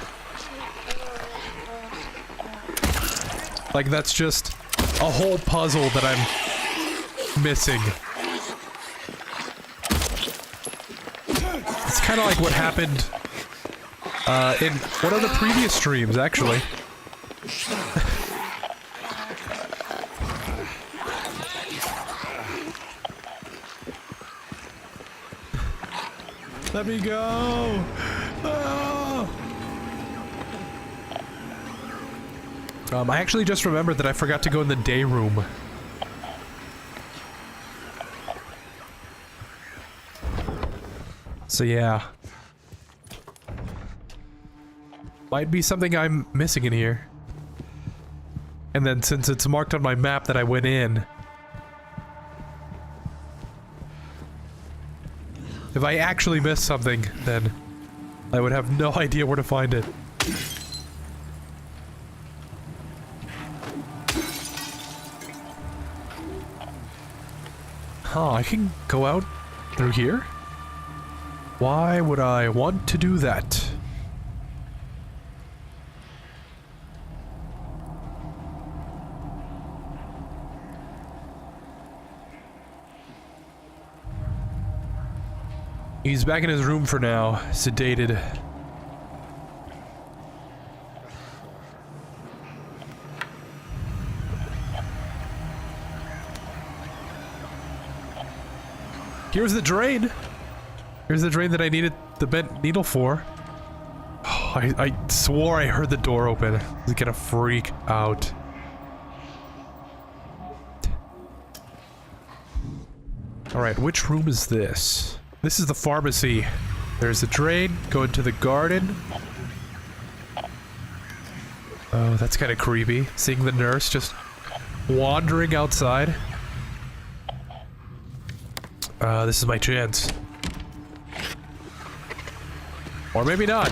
like that's just a whole puzzle that I'm missing. It's kind of like what happened in one of the previous streams, actually. Let me go! Ah! I actually just remembered that I forgot to go in the day room. So yeah. Might be something I'm missing in here. And then since it's marked on my map that I went in, if I actually miss something, then I would have no idea where to find it. Huh, I can go out through here? Why would I want to do that? He's back in his room for now, sedated. Here's the drain. Here's the drain that I needed the bent needle for. Oh, I swore I heard the door open. I was gonna freak out. Alright, which room is this? This is the pharmacy. There's a drain, go into the garden. Oh, that's kind of creepy. Seeing the nurse just wandering outside. This is my chance. Or maybe not.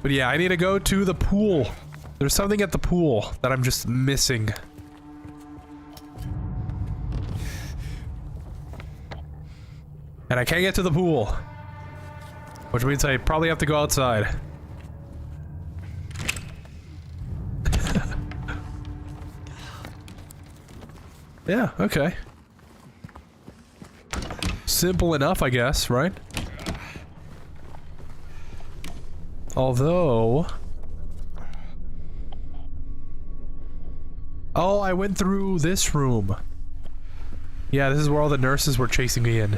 But yeah, I need to go to the pool. There's something at the pool that I'm just missing. And I can't get to the pool. Which means I probably have to go outside. Yeah, okay. Simple enough, I guess, right? Although... Oh, I went through this room. Yeah, this is where all the nurses were chasing me in.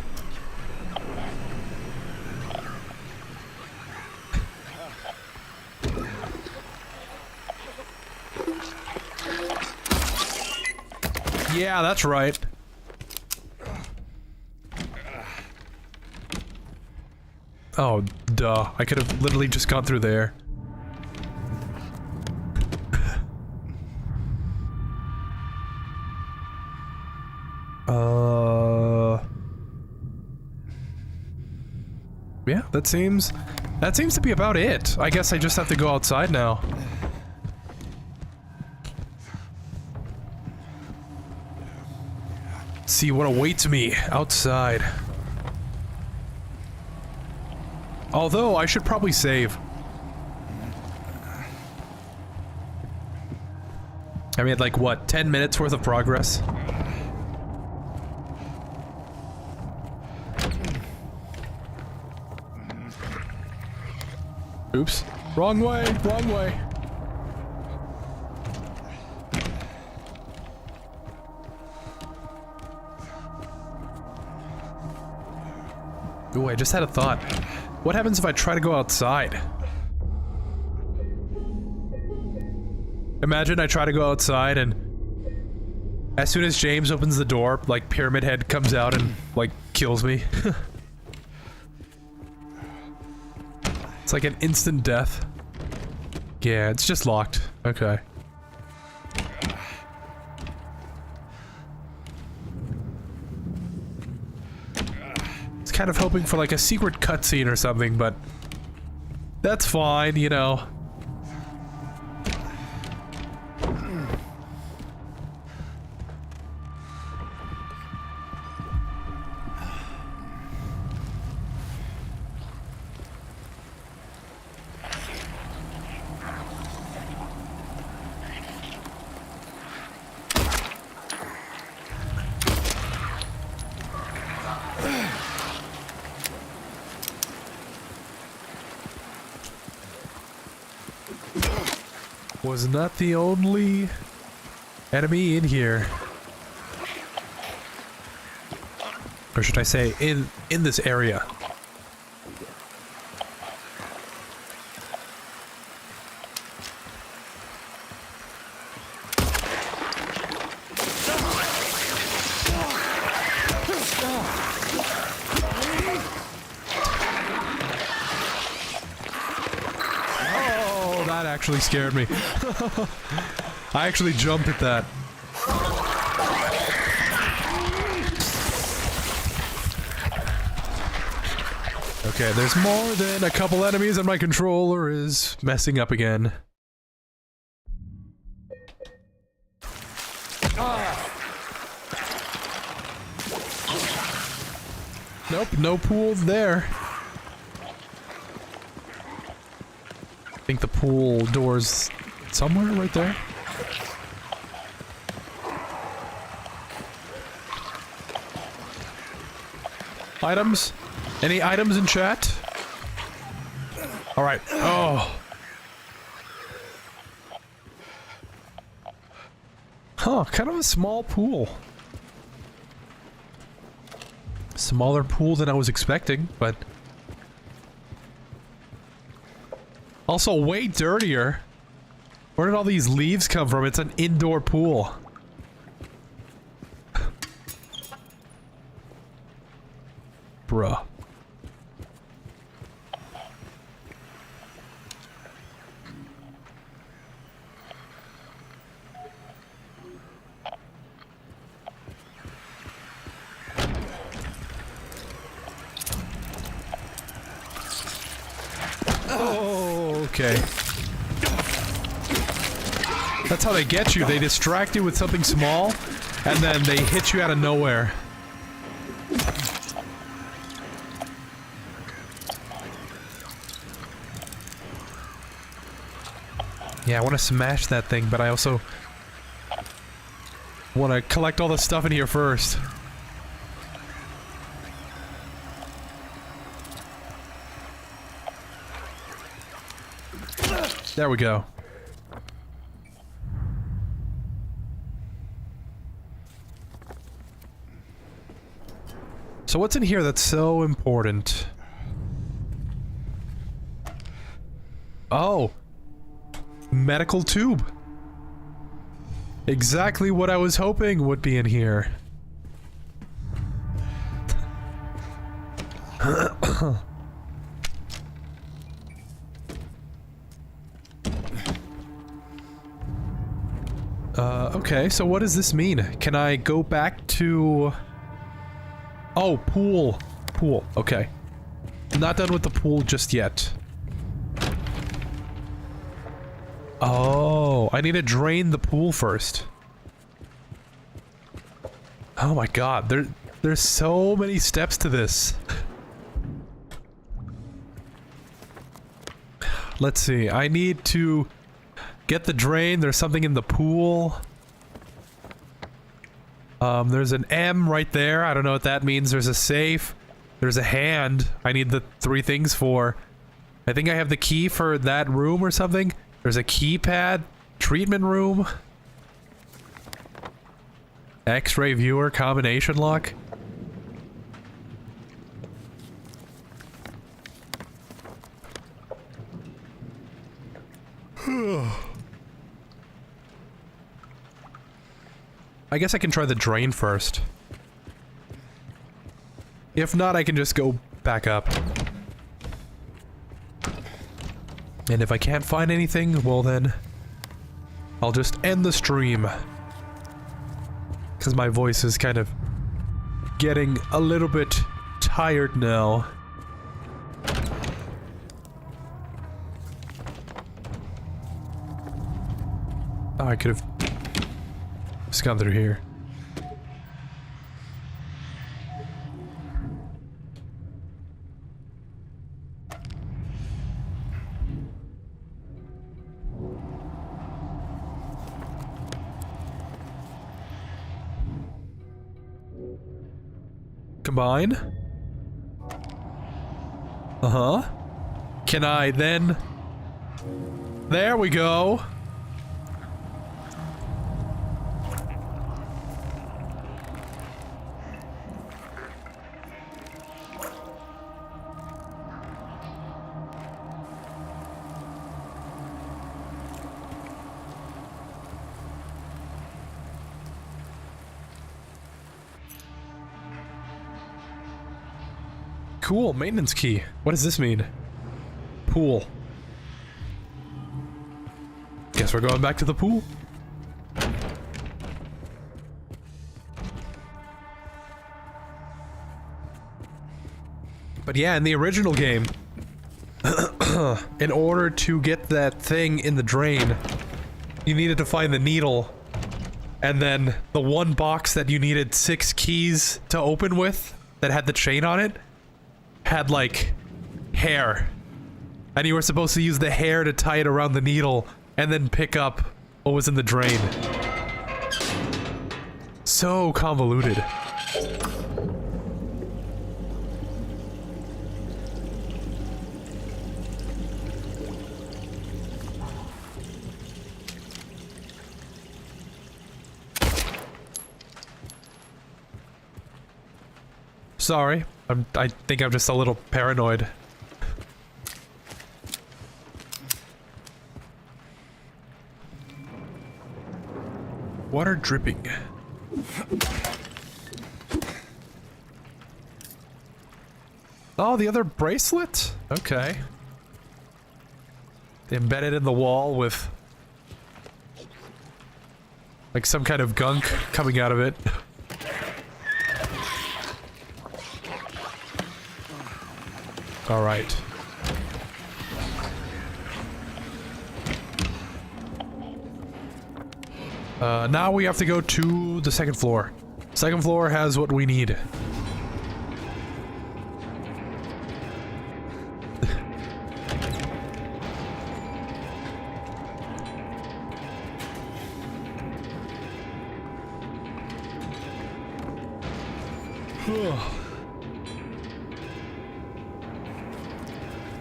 Yeah, that's right. Oh, duh. I could have literally just gone through there. Yeah, that seems to be about it. I guess I just have to go outside now. See what awaits me outside. Although, I should probably save. I mean, like, what, 10 minutes worth of progress? Oops. Wrong way, wrong way. Ooh, I just had a thought. What happens if I try to go outside? Imagine I try to go outside and as soon as James opens the door, like, Pyramid Head comes out and, like, kills me. It's like an instant death. Yeah, it's just locked. Okay. It's kind of hoping for, like, a secret cutscene or something, but that's fine, you know. Was not the only enemy in here. Or should I say, in this area. Actually scared me. I actually jumped at that. Okay, there's more than a couple enemies and my controller is messing up again. Nope, no pool there. I think the pool door's somewhere right there. Items? Any items in chat? Alright. Oh. Huh, kind of a small pool. Smaller pool than I was expecting, but also way dirtier. Where did all these leaves come from? It's an indoor pool. Bruh. Oh, okay. That's how they get you. They distract you with something small, and then they hit you out of nowhere. Yeah, I want to smash that thing, but I also want to collect all the stuff in here first. There we go. So what's in here that's so important? Oh. Medical tube. Exactly what I was hoping would be in here. Okay, so what does this mean? Can I go back to... Oh, pool. Pool, okay. Not done with the pool just yet. Oh, I need to drain the pool first. Oh my god, there's so many steps to this. Let's see, I need to get the drain, there's something in the pool. There's an M right there, I don't know what that means. There's a safe, there's a hand I need the 3 things for. I think I have the key for that room or something. There's a keypad, treatment room, X-ray viewer, combination lock. I guess I can try the drain first. If not, I can just go back up. And if I can't find anything, well then, I'll just end the stream. Because my voice is kind of getting a little bit tired now. Oh, I could have just gone through here. Combine. Uh-huh. Can I then... There we go. Cool, maintenance key. What does this mean? Pool. Guess we're going back to the pool. But yeah, in the original game, in order to get that thing in the drain, you needed to find the needle, and then the one box that you needed 6 keys to open with, that had the chain on it, had like hair, and you were supposed to use the hair to tie it around the needle and then pick up what was in the drain. So convoluted. Sorry. I think I'm just a little paranoid. Water dripping. Oh, the other bracelet? Okay. Embedded in the wall with... like some kind of gunk coming out of it. All right. Now we have to go to the second floor. Second floor has what we need.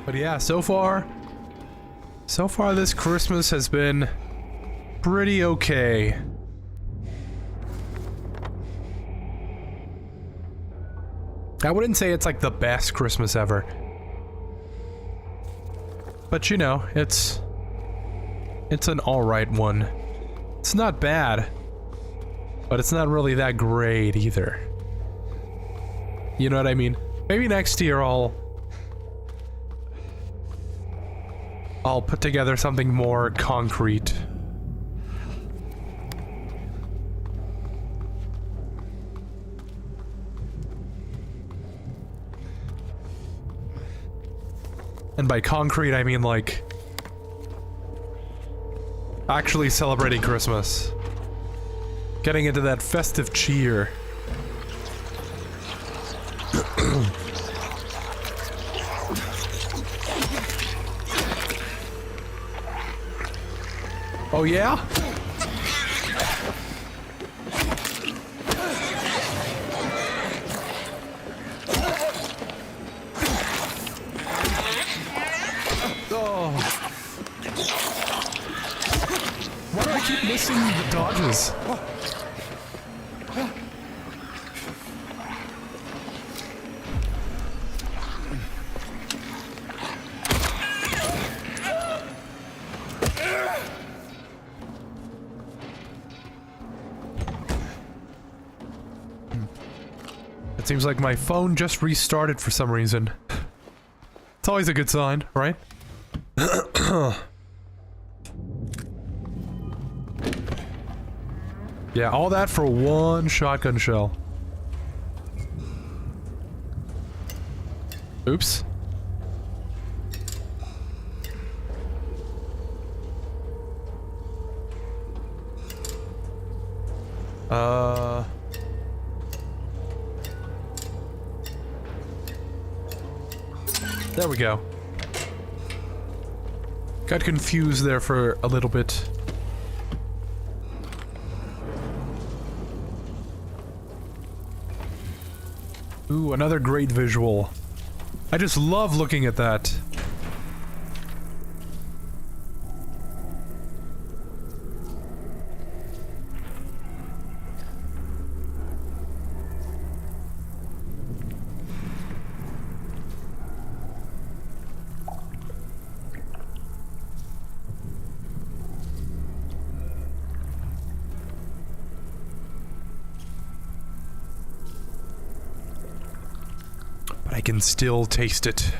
But yeah, so far this Christmas has been pretty okay. I wouldn't say it's like the best Christmas ever. But you know, it's an alright one. It's not bad, but it's not really that great either. You know what I mean? Maybe next year I'll put together something more concrete. And by concrete, I mean like actually celebrating Christmas. Getting into that festive cheer. Oh yeah? Oh. Why do I keep missing the dodges? It seems like my phone just restarted for some reason. It's always a good sign, right? Yeah, all that for one shotgun shell. Oops. There we go. Got confused there for a little bit. Ooh, another great visual. I just love looking at that. I can still taste it.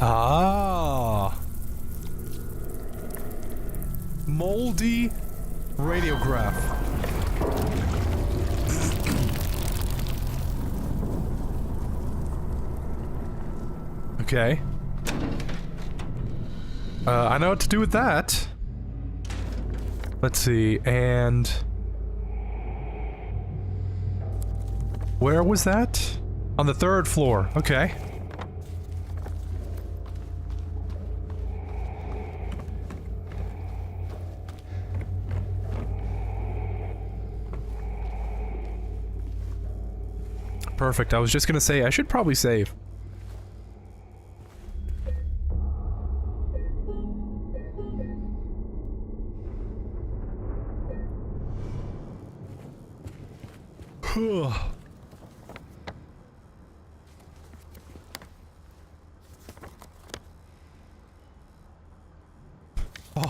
Ah. Moldy radiograph. Okay. I know what to do with that. Let's see, and... where was that? On the 3rd floor, okay. Perfect, I was just gonna say, I should probably save.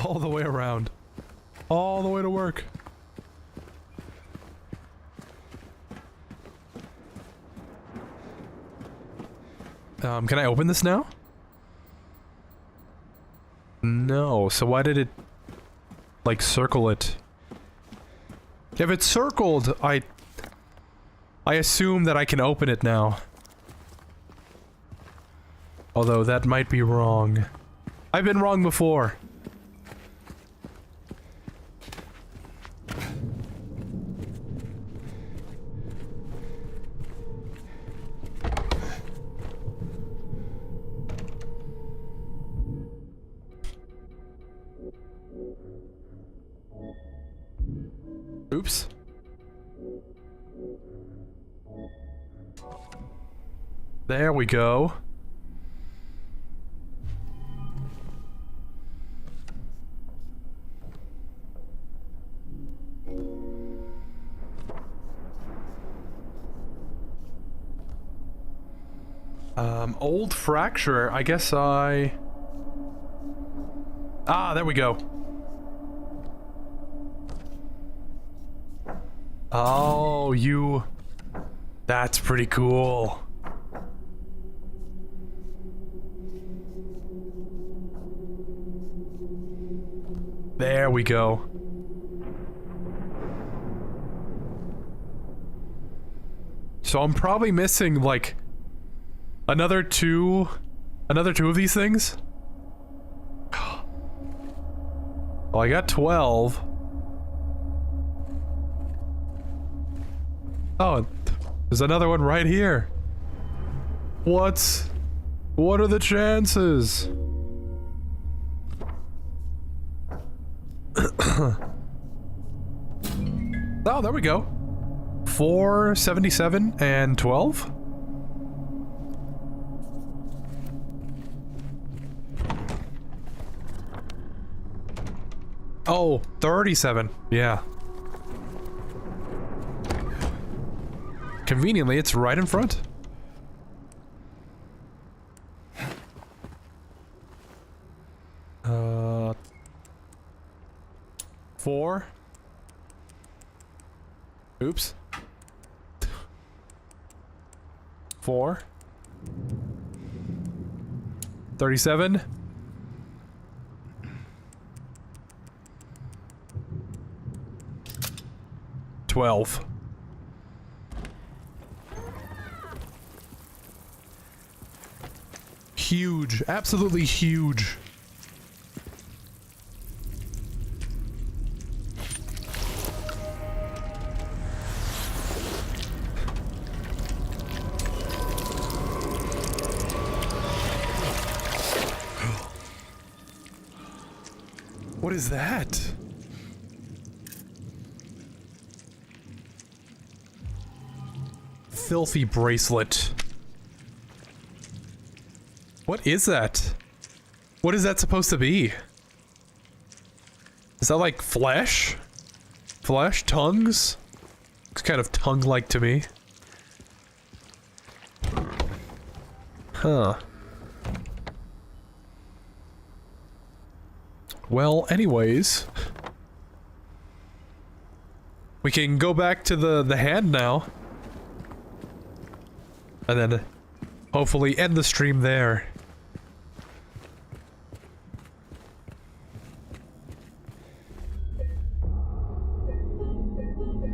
All the way around. All the way to work. Can I open this now? No, so why did it, like, circle it? If it's circled, I assume that I can open it now. Although, that might be wrong. I've been wrong before. Oops. There we go. Old fracture. I guess I... ah, there we go. Oh, you... that's pretty cool. There we go. So I'm probably missing, like, another two of these things? Well, I got 12. Oh, there's another one right here. What are the chances? Oh, there we go. 4, 77, and 12? Oh, 37. Yeah. conveniently, it's right in front. Uh... 4. Oops. 4. 37. 12. Huge. Absolutely huge. What is that? Filthy bracelet. What is that? What is that supposed to be? Is that like flesh? Flesh? Tongues? It's kind of tongue-like to me. Huh. Well, anyways. We can go back to the hand now. And then hopefully end the stream there.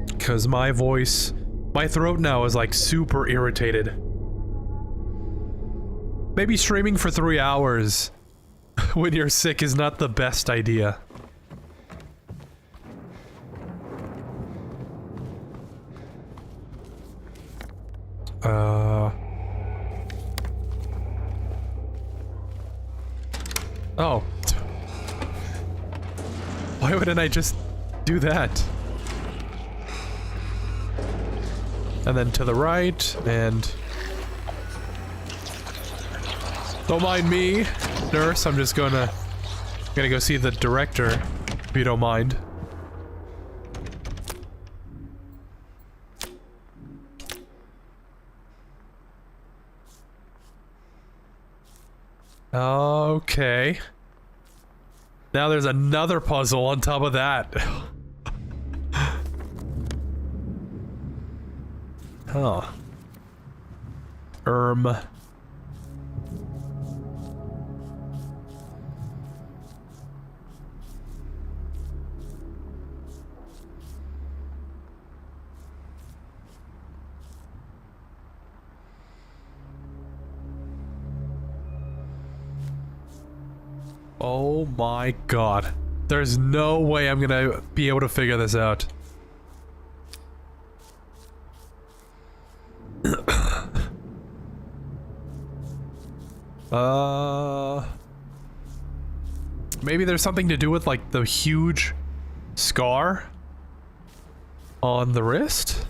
Because my voice, my throat now is like super irritated. Maybe streaming for 3 hours when you're sick is not the best idea. Oh. Why wouldn't I just do that? And then to the right, and... Don't mind me, nurse, I'm just gonna go see the director, if you don't mind. Okay. Now there's another puzzle on top of that. Huh. Oh my god. There's no way I'm gonna be able to figure this out. Maybe there's something to do with like the huge scar on the wrist?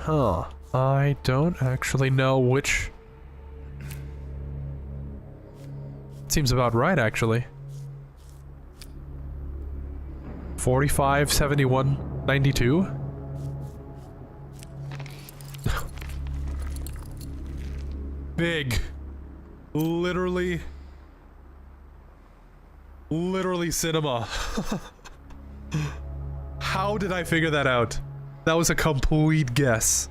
Huh. I don't actually know which... Seems about right, actually. 45, 71, 92? Big. Literally cinema. How did I figure that out? That was a complete guess.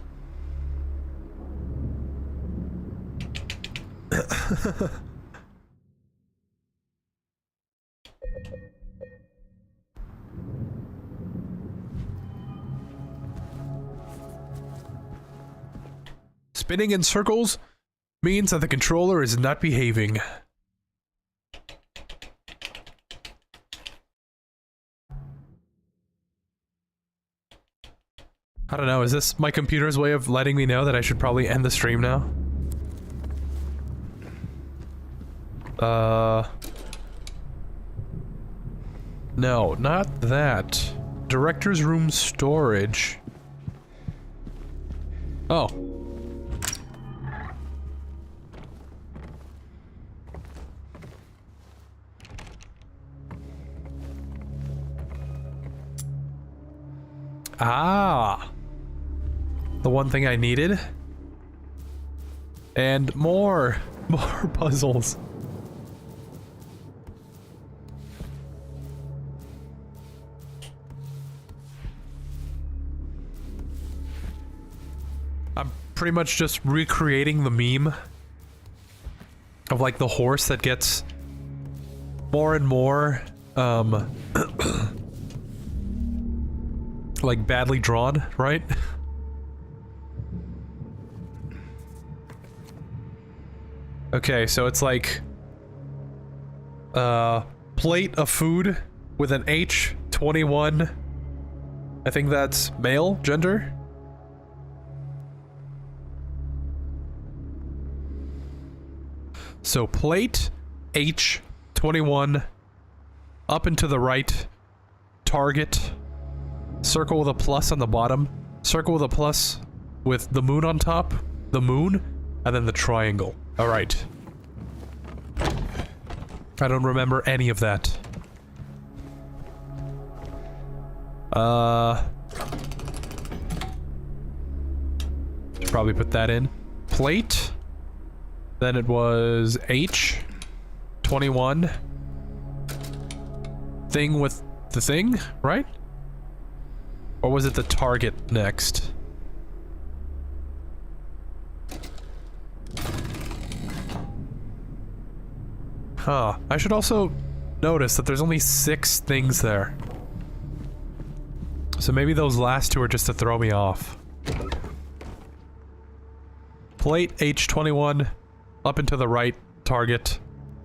Spinning in circles means that the controller is not behaving. I don't know, is this my computer's way of letting me know that I should probably end the stream now? No, not that. Director's room storage. Oh. Ah. The one thing I needed. And more puzzles. I'm pretty much just recreating the meme of like the horse that gets more and more like badly drawn, right? Okay, so it's like plate of food with an H, 21. I think that's male gender. So plate H, 21, up and to the right, target, circle with a plus on the bottom, circle with a plus with the moon on top, the moon, and then the triangle. Alright. I don't remember any of that. Should probably put that in. Plate. Then it was H. 21. Thing with the thing, right? Or was it the target next? Huh. I should also notice that there's only 6 things there. So maybe those last 2 are just to throw me off. Plate H21, up and to the right, target,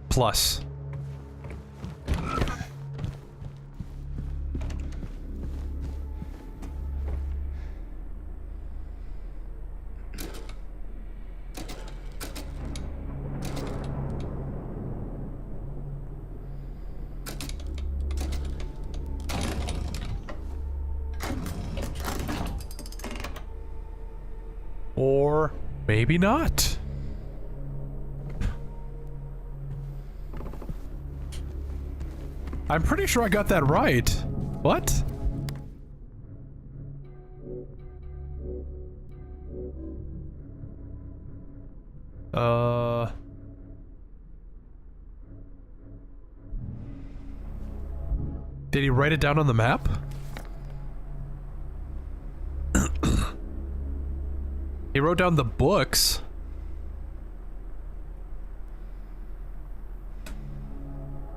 plus. Or maybe not. I'm pretty sure I got that right. What? Did he write it down on the map? He wrote down the books.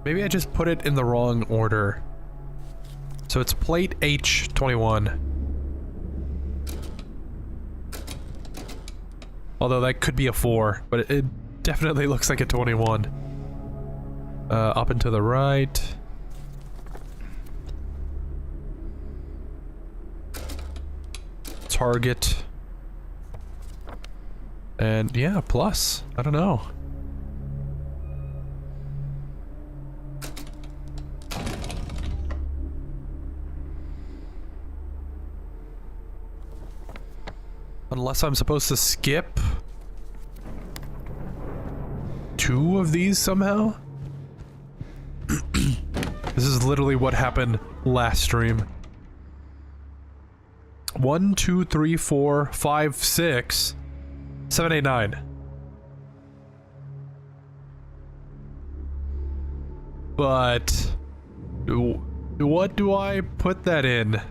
Maybe I just put it in the wrong order. So it's plate H21. Although that could be a 4, but it definitely looks like a 21. Up and to the right. Target. And yeah, plus. I don't know. Unless I'm supposed to skip 2 of these somehow? This is literally what happened last stream. 1, 2, 3, 4, 5, 6, 7, 8, 9. But what do I put that in?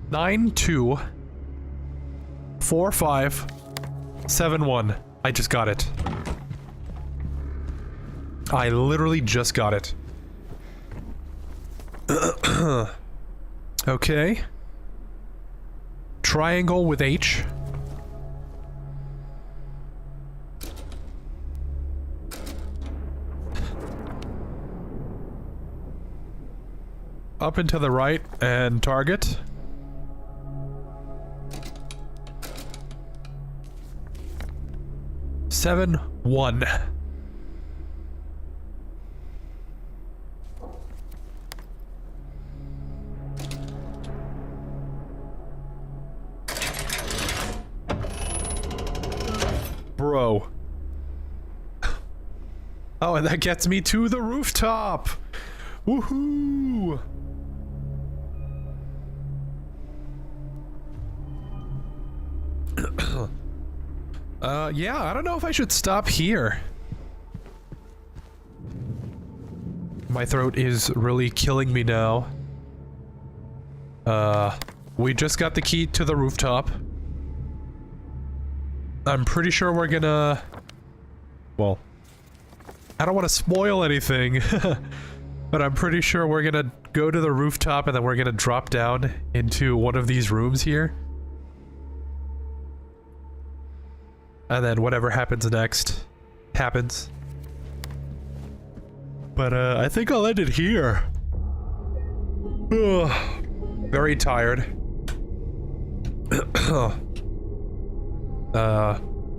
9, 2, 4, 5, 7, 1. I just got it. I literally just got it. Okay. Triangle with H. Up and to the right and target. Seven, 1. Bro. Oh, and that gets me to the rooftop! Woohoo! Yeah, I don't know if I should stop here. My throat is really killing me now. We just got the key to the rooftop. I'm pretty sure we're gonna... Well, I don't want to spoil anything, but I'm pretty sure we're gonna go to the rooftop and then we're gonna drop down into one of these rooms here. And then whatever happens next, happens. But, I think I'll end it here. Ugh. Very tired.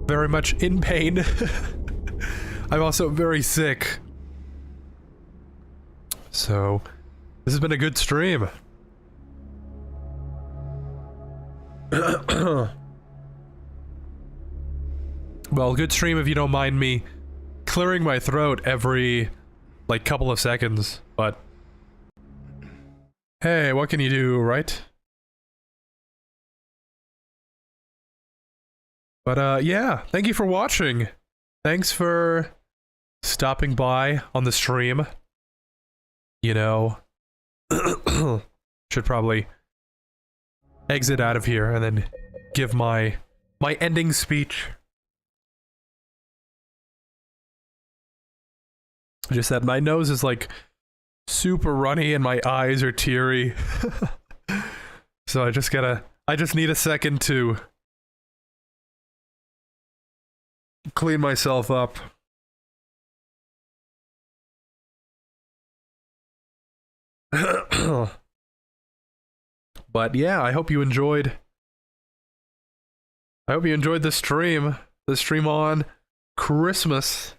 Very much in pain. I'm also very sick. So, this has been a good stream. Well, good stream if you don't mind me clearing my throat every, like, couple of seconds, but... Hey, what can you do, right? But, yeah, thank you for watching. Thanks for stopping by on the stream. You know, should probably exit out of here and then give my ending speech. Just that my nose is like super runny and my eyes are teary. So I just need a second to clean myself up. But yeah, I hope you enjoyed. I hope you enjoyed the stream. The stream on Christmas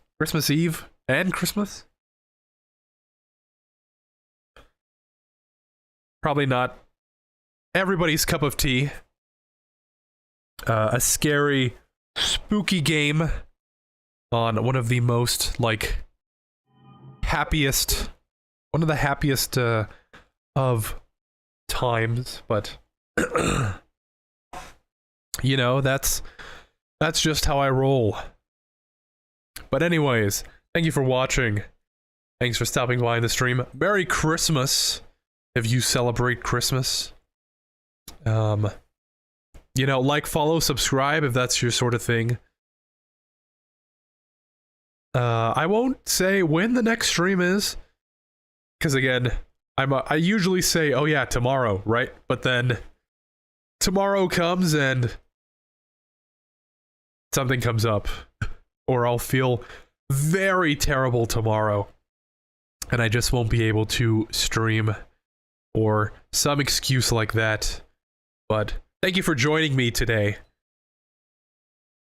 Eve and Christmas. Probably not everybody's cup of tea. A scary, spooky game on one of the most, like, happiest, one of the happiest, of times, but, you know, that's just how I roll. But anyways, thank you for watching. Thanks for stopping by in the stream. Merry Christmas, if you celebrate Christmas. You know, like, follow, subscribe if that's your sort of thing. I won't say when the next stream is, because again, I usually say, oh yeah, tomorrow, right? But then tomorrow comes and something comes up, or I'll feel very terrible tomorrow, and I just won't be able to stream, or some excuse like that. But thank you for joining me today.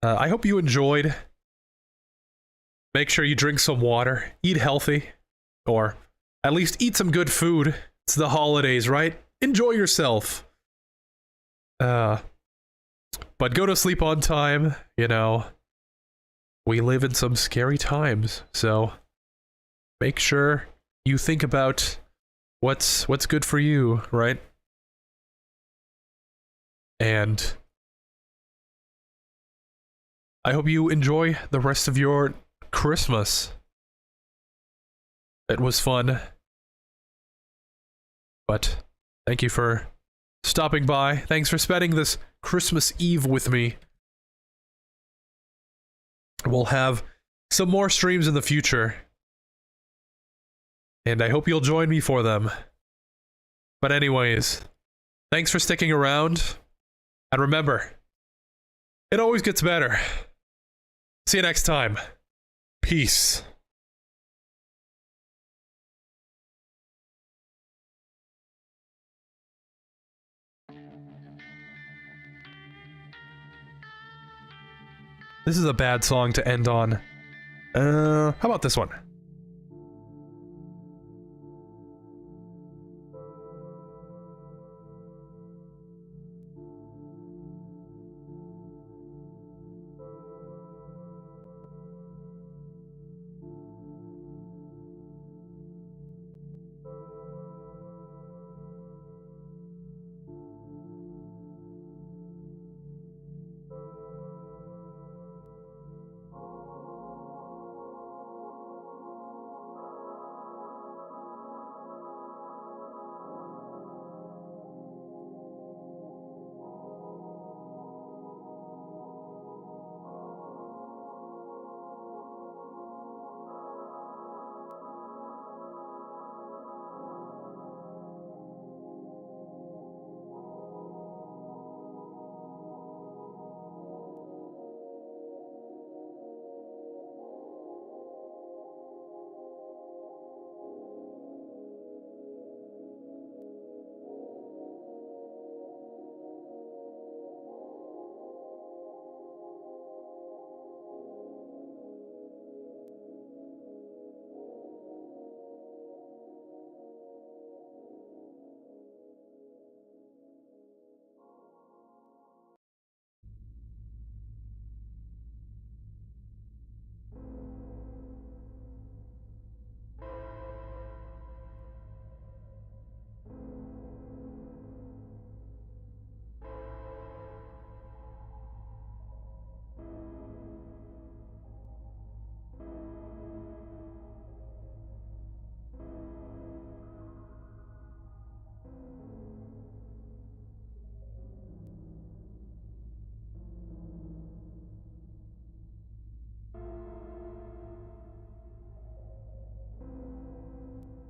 I hope you enjoyed. Make sure you drink some water, eat healthy, or at least eat some good food. It's the holidays, right? Enjoy yourself. But go to sleep on time, you know. We live in some scary times, so make sure you think about what's good for you, right? And I hope you enjoy the rest of your Christmas. It was fun. But thank you for stopping by. Thanks for spending this Christmas Eve with me. We'll have some more streams in the future, and I hope you'll join me for them. But anyways, thanks for sticking around, and remember, it always gets better. See you next time. Peace. This is a bad song to end on. How about this one?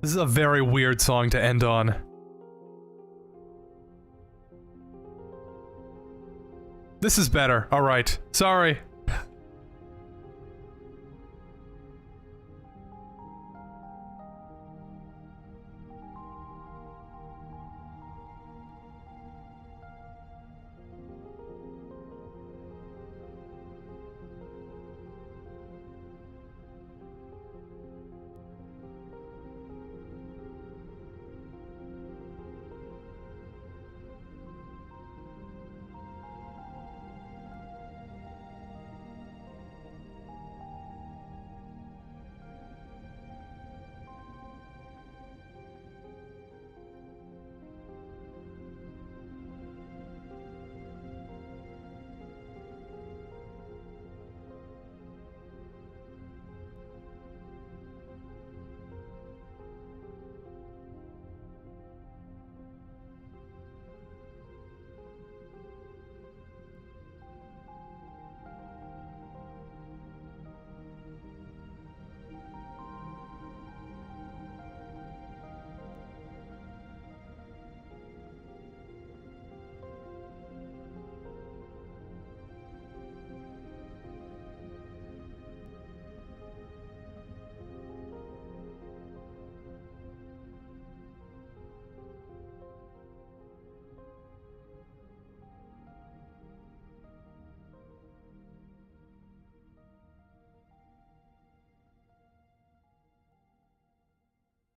This is a very weird song to end on. This is better. Alright. Sorry.